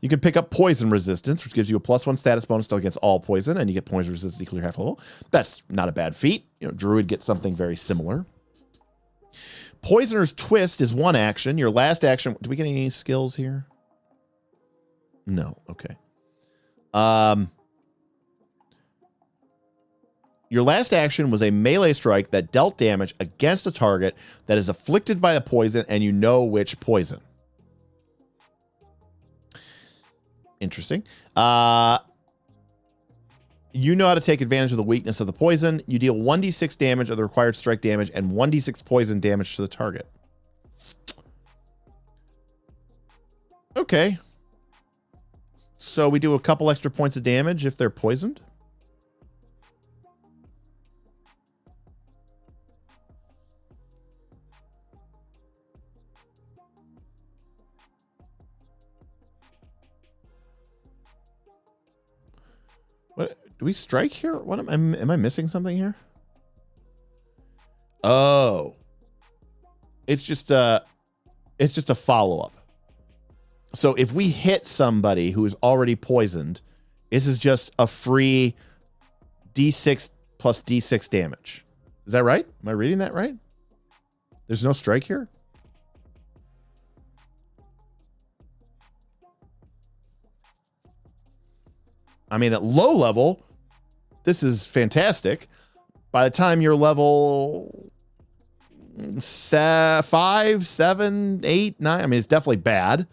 [SPEAKER 1] You can pick up poison resistance, which gives you a +1 status bonus against all poison, and you get poison resistance equal to your half level. That's not a bad feat. You know, Druid gets something very similar. Poisoner's Twist is 1 action. Your last action. Do we get any skills here? No. Okay. Your last action was a melee strike that dealt damage against a target that is afflicted by a poison, and you know which poison. Interesting. You know how to take advantage of the weakness of the poison. You deal 1d6 damage of the required strike damage and 1d6 poison damage to the target. Okay. So we do a couple extra points of damage if they're poisoned. What do we strike here? What am I missing something here? Oh. It's just a follow-up. So if we hit somebody who is already poisoned, this is just a free D6 plus D6 damage. Is that right? Am I reading that right? There's no strike here? I mean, at low level, this is fantastic. By the time you're level 5, 7, 8, 9, I mean, it's definitely bad.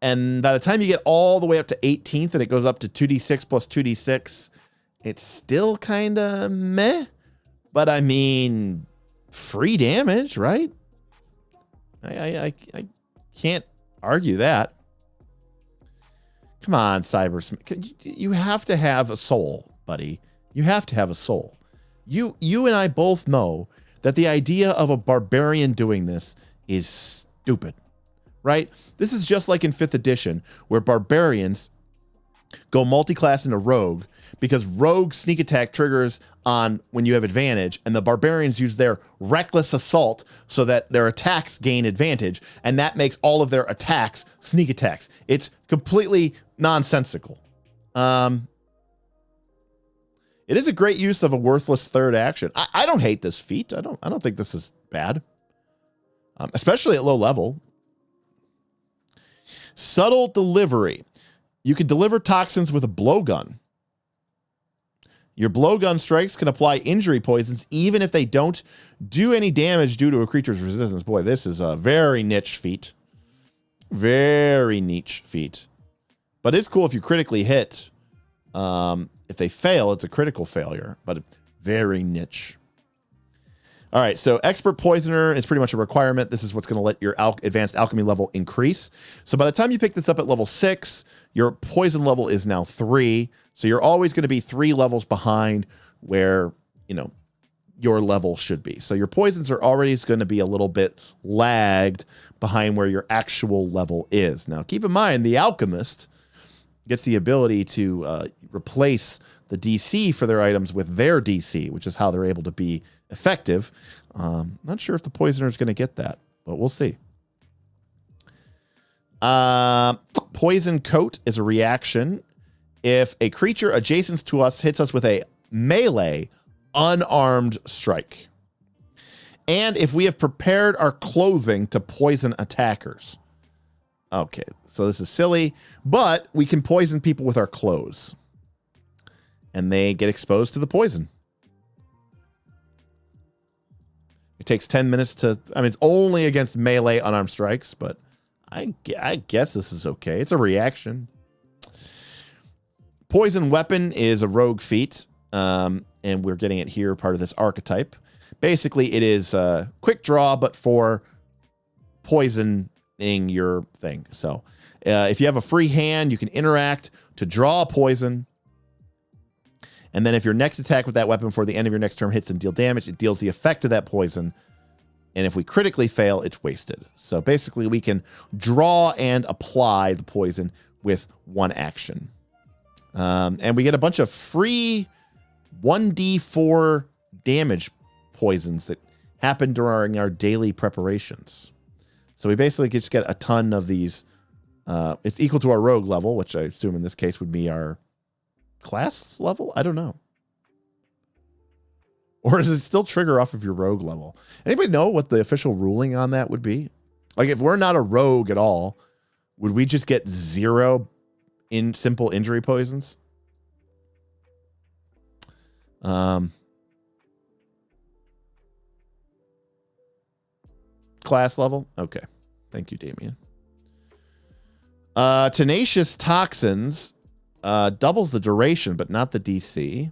[SPEAKER 1] And by the time you get all the way up to 18th and it goes up to 2d6 plus 2d6, it's still kind of meh. But I mean, free damage, right? I can't argue that. Come on, Cybersmith. You have to have a soul, buddy. You have to have a soul. You and I both know that the idea of a barbarian doing this is stupid, right? This is just like in 5th edition, where barbarians go multi-class into rogue because rogue sneak attack triggers on when you have advantage, and the barbarians use their reckless assault so that their attacks gain advantage, and that makes all of their attacks sneak attacks. It's completely nonsensical. It is a great use of a worthless third action. I don't hate this feat. I don't think this is bad, especially at low level. Subtle delivery. You can deliver toxins with a blowgun. Your blowgun strikes can apply injury poisons even if they don't do any damage due to a creature's resistance. Boy, this is a very niche feat. Very niche feat. But it's cool if you critically hit. If they fail, it's a critical failure, but very niche. All right, so Expert Poisoner is pretty much a requirement. This is what's going to let your advanced alchemy level increase. So by the time you pick this up at level 6, your poison level is now 3. So you're always going to be 3 levels behind where, you know, your level should be. So your poisons are already going to be a little bit lagged behind where your actual level is. Now, keep in mind, the Alchemist gets the ability to replace the DC for their items with their DC, which is how they're able to be effective. Not sure if the Poisoner is going to get that, but we'll see. Poison Coat is a reaction. If a creature adjacent to us hits us with a melee unarmed strike, and if we have prepared our clothing to poison attackers. Okay, so this is silly, but we can poison people with our clothes, and they get exposed to the poison. It takes 10 minutes to, I mean, it's only against melee unarmed strikes, but I guess this is okay. It's a reaction. Poison Weapon is a rogue feat, and we're getting it here, part of this archetype. Basically, it is a quick draw, but for poisoning your thing. So if you have a free hand, you can interact to draw a poison. And then if your next attack with that weapon before the end of your next turn hits and deal damage, it deals the effect of that poison. And if we critically fail, it's wasted. So basically, we can draw and apply the poison with one action. And we get a bunch of free 1d4 damage poisons that happen during our daily preparations. So we basically just get a ton of these. It's equal to our rogue level, which I assume in this case would be our class level. I don't know. Or does it still trigger off of your rogue level? Anybody know what the official ruling on that would be? Like, if we're not a rogue at all, would we just get 0 in simple injury poisons? Class level? Okay. Thank you, Damien. Tenacious Toxins doubles the duration, but not the DC.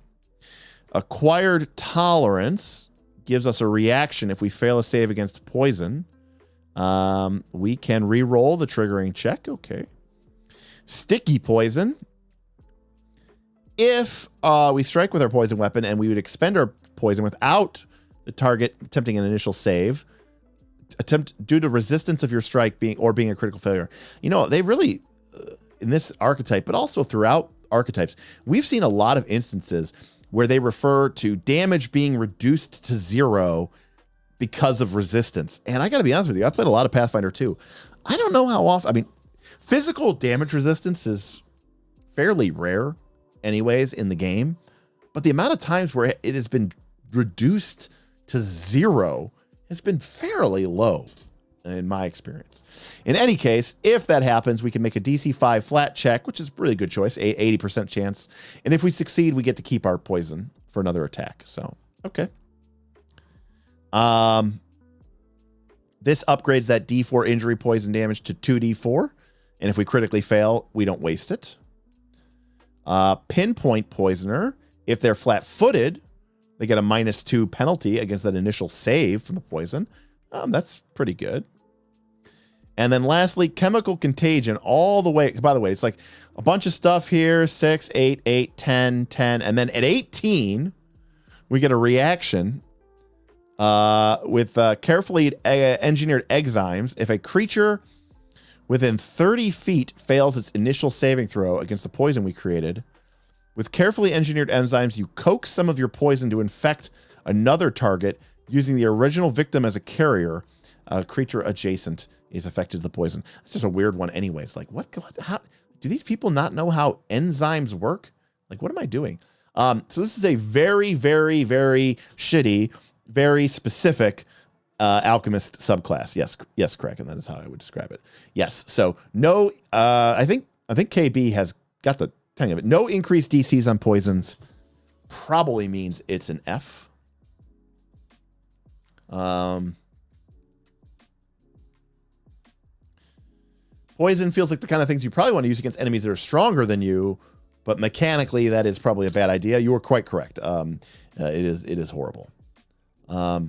[SPEAKER 1] Acquired Tolerance gives us a reaction if we fail a save against poison. We can re-roll the triggering check. Okay. Sticky poison. If we strike with our poison weapon and we would expend our poison without the target attempting an initial save, due to resistance of your strike being a critical failure. You know, they really, in this archetype, but also throughout archetypes, we've seen a lot of instances where they refer to damage being reduced to 0 because of resistance. And I got to be honest with you, I've played a lot of Pathfinder 2. I don't know how often, I mean, physical damage resistance is fairly rare anyways in the game, but the amount of times where it has been reduced to 0 has been fairly low in my experience. In any case, if that happens, we can make a DC 5 flat check, which is a really good choice, 80% chance. And if we succeed, we get to keep our poison for another attack. So, okay. This upgrades that D4 injury poison damage to 2D4. And if we critically fail, we don't waste it. Pinpoint poisoner, if they're flat-footed, they get a -2 penalty against that initial save from the poison. That's pretty good. And then lastly, chemical contagion all the way. By the way, it's like a bunch of stuff here, 6, 8, 8, 10, 10. And then at 18, we get a reaction with carefully engineered enzymes. If a creature within 30 feet fails its initial saving throw against the poison we created, with carefully engineered enzymes, you coax some of your poison to infect another target using the original victim as a carrier. A creature adjacent is affected to the poison. It's just a weird one anyways. Like, how do these people not know how enzymes work? Like, what am I doing? So this is a very, very, very shitty, very specific alchemist subclass. Yes, correct. And that is how I would describe it. Yes. So no, I think KB has got the hang of it. No increased DCs on poisons probably means it's an F. Poison feels like the kind of things you probably want to use against enemies that are stronger than you, but mechanically that is probably a bad idea. You are quite correct. It is horrible. I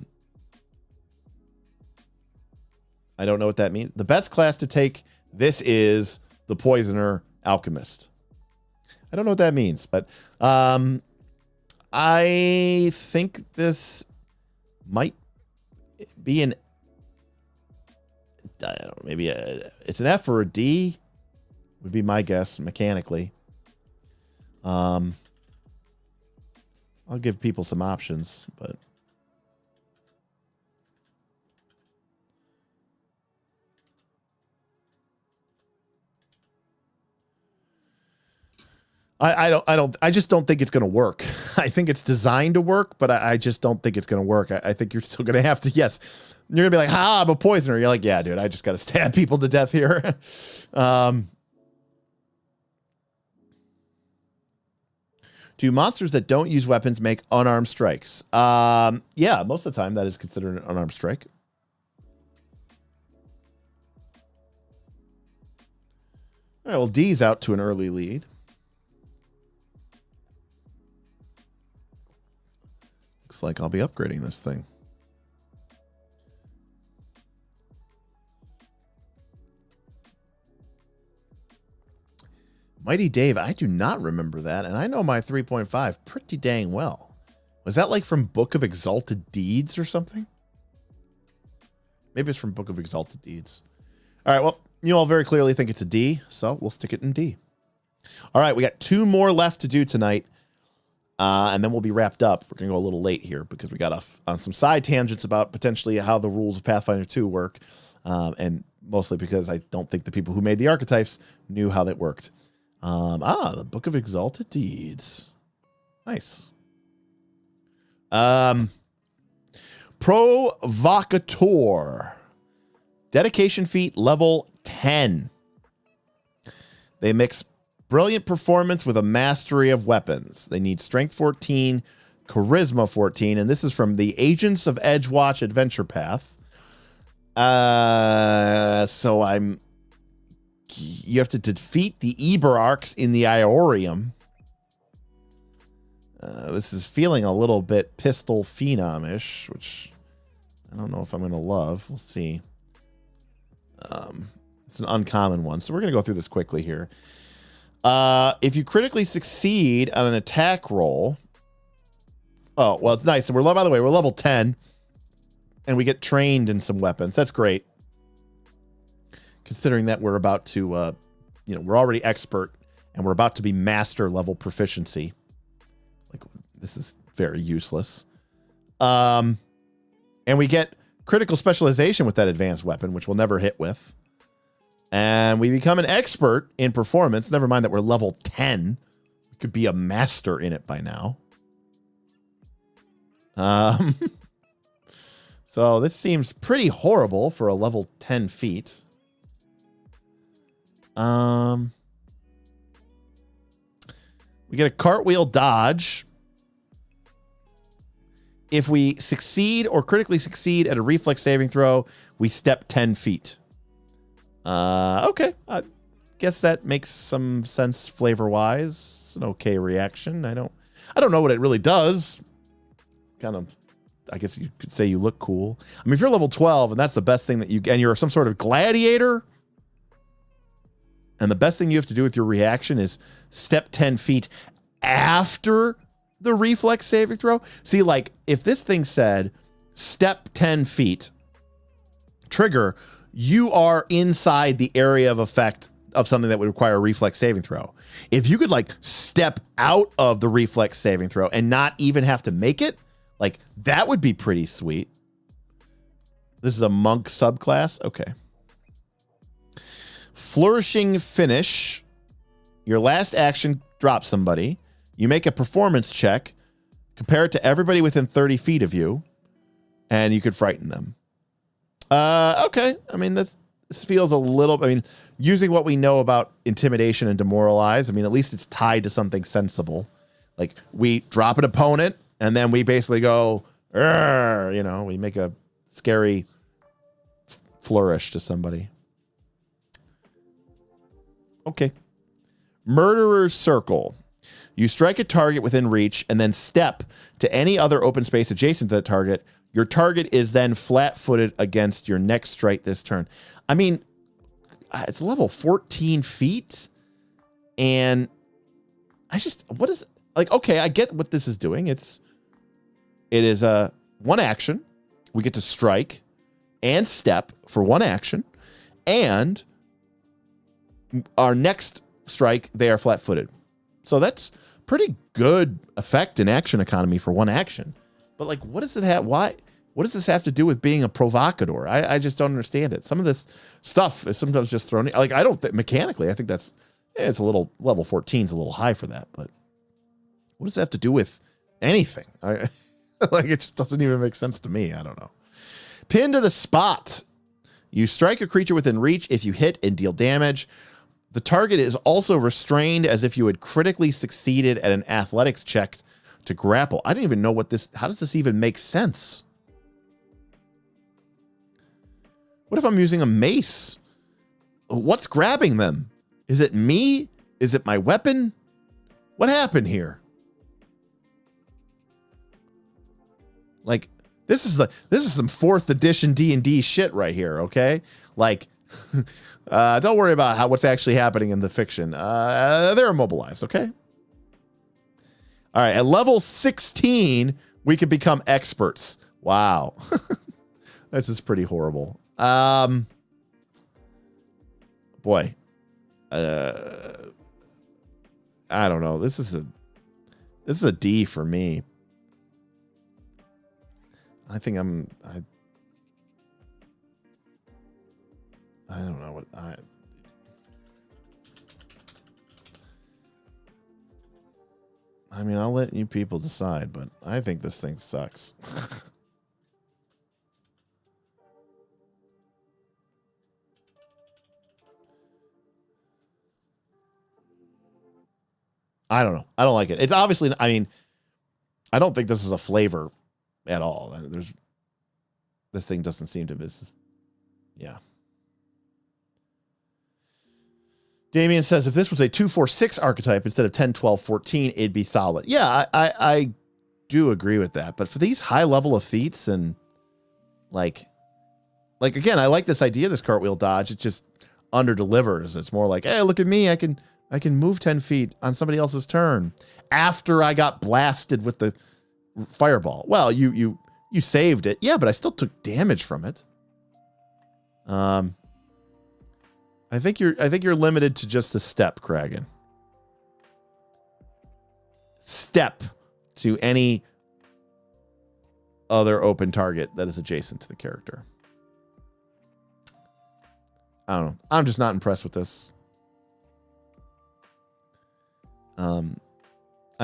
[SPEAKER 1] don't know what that means. The best class to take this is the Poisoner Alchemist. I don't know what that means, but I think this might be an, I don't know, maybe it's an F or a D would be my guess mechanically. I'll give people some options, but I just don't think it's going to work. I think it's designed to work, but I just don't think it's going to work. I think you're still going to have to, yes, you're going to be like, I'm a poisoner. You're like, yeah, dude, I just got to stab people to death here. Do monsters that don't use weapons make unarmed strikes? Yeah, most of the time that is considered an unarmed strike. All right, well, D's out to an early lead. Looks like I'll be upgrading this thing. Mighty Dave, I do not remember that, and I know my 3.5 pretty dang well. Was that like from Book of Exalted Deeds or something? Maybe it's from Book of Exalted Deeds. All right, well, you all very clearly think it's a D, so we'll stick it in D. All right, we got 2 more left to do tonight. And then we'll be wrapped up. We're going to go a little late here because we got off on some side tangents about potentially how the rules of Pathfinder 2 work. And mostly because I don't think the people who made the archetypes knew how that worked. The Book of Exalted Deeds. Nice. Provocateur. Dedication feat level 10. They mix brilliant performance with a mastery of weapons. They need strength 14, charisma 14, and this is from the Agents of Edgewatch Adventure Path. So you have to defeat the Eberarchs in the Iorium. This is feeling a little bit Pistol Phenom-ish, which I don't know if I'm going to love. We'll see. It's an uncommon one, so we're going to go through this quickly here. If you critically succeed on an attack roll, oh, well, it's nice. And we're, by the way, we're level 10, and we get trained in some weapons. That's great. Considering that we're about to, we're already expert, and we're about to be master level proficiency. Like, this is very useless. And we get critical specialization with that advanced weapon, which we'll never hit with. And we become an expert in performance. Never mind that we're level 10. We could be a master in it by now. So this seems pretty horrible for a level 10 feat. We get a cartwheel dodge. If we succeed or critically succeed at a reflex saving throw, we step 10 feet. Okay. I guess that makes some sense flavor-wise. It's an okay reaction. I don't know what it really does. Kind of, I guess you could say you look cool. I mean, if you're level 12 and that's the best thing that and you're some sort of gladiator, and the best thing you have to do with your reaction is step 10 feet after the reflex saving throw. See, like, if this thing said step 10 feet, trigger, you are inside the area of effect of something that would require a reflex saving throw. If you could, like, step out of the reflex saving throw and not even have to make it, like, that would be pretty sweet. This is a monk subclass. Okay. Flourishing finish. Your last action, drop somebody. You make a performance check. Compare it to everybody within 30 feet of you. And you could frighten them. Okay. I mean, this feels a little... I mean, using what we know about intimidation and demoralize, I mean, at least it's tied to something sensible. Like, we drop an opponent, and then we basically go, we make a scary flourish to somebody. Okay. Murderer's Circle. You strike a target within reach and then step to any other open space adjacent to that target. Your target is then flat-footed against your next strike this turn. I mean, it's level 14 feet. And what is, like, okay, I get what this is doing. It is one action. We get to strike and step for one action. And our next strike, they are flat-footed. So that's pretty good effect in action economy for one action. But, like, what does it have? Why? What does this have to do with being a provocateur? I just don't understand it. Some of this stuff is sometimes just thrown in. Like, I don't think mechanically, I think that's, it's a little, level 14 is a little high for that. But what does that have to do with anything? Like, it just doesn't even make sense to me. I don't know. Pin to the spot. You strike a creature within reach. If you hit and deal damage, the target is also restrained as if you had critically succeeded at an athletics check to grapple. I don't even know how does this even make sense? What if I'm using a mace? What's grabbing them? Is it me? Is it my weapon? What happened here? Like, this is some 4th edition D&D shit right here, okay? Like, don't worry about what's actually happening in the fiction. They're immobilized, okay? All right, at level 16, we could become experts. Wow. This is pretty horrible. Boy. I don't know. This is a D for me. I think I don't know what I mean, I'll let you people decide, but I think this thing sucks. I don't know. I don't like it. It's obviously, I mean, I don't think this is a flavor at all. This thing doesn't seem to be, yeah. Damien says, if this was a 2-4-6 archetype instead of 10, 12, 14, it'd be solid. Yeah, I do agree with that. But for these high level of feats and like like, again, I like this idea of this cartwheel dodge. It just under delivers. It's more like, hey, look at me. I can move 10 feet on somebody else's turn after I got blasted with the fireball. Well, you saved it. Yeah, but I still took damage from it. I think you're limited to just a step, Kragan. Step to any other open target that is adjacent to the character. I don't know. I'm just not impressed with this. I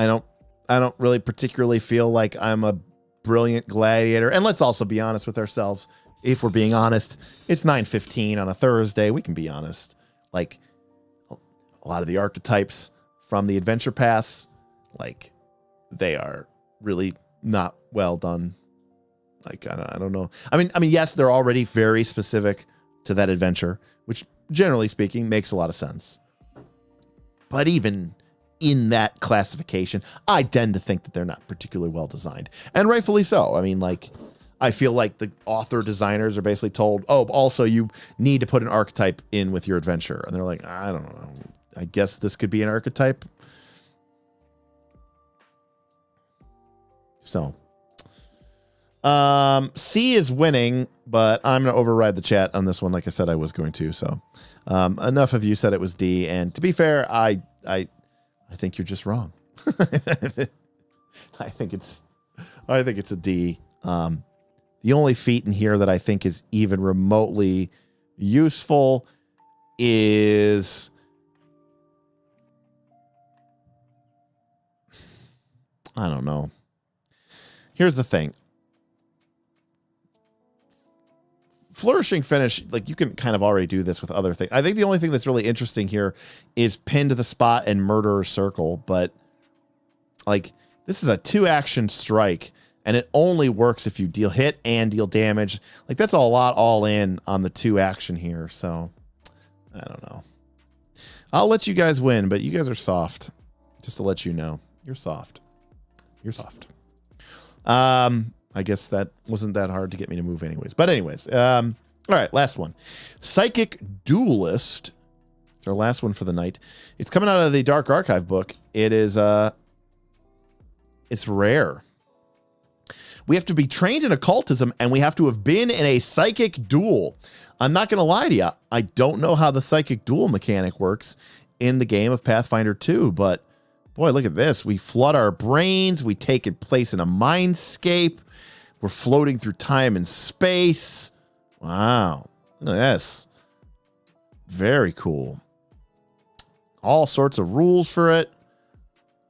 [SPEAKER 1] don't really particularly feel like I'm a brilliant gladiator. And let's also be honest with ourselves. If we're being honest, it's 9:15 on a Thursday. We can be honest. Like, a lot of the archetypes from the adventure paths, like, they are really not well done. Like, I don't know. I mean, yes, they're already very specific to that adventure, which generally speaking makes a lot of sense. But even in that classification, I tend to think that they're not particularly well designed, and rightfully so. I mean, like, I feel like the author designers are basically told, oh, also you need to put an archetype in with your adventure. And they're like, I don't know. I guess this could be an archetype. So, C is winning, but I'm going to override the chat on this one. Like I said, I was going to. So, enough of you said it was D. And to be fair, I think you're just wrong. I think it's a D. The only feat in here that I think is even remotely useful is, I don't know. Here's the thing. Flourishing Finish, like, you can kind of already do this with other things. I think the only thing that's really interesting here is Pin to the Spot and Murderer Circle, but, like, this is a 2-action strike, and it only works if you deal hit and deal damage. Like, that's a lot all in on the 2-action here, so I don't know. I'll let you guys win, but you guys are soft. Just to let you know. You're soft. You're soft. I guess that wasn't that hard to get me to move anyways. But anyways, all right, last one. Psychic Duelist. It's our last one for the night. It's coming out of the Dark Archive book. It is it's rare. We have to be trained in occultism, and we have to have been in a psychic duel. I'm not going to lie to you. I don't know how the psychic duel mechanic works in the game of Pathfinder 2, but boy, look at this. We flood our brains. We take it place in a mindscape. We're floating through time and space. Wow. Look at this. Very cool. All sorts of rules for it.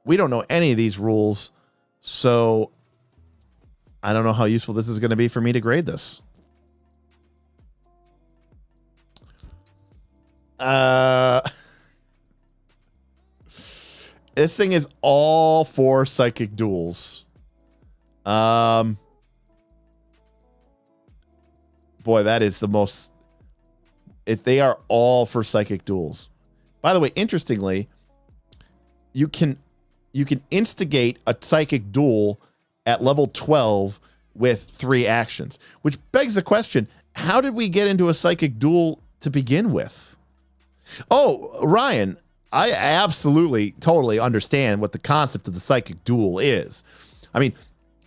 [SPEAKER 1] We don't know any of these rules, so I don't know how useful this is going to be for me to grade this. This thing is all for psychic duels. Boy, that is the most... If they are all for psychic duels. By the way, interestingly, you can instigate a psychic duel at level 12 with 3 actions, which begs the question, how did we get into a psychic duel to begin with? Oh, Ryan, I absolutely, totally understand what the concept of the psychic duel is. I mean,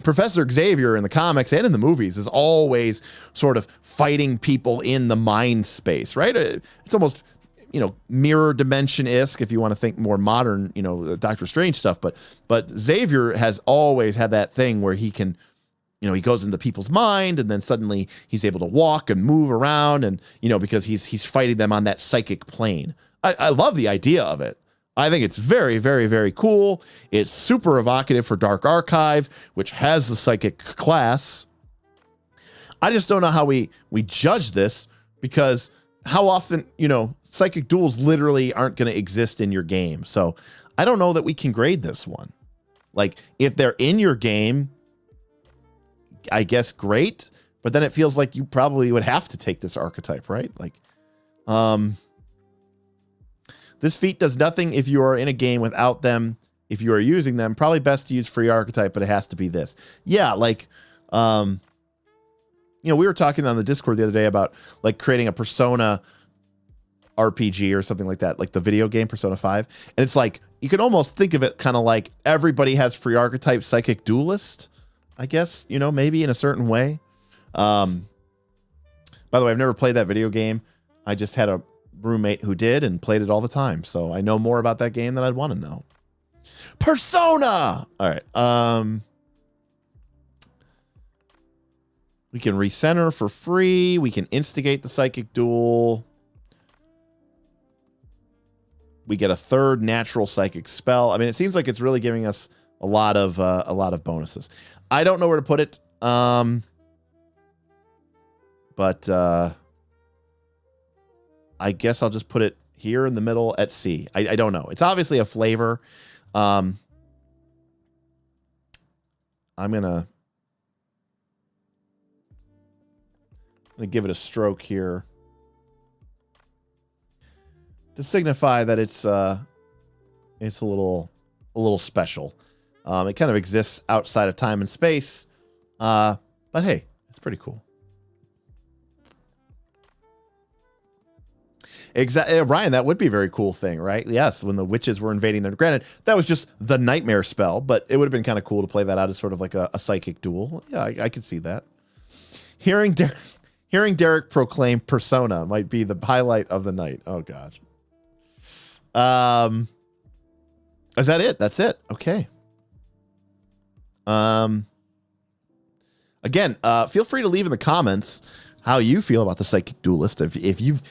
[SPEAKER 1] Professor Xavier in the comics and in the movies is always sort of fighting people in the mind space, right? It's almost, mirror dimension-esque if you want to think more modern, Doctor Strange stuff. But Xavier has always had that thing where he can, he goes into people's mind, and then suddenly he's able to walk and move around, and because he's fighting them on that psychic plane. I love the idea of it. I think it's very, very, very cool. It's super evocative for Dark Archive, which has the psychic class. I just don't know how we judge this, because how often, psychic duels literally aren't going to exist in your game. So I don't know that we can grade this one. Like, if they're in your game, I guess great, but then it feels like you probably would have to take this archetype, right? Like, this feat does nothing if you are in a game without them. If you are using them, probably best to use free archetype, but it has to be this. Yeah, like, you know, we were talking on the Discord the other day about like creating a Persona RPG or something like that, like the video game Persona 5. And it's like, you can almost think of it kind of like everybody has free archetype psychic duelist, I guess, you know, maybe in a certain way. By the way, I've never played that video game. I just had a roommate who did and played it all the time. So I know more about that game than I'd want to know. Persona! All right. We can recenter for free. We can instigate the psychic duel. We get a third natural psychic spell. I mean, it seems like it's really giving us a lot of bonuses. I don't know where to put it. But I guess I'll just put it here in the middle at C. I don't know. It's obviously a flavor. I'm gonna give it a stroke here to signify that it's a little special. It kind of exists outside of time and space, but hey, it's pretty cool. Exactly, Ryan. That would be a very cool thing, right? Yes, when the witches were invading them. Granted, that was just the nightmare spell, but it would have been kind of cool to play that out as sort of like a psychic duel. Yeah, I could see that. Hearing Derek proclaim Persona might be the highlight of the night. Oh gosh. Is that it? That's it. Okay. Again, feel free to leave in the comments how you feel about the psychic duelist. If you've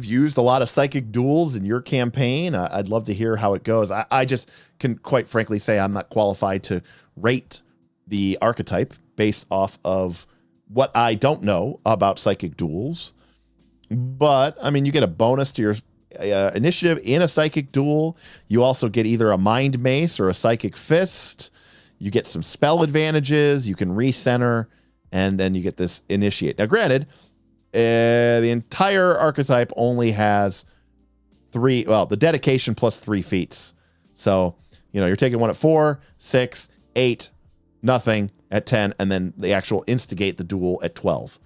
[SPEAKER 1] used a lot of psychic duels in your campaign, I'd love to hear how it goes. I just can quite frankly say I'm not qualified to rate the archetype based off of what I don't know about psychic duels. But, I mean, you get a bonus to your initiative in a psychic duel. You also get either a mind mace or a psychic fist. You get some spell advantages. You can recenter, and then you get this initiate. Now, granted, the entire archetype only has the dedication plus 3 feats. So, you know, you're taking one at 4, 6, 8, nothing at 10, and then the actual instigate the duel at 12.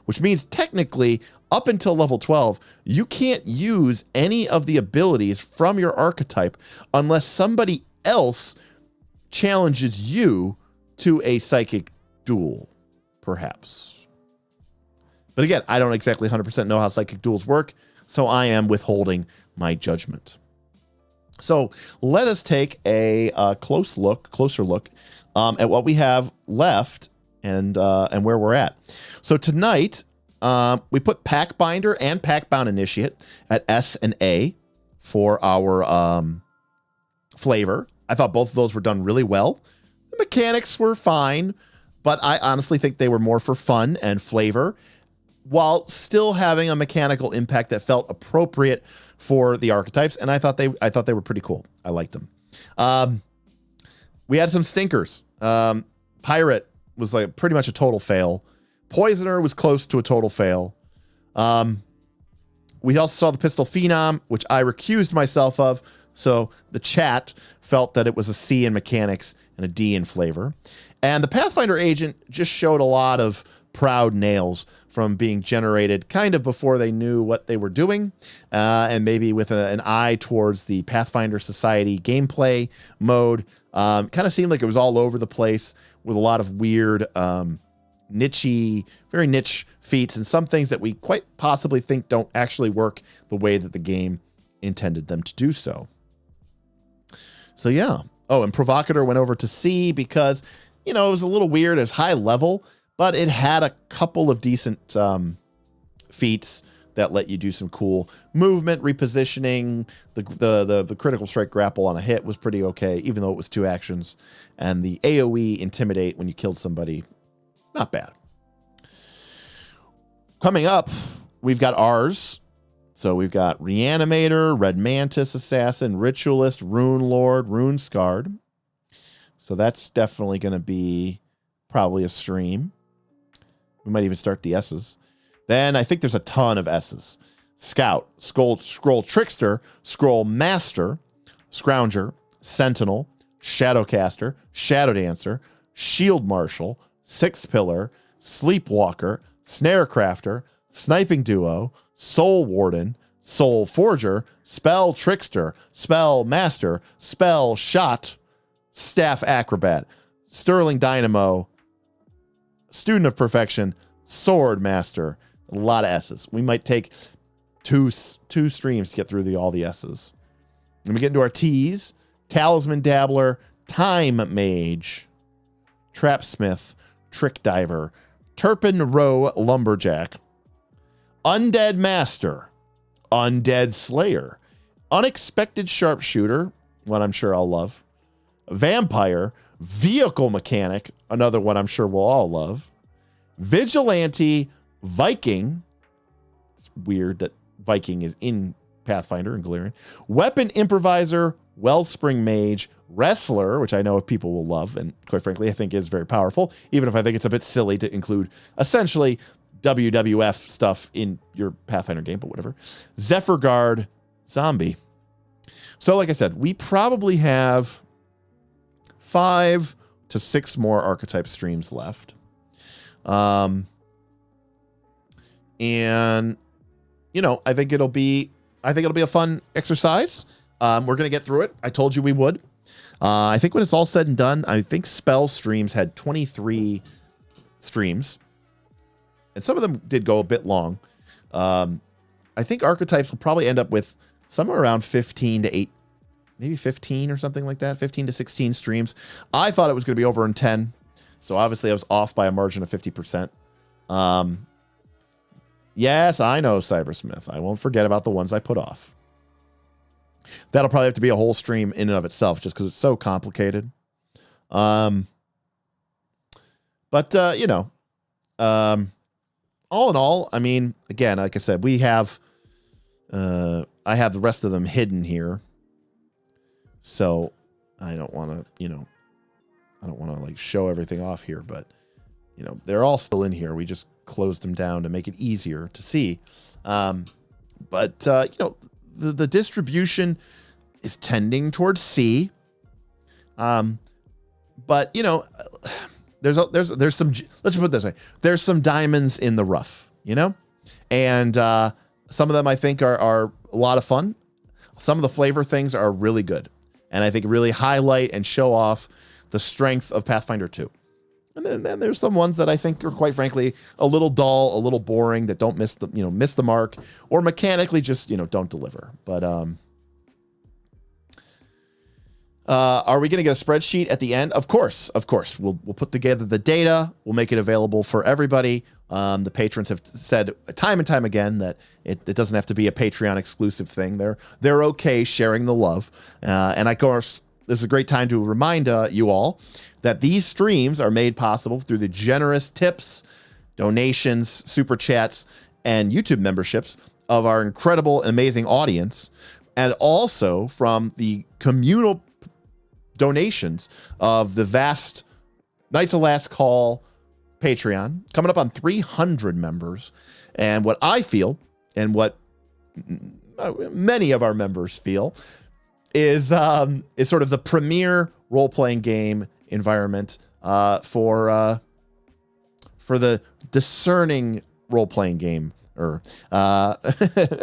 [SPEAKER 1] Which means technically, up until level 12, you can't use any of the abilities from your archetype unless somebody else challenges you to a psychic duel, perhaps. But again, I don't exactly 100% know how psychic duels work, so I am withholding my judgment. So let us take a closer look at what we have left and where we're at. So tonight, we put Pactbinder and Pactbound Initiate at S and A for our flavor. I thought both of those were done really well. The mechanics were fine, but I honestly think they were more for fun and flavor, while still having a mechanical impact that felt appropriate for the archetypes. And I thought they were pretty cool. I liked them. We had some stinkers. Pirate was like pretty much a total fail. Poisoner was close to a total fail. We also saw the pistol Phenom, which I recused myself of. So the chat felt that it was a C in mechanics and a D in flavor. And the Pathfinder Agent just showed a lot of proud nails from being generated kind of before they knew what they were doing, and maybe with an eye towards the Pathfinder Society gameplay mode. Kind of seemed like it was all over the place with a lot of weird, niche-y, very niche feats and some things that we quite possibly think don't actually work the way that the game intended them to do so. So yeah. Oh, and Provocateur went over to C because, you know, it was a little weird. It was high level, but it had a couple of decent feats that let you do some cool movement, repositioning. The critical strike grapple on a hit was pretty okay, even though it was 2 actions. And the AoE intimidate when you killed somebody, it's not bad. Coming up, we've got ours. So we've got Reanimator, Red Mantis Assassin, Ritualist, Rune Lord, Rune Scarred. So that's definitely going to be probably a stream. We might even start the S's. Then I think there's a ton of S's. Scout, Scroll Trickster, Scroll Master, Scrounger, Sentinel, Shadowcaster, Shadow Dancer, Shield Marshal, Sixth Pillar, Sleepwalker, Snarecrafter, Sniping Duo, Soul Warden, Soul Forger, Spell Trickster, Spell Master, Spell Shot, Staff Acrobat, Sterling Dynamo, Student of Perfection, Sword Master. A lot of S's. We might take two streams to get through all the S's. Then we get into our T's. Talisman Dabbler, Time Mage, Trapsmith, Trick Diver, Turpin Row Lumberjack, Undead Master, Undead Slayer, Unexpected Sharpshooter, one I'm sure I'll love, Vampire, Vehicle Mechanic, another one I'm sure we'll all love, Vigilante, Viking. It's weird that Viking is in Pathfinder and Galarian. Weapon Improviser, Wellspring Mage, Wrestler, which I know people will love, and quite frankly, I think is very powerful, even if I think it's a bit silly to include essentially WWF stuff in your Pathfinder game, but whatever. Zephyr Guard, Zombie. So like I said, we probably have 5 to 6 more archetype streams left. And you know, I think it'll be a fun exercise. We're going to get through it. I told you we would. I think when it's all said and done, I think Spell Streams had 23 streams. And some of them did go a bit long. I think Archetypes will probably end up with somewhere around 15 to 8, maybe 15 or something like that, 15 to 16 streams. I thought it was going to be over in 10. So obviously I was off by a margin of 50%. Yes, I know, Cybersmith. I won't forget about the ones I put off. That'll probably have to be a whole stream in and of itself just because it's so complicated. You know, all in all, I mean, again, like I said, we have, I have the rest of them hidden here. So I don't want to, you know, I don't want to like show everything off here, but you know, they're all still in here. We just closed them down to make it easier to see. You know, the distribution is tending towards C. But you know, there's some, let's put it this way. There's some diamonds in the rough, you know, and some of them I think are a lot of fun. Some of the flavor things are really good, and I think really highlight and show off the strength of Pathfinder 2. And then there's some ones that I think are quite frankly a little dull, a little boring, that don't miss the mark, or mechanically just, you know, don't deliver. But are we going to get a spreadsheet at the end? Of course. We'll put together the data. We'll make it available for everybody. The patrons have said time and time again that it doesn't have to be a Patreon exclusive thing. They're okay sharing the love. And of course, this is a great time to remind you all that these streams are made possible through the generous tips, donations, super chats, and YouTube memberships of our incredible and amazing audience, and also from the communal donations of the vast Knights of Last Call Patreon, coming up on 300 members. And what I feel, and what many of our members feel, is sort of the premier role-playing game environment for the discerning role-playing game, or a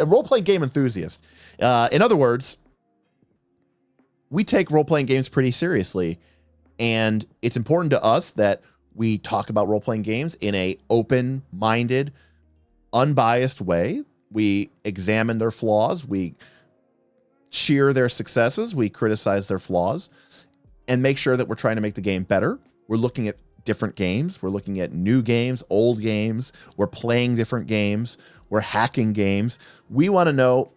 [SPEAKER 1] role-playing game enthusiast. In other words, we take role-playing games pretty seriously, and it's important to us that we talk about role-playing games in a open-minded, unbiased way. We examine their flaws, we cheer their successes, we criticize their flaws, and make sure that we're trying to make the game better. We're looking at different games. We're looking at new games, old games. We're playing different games. We're hacking games. We want to know,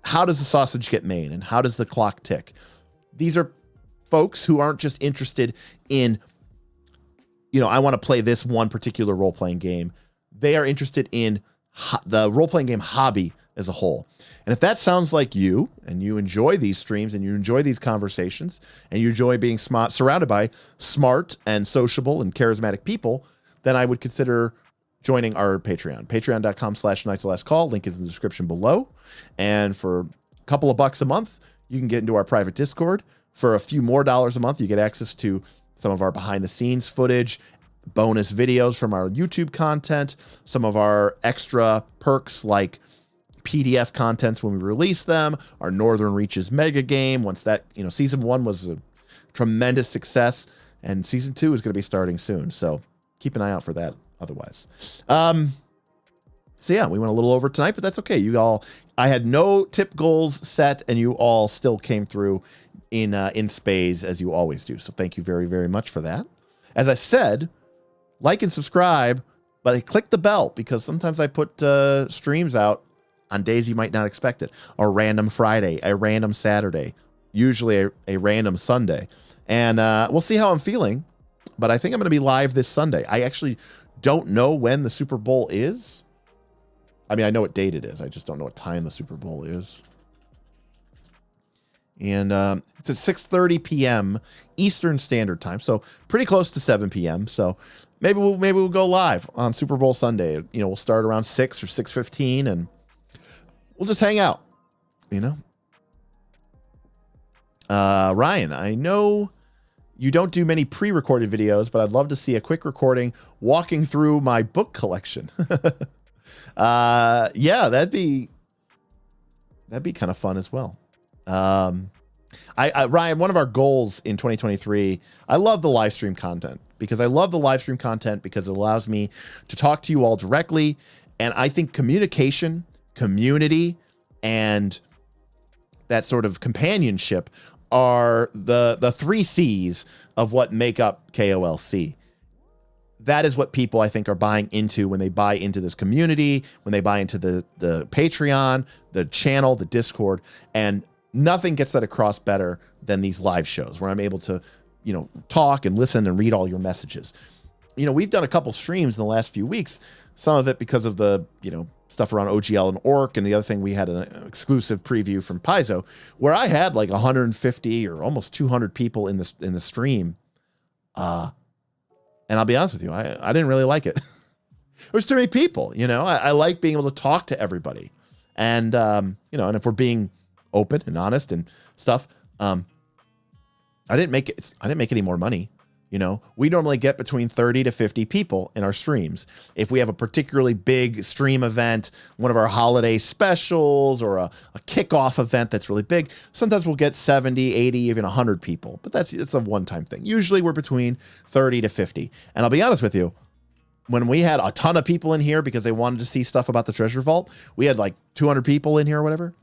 [SPEAKER 1] how does the sausage get made and how does the clock tick? These are folks who aren't just interested in, you know, I want to play this one particular role-playing game. They are interested in the role-playing game hobby as a whole. And if that sounds like you, and you enjoy these streams, and you enjoy these conversations, and you enjoy being surrounded by smart and sociable and charismatic people, then I would consider joining our Patreon. Patreon.com/KnightsOfLastCall. Link is in the description below. And for a couple of bucks a month, you can get into our private Discord. For a few more dollars a month, you get access to some of our behind-the-scenes footage, bonus videos from our YouTube content, some of our extra perks like PDF contents when we release them, our Northern Reaches mega game. Once that, season 1 was a tremendous success, and season 2 is going to be starting soon. So keep an eye out for that otherwise. So yeah, we went a little over tonight, but that's okay. I had no tip goals set, and you all still came through in spades as you always do. So thank you very, very much for that. As I said, like and subscribe, but click the bell because sometimes I put streams out on days you might not expect it. A random Friday, a random Saturday, usually a random Sunday. And we'll see how I'm feeling, but I think I'm going to be live this Sunday. I actually don't know when the Super Bowl is. I mean, I know what date it is. I just don't know what time the Super Bowl is. And it's at 6:30 p.m. Eastern Standard Time, so pretty close to 7 p.m. So maybe we'll go live on Super Bowl Sunday. We'll start around 6 or 6:15, and we'll just hang out. Ryan, I know you don't do many pre-recorded videos, but I'd love to see a quick recording walking through my book collection. Yeah, that'd be kind of fun as well. Ryan, one of our goals in 2023, I love the live stream content because it allows me to talk to you all directly. And I think communication, community, and that sort of companionship are the 3 C's of what make up KOLC. That is what people, I think, are buying into when they buy into this community, when they buy into the Patreon, the channel, the Discord, and nothing gets that across better than these live shows where I'm able to, talk and listen and read all your messages. We've done a couple streams in the last few weeks, some of it because of the, stuff around OGL and Orc, and the other thing, we had an exclusive preview from Paizo where I had like 150 or almost 200 people in the stream. And I'll be honest with you, I didn't really like it. There's too many people, I like being able to talk to everybody. And, and if we're being open and honest and stuff, I didn't make any more money. We normally get between 30 to 50 people in our streams. If we have a particularly big stream event, one of our holiday specials, or a kickoff event that's really big, sometimes we'll get 70, 80, even 100 people. But it's a one-time thing. Usually we're between 30 to 50. And I'll be honest with you, when we had a ton of people in here because they wanted to see stuff about the Treasure Vault, we had like 200 people in here or whatever.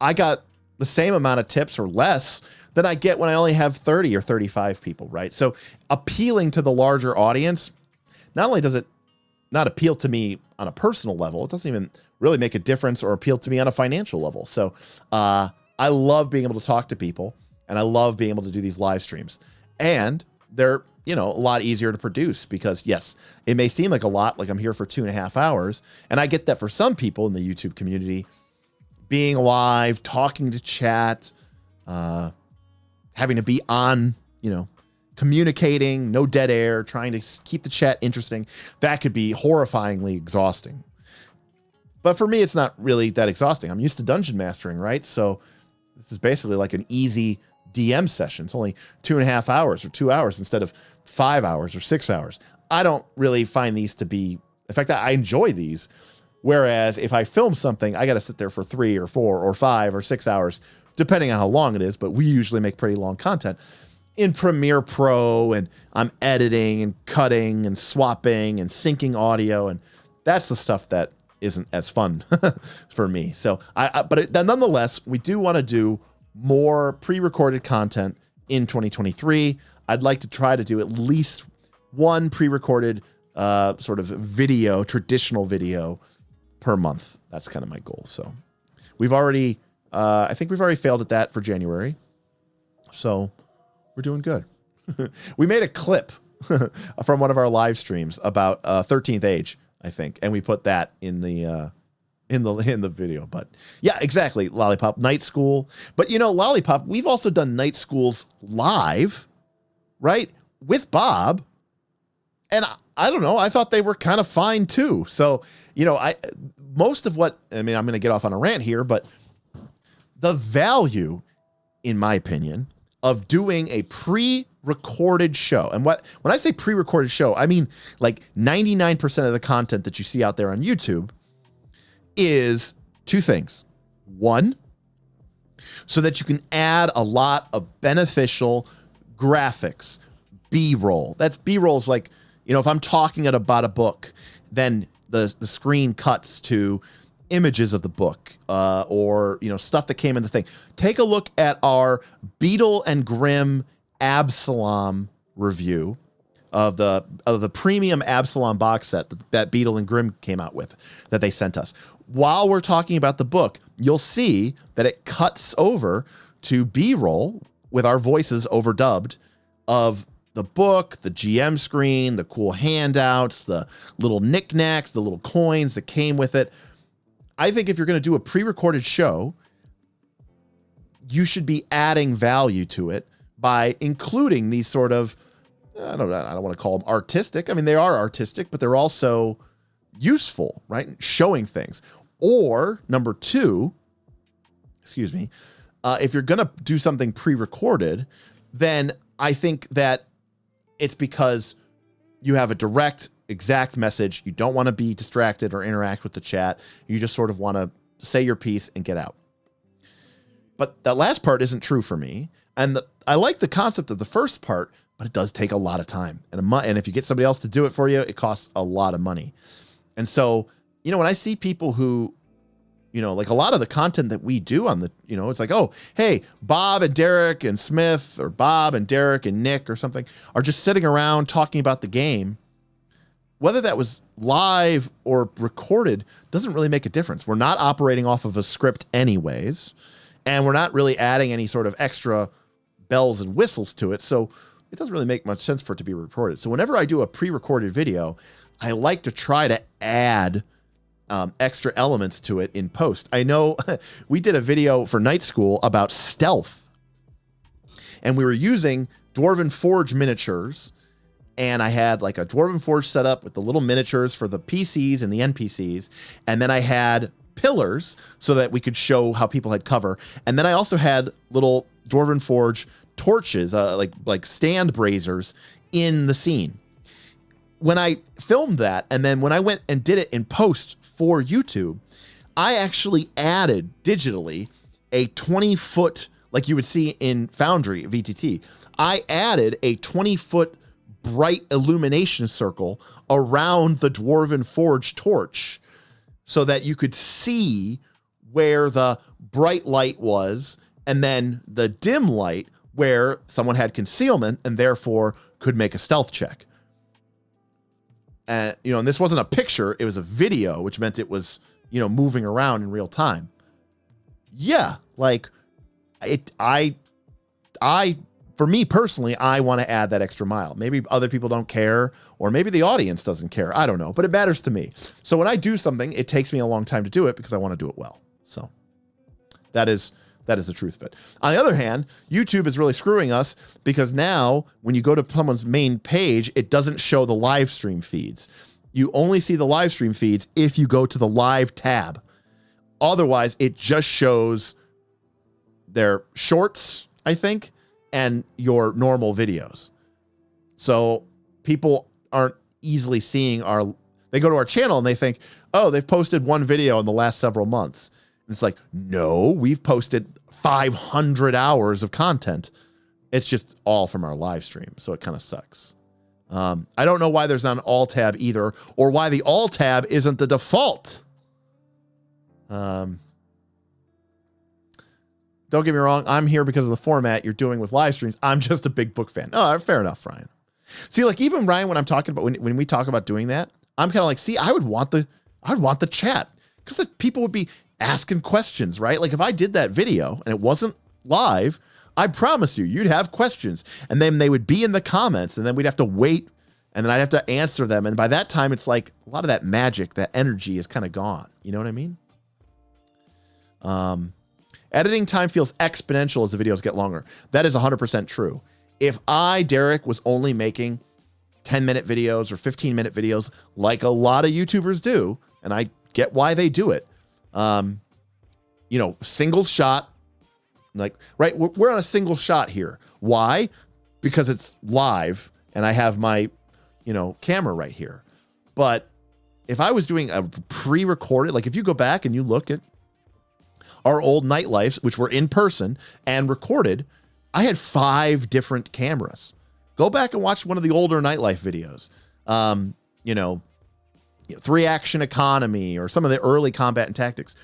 [SPEAKER 1] I got the same amount of tips or less than I get when I only have 30 or 35 people, right? So appealing to the larger audience, not only does it not appeal to me on a personal level, it doesn't even really make a difference or appeal to me on a financial level. So I love being able to talk to people, and I love being able to do these live streams. And they're, a lot easier to produce because, yes, it may seem like a lot, like I'm here for 2.5 hours. And I get that for some people in the YouTube community, being live, talking to chat, having to be on, communicating, no dead air, trying to keep the chat interesting, that could be horrifyingly exhausting. But for me, it's not really that exhausting. I'm used to dungeon mastering, right? So this is basically like an easy DM session. It's only 2.5 hours or 2 hours instead of 5 hours or 6 hours. I don't really find these to be, in fact, I enjoy these. Whereas if I film something, I got to sit there for 3 or 4 or 5 or 6 hours, depending on how long it is, but we usually make pretty long content in Premiere Pro, and I'm editing and cutting and swapping and syncing audio, and that's the stuff that isn't as fun for me. So nonetheless, we do want to do more pre-recorded content in 2023. I'd like to try to do at least one pre-recorded sort of video, traditional video per month. That's kind of my goal. So we've already I think we've already failed at that for January. So we're doing good. We made a clip from one of our live streams about 13th Age, I think, and we put that in the video. But yeah, exactly, Lollipop, Night School. But Lollipop, we've also done Night Schools live, right? With Bob. And I don't know, I thought they were kind of fine too. So, most of what, I'm going to get off on a rant here, but the value, in my opinion, of doing a pre pre-recorded show. And when I say pre-recorded show, I mean like 99% of the content that you see out there on YouTube is two things. One, so that you can add a lot of beneficial graphics, B-roll. That's B-roll is like, if I'm talking about a book, then the screen cuts to images of the book or stuff that came in the thing. Take a look at our Beetle and Grimm Absalom review of the premium Absalom box set that Beetle and Grimm came out with that they sent us. While we're talking about the book, you'll see that it cuts over to B-roll with our voices overdubbed of the book, the GM screen, the cool handouts, the little knickknacks, the little coins that came with it. I think if you're going to do a pre-recorded show, you should be adding value to it by including these sort of, I don't want to call them artistic. I mean, they are artistic, but they're also useful, right? Showing things. Or number two, if you're going to do something pre-recorded, then I think that it's because you have a direct, exact message. You don't want to be distracted or interact with the chat. You just sort of want to say your piece and get out. But that last part isn't true for me. And I like the concept of the first part, but it does take a lot of time. And if you get somebody else to do it for you, it costs a lot of money. And so, when I see people who, like a lot of the content that we do on the, it's like, oh, hey, Bob and Derek and Smith or Bob and Derek and Nick or something are just sitting around talking about the game. Whether that was live or recorded doesn't really make a difference. We're not operating off of a script anyways, and we're not really adding any sort of extra bells and whistles to it. So it doesn't really make much sense for it to be recorded. So whenever I do a pre-recorded video, I like to try to add extra elements to it in post. I know we did a video for Night School about stealth, and we were using Dwarven Forge miniatures, and I had like a Dwarven Forge set up with the little miniatures for the PCs and the NPCs, and then I had pillars so that we could show how people had cover, and then I also had little Dwarven Forge torches, like stand braziers in the scene. When I filmed that, and then when I went and did it in post for YouTube, I actually added digitally a 20-foot, like you would see in Foundry VTT. I added a 20-foot bright illumination circle around the Dwarven Forge torch so that you could see where the bright light was, and then the dim light where someone had concealment and therefore could make a stealth check. And, and this wasn't a picture, it was a video, which meant it was, moving around in real time. Yeah. Like for me personally, I want to add that extra mile. Maybe other people don't care, or maybe the audience doesn't care. I don't know, but it matters to me. So when I do something, it takes me a long time to do it because I want to do it well. So that is the truth of it. On the other hand, YouTube is really screwing us because now when you go to someone's main page, it doesn't show the live stream feeds. You only see the live stream feeds if you go to the live tab. Otherwise, it just shows their shorts, I think, and your normal videos. So people aren't easily seeing they go to our channel and they think, oh, they've posted one video in the last several months. And it's like, no, we've posted 500 hours of content. It's just all from our live stream. So it kind of sucks. I don't know why there's not an all tab either, or why the all tab isn't the default. Don't get me wrong. I'm here because of the format you're doing with live streams. I'm just a big book fan. Oh, fair enough, Ryan. See, like even Ryan, when I'm talking about, when we talk about doing that, I'm kind of like, see, I would want the chat because people would be asking questions, right? Like if I did that video and it wasn't live, I promise you'd have questions, and then they would be in the comments, and then we'd have to wait, and then I'd have to answer them. And by that time, it's like a lot of that magic, that energy is kind of gone. You know what I mean? Editing time feels exponential as the videos get longer. That is 100% true. If I, Derek, was only making 10-minute videos or 15-minute videos like a lot of YouTubers do, and I get why they do it, single shot, like, right, we're on a single shot here. Why? because it's live and I have my, camera right here. But if I was doing a pre-recorded, like if you go back and you look at our old nightlives, which were in person and recorded, I had 5 different cameras. Go back and watch one of the older nightlife videos. 3-action economy or some of the early combat and tactics.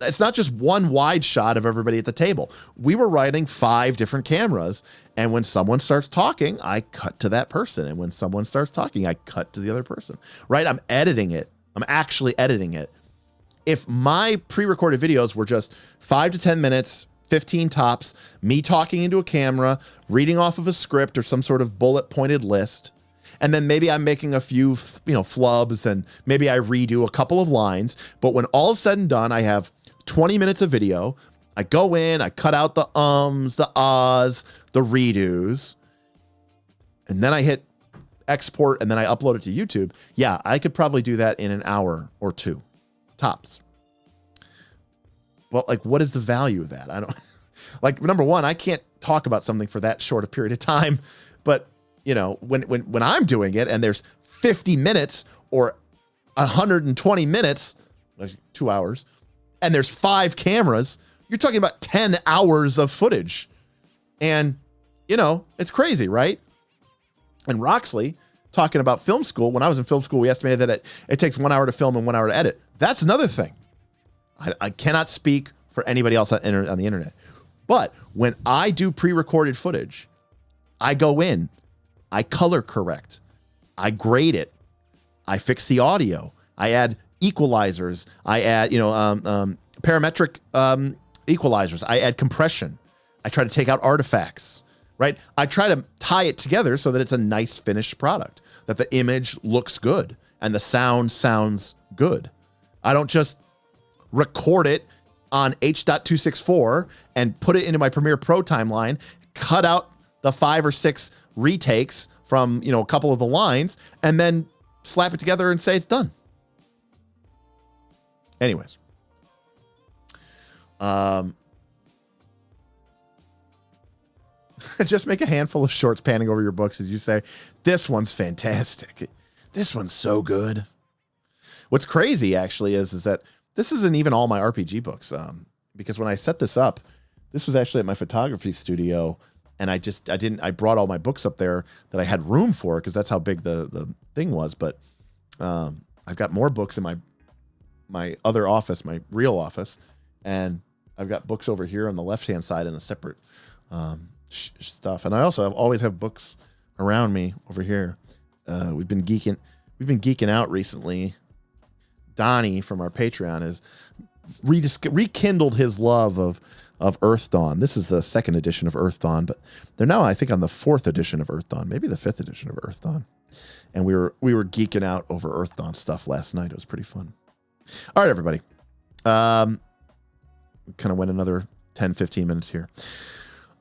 [SPEAKER 1] It's not just one wide shot of everybody at the table. We were riding 5 different cameras. And when someone starts talking, I cut to that person. And when someone starts talking, I cut to the other person, right? I'm editing it. I'm actually editing it. If my pre-recorded videos were just 5 to 10 minutes, 15 tops, me talking into a camera, reading off of a script or some sort of bullet pointed list, and then maybe I'm making a few, flubs, and maybe I redo a couple of lines. But when all is said and done, I have 20 minutes of video. I go in, I cut out the ums, the ahs, the redos, and then I hit export, and then I upload it to YouTube. Yeah, I could probably do that in an hour or 2, tops. But what is the value of that? I don't number one, I can't talk about something for that short a period of time. But when I'm doing it and there's 50 minutes or 120 minutes, 2 hours, and there's 5 cameras, you're talking about 10 hours of footage. And, it's crazy, right? And Roxley, talking about film school, when I was in film school, we estimated that it takes 1 hour to film and 1 hour to edit. That's another thing. I cannot speak for anybody else on the internet. But when I do pre-recorded footage, I go in, I color correct, I grade it, I fix the audio, I add equalizers, I add, parametric equalizers, I add compression, I try to take out artifacts, right? I try to tie it together so that it's a nice finished product, that the image looks good and the sound sounds good. I don't just record it on H.264 and put it into my Premiere Pro timeline, cut out the 5 or 6 retakes from, a couple of the lines, and then slap it together and say it's done. Anyways. Just make a handful of shorts panning over your books as you say, this one's fantastic. This one's so good. What's crazy actually is that this isn't even all my RPG books. Because when I set this up, this was actually at my photography studio, and I brought all my books up there that I had room for, because that's how big the thing was. But I've got more books in my other office, my real office, and I've got books over here on the left-hand side in a separate stuff. And I also always have books around me over here. We've been geeking out recently. Donnie from our Patreon has rekindled his love of Earth Dawn. This is the 2nd edition of Earth Dawn, but they're now, I think, on the 4th edition of Earth Dawn, maybe the 5th edition of Earth Dawn. And we were geeking out over Earth Dawn stuff last night. It was pretty fun. All right, everybody. Kind of went another 10, 15 minutes here.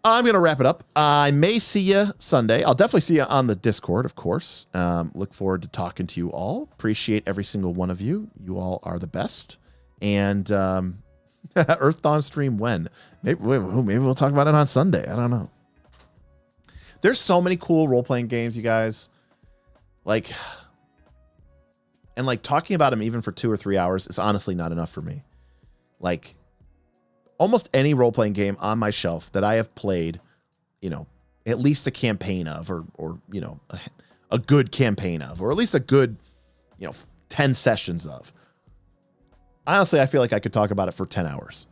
[SPEAKER 1] I'm going to wrap it up. I may see you Sunday. I'll definitely see you on the Discord, of course. Look forward to talking to you all. Appreciate every single one of you. You all are the best. And Earth Dawn stream when? Maybe we'll talk about it on Sunday. I don't know. There's so many cool role-playing games, you guys. And talking about them even for 2 or 3 hours is honestly not enough for me. Almost any role-playing game on my shelf that I have played, at least a campaign of, or a good campaign of, or at least a good, 10 sessions of. Honestly, I feel like I could talk about it for 10 hours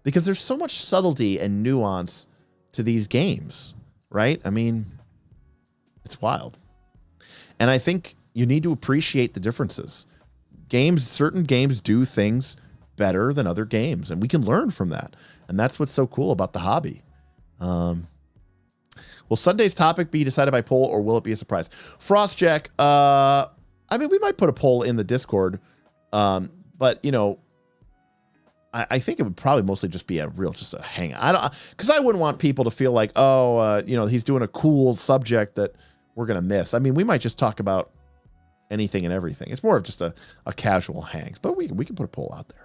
[SPEAKER 1] because there's so much subtlety and nuance to these games, right? I mean, it's wild. And I think you need to appreciate the differences. Certain games do things better than other games, and we can learn from that. And that's what's so cool about the hobby. Will Sunday's topic be decided by poll, or will it be a surprise? Frostjack, we might put a poll in the Discord, but I think it would probably mostly just be a hangout. Because I wouldn't want people to feel like, he's doing a cool subject that we're gonna miss. I mean, we might just talk about anything and everything. It's more of just a casual hangs, but we can put a poll out there.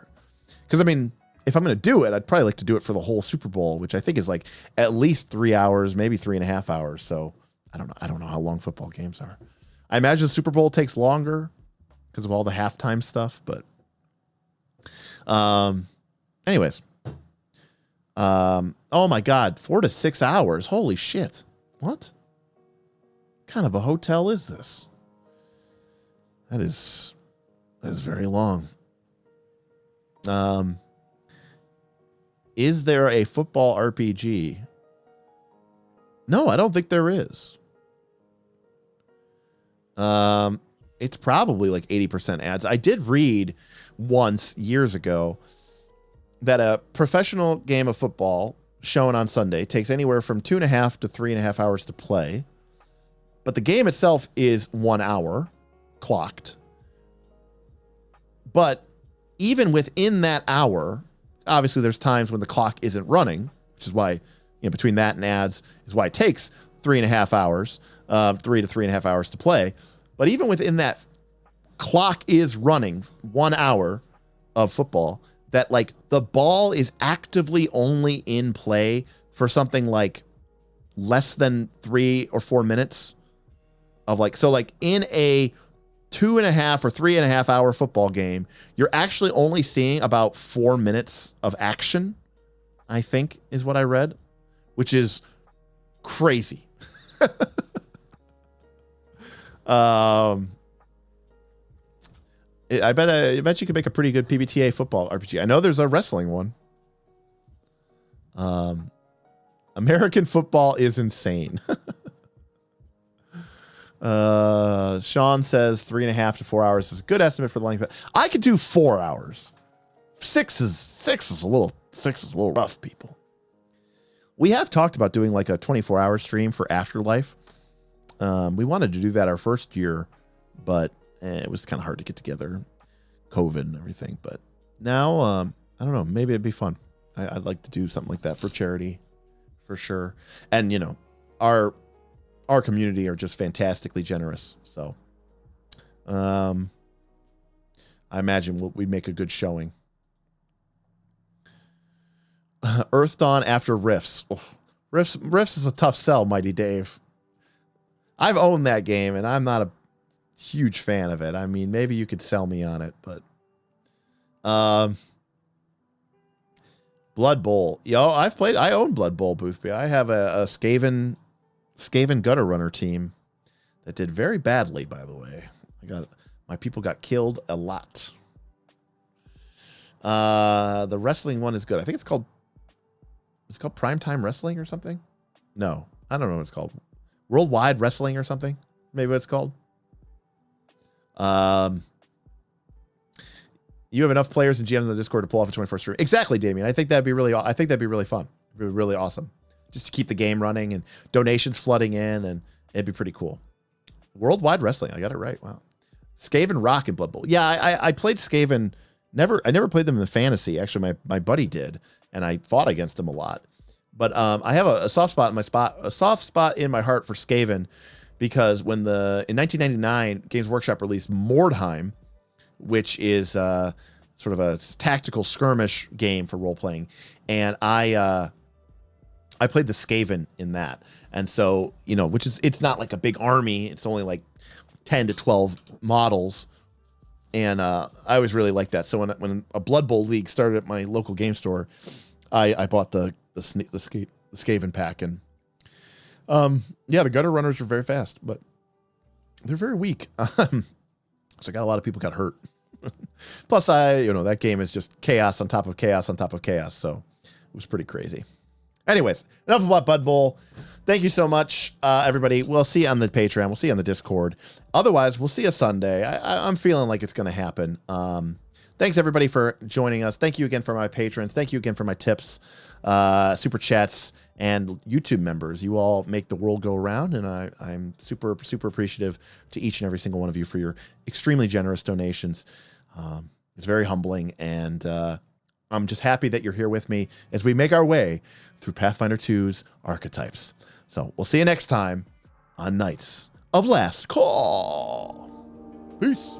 [SPEAKER 1] Because if I'm going to do it, I'd probably like to do it for the whole Super Bowl, which I think is like at least 3 hours, maybe 3.5 hours. So I don't know. I don't know how long football games are. I imagine the Super Bowl takes longer because of all the halftime stuff. But anyways, oh my God, 4 to 6 hours. Holy shit. What kind of a hotel is this? That is very long. Is there a football RPG? No, I don't think there is. It's probably like 80% ads. I did read once years ago that a professional game of football shown on Sunday takes anywhere from 2.5 to 3.5 hours to play. But the game itself is 1 hour clocked. But even within that hour, obviously there's times when the clock isn't running, which is why, between that and ads is why it takes 3.5 hours, 3 to 3.5 hours to play. But even within that clock is running 1 hour of football, that like the ball is actively only in play for something like less than 3 or 4 minutes of like, so like in a 2.5 or 3.5 hour football game, you're actually only seeing about 4 minutes of action, I think is what I read, which is crazy. I bet you could make a pretty good PBTA football RPG. I know there's a wrestling one. American football is insane. Sean says 3.5 to 4 hours is a good estimate for the length. I could do 4 hours. Six is a little rough, people. We have talked about doing like a 24-hour stream for Afterlife. We wanted to do that our first year, but it was kind of hard to get together, COVID and everything. But now, I don't know, maybe it'd be fun. I'd like to do something like that for charity, for sure. And our community are just fantastically generous. So I imagine we'd make a good showing. Earth Dawn after Rifts. Oh, Rifts is a tough sell, Mighty Dave. I've owned that game, and I'm not a huge fan of it. I mean, maybe you could sell me on it, but Blood Bowl. I own Blood Bowl, Boothby. I have a Skaven Gutter Runner team that did very badly, by the way. My people got killed a lot. The wrestling one is good. I think it's called Primetime Wrestling or something. No, I don't know what it's called. Worldwide Wrestling or something. Maybe what it's called. You have enough players and GMs in the Discord to pull off a 24 stream. Exactly, Damien. I think that'd be really fun. It'd be really awesome. Just to keep the game running and donations flooding in, and it'd be pretty cool. Worldwide Wrestling. I got it right. Wow. Skaven Rock and Blood Bowl. Yeah, I played Skaven. I never played them in the fantasy. Actually, my buddy did, and I fought against him a lot. But I have a soft spot in my heart for Skaven, because in 1999 Games Workshop released Mordheim, which is sort of a tactical skirmish game for role playing, and I played the Skaven in that. And so, it's not like a big army. It's only like 10 to 12 models. And I always really liked that. So when a Blood Bowl league started at my local game store, I bought the Skaven pack. And the Gutter Runners are very fast, but they're very weak. So I got a lot of people got hurt. Plus that game is just chaos on top of chaos on top of chaos. So it was pretty crazy. Anyways, enough about Blood Bowl. Thank you so much, everybody. We'll see you on the Patreon. We'll see you on the Discord. Otherwise, we'll see you Sunday. I'm feeling like it's going to happen. Thanks, everybody, for joining us. Thank you again for my patrons. Thank you again for my tips, super chats, and YouTube members. You all make the world go around, and I'm super, super appreciative to each and every single one of you for your extremely generous donations. It's very humbling, and I'm just happy that you're here with me as we make our way through Pathfinder 2's Archetypes. So we'll see you next time on Knights of Last Call. Peace.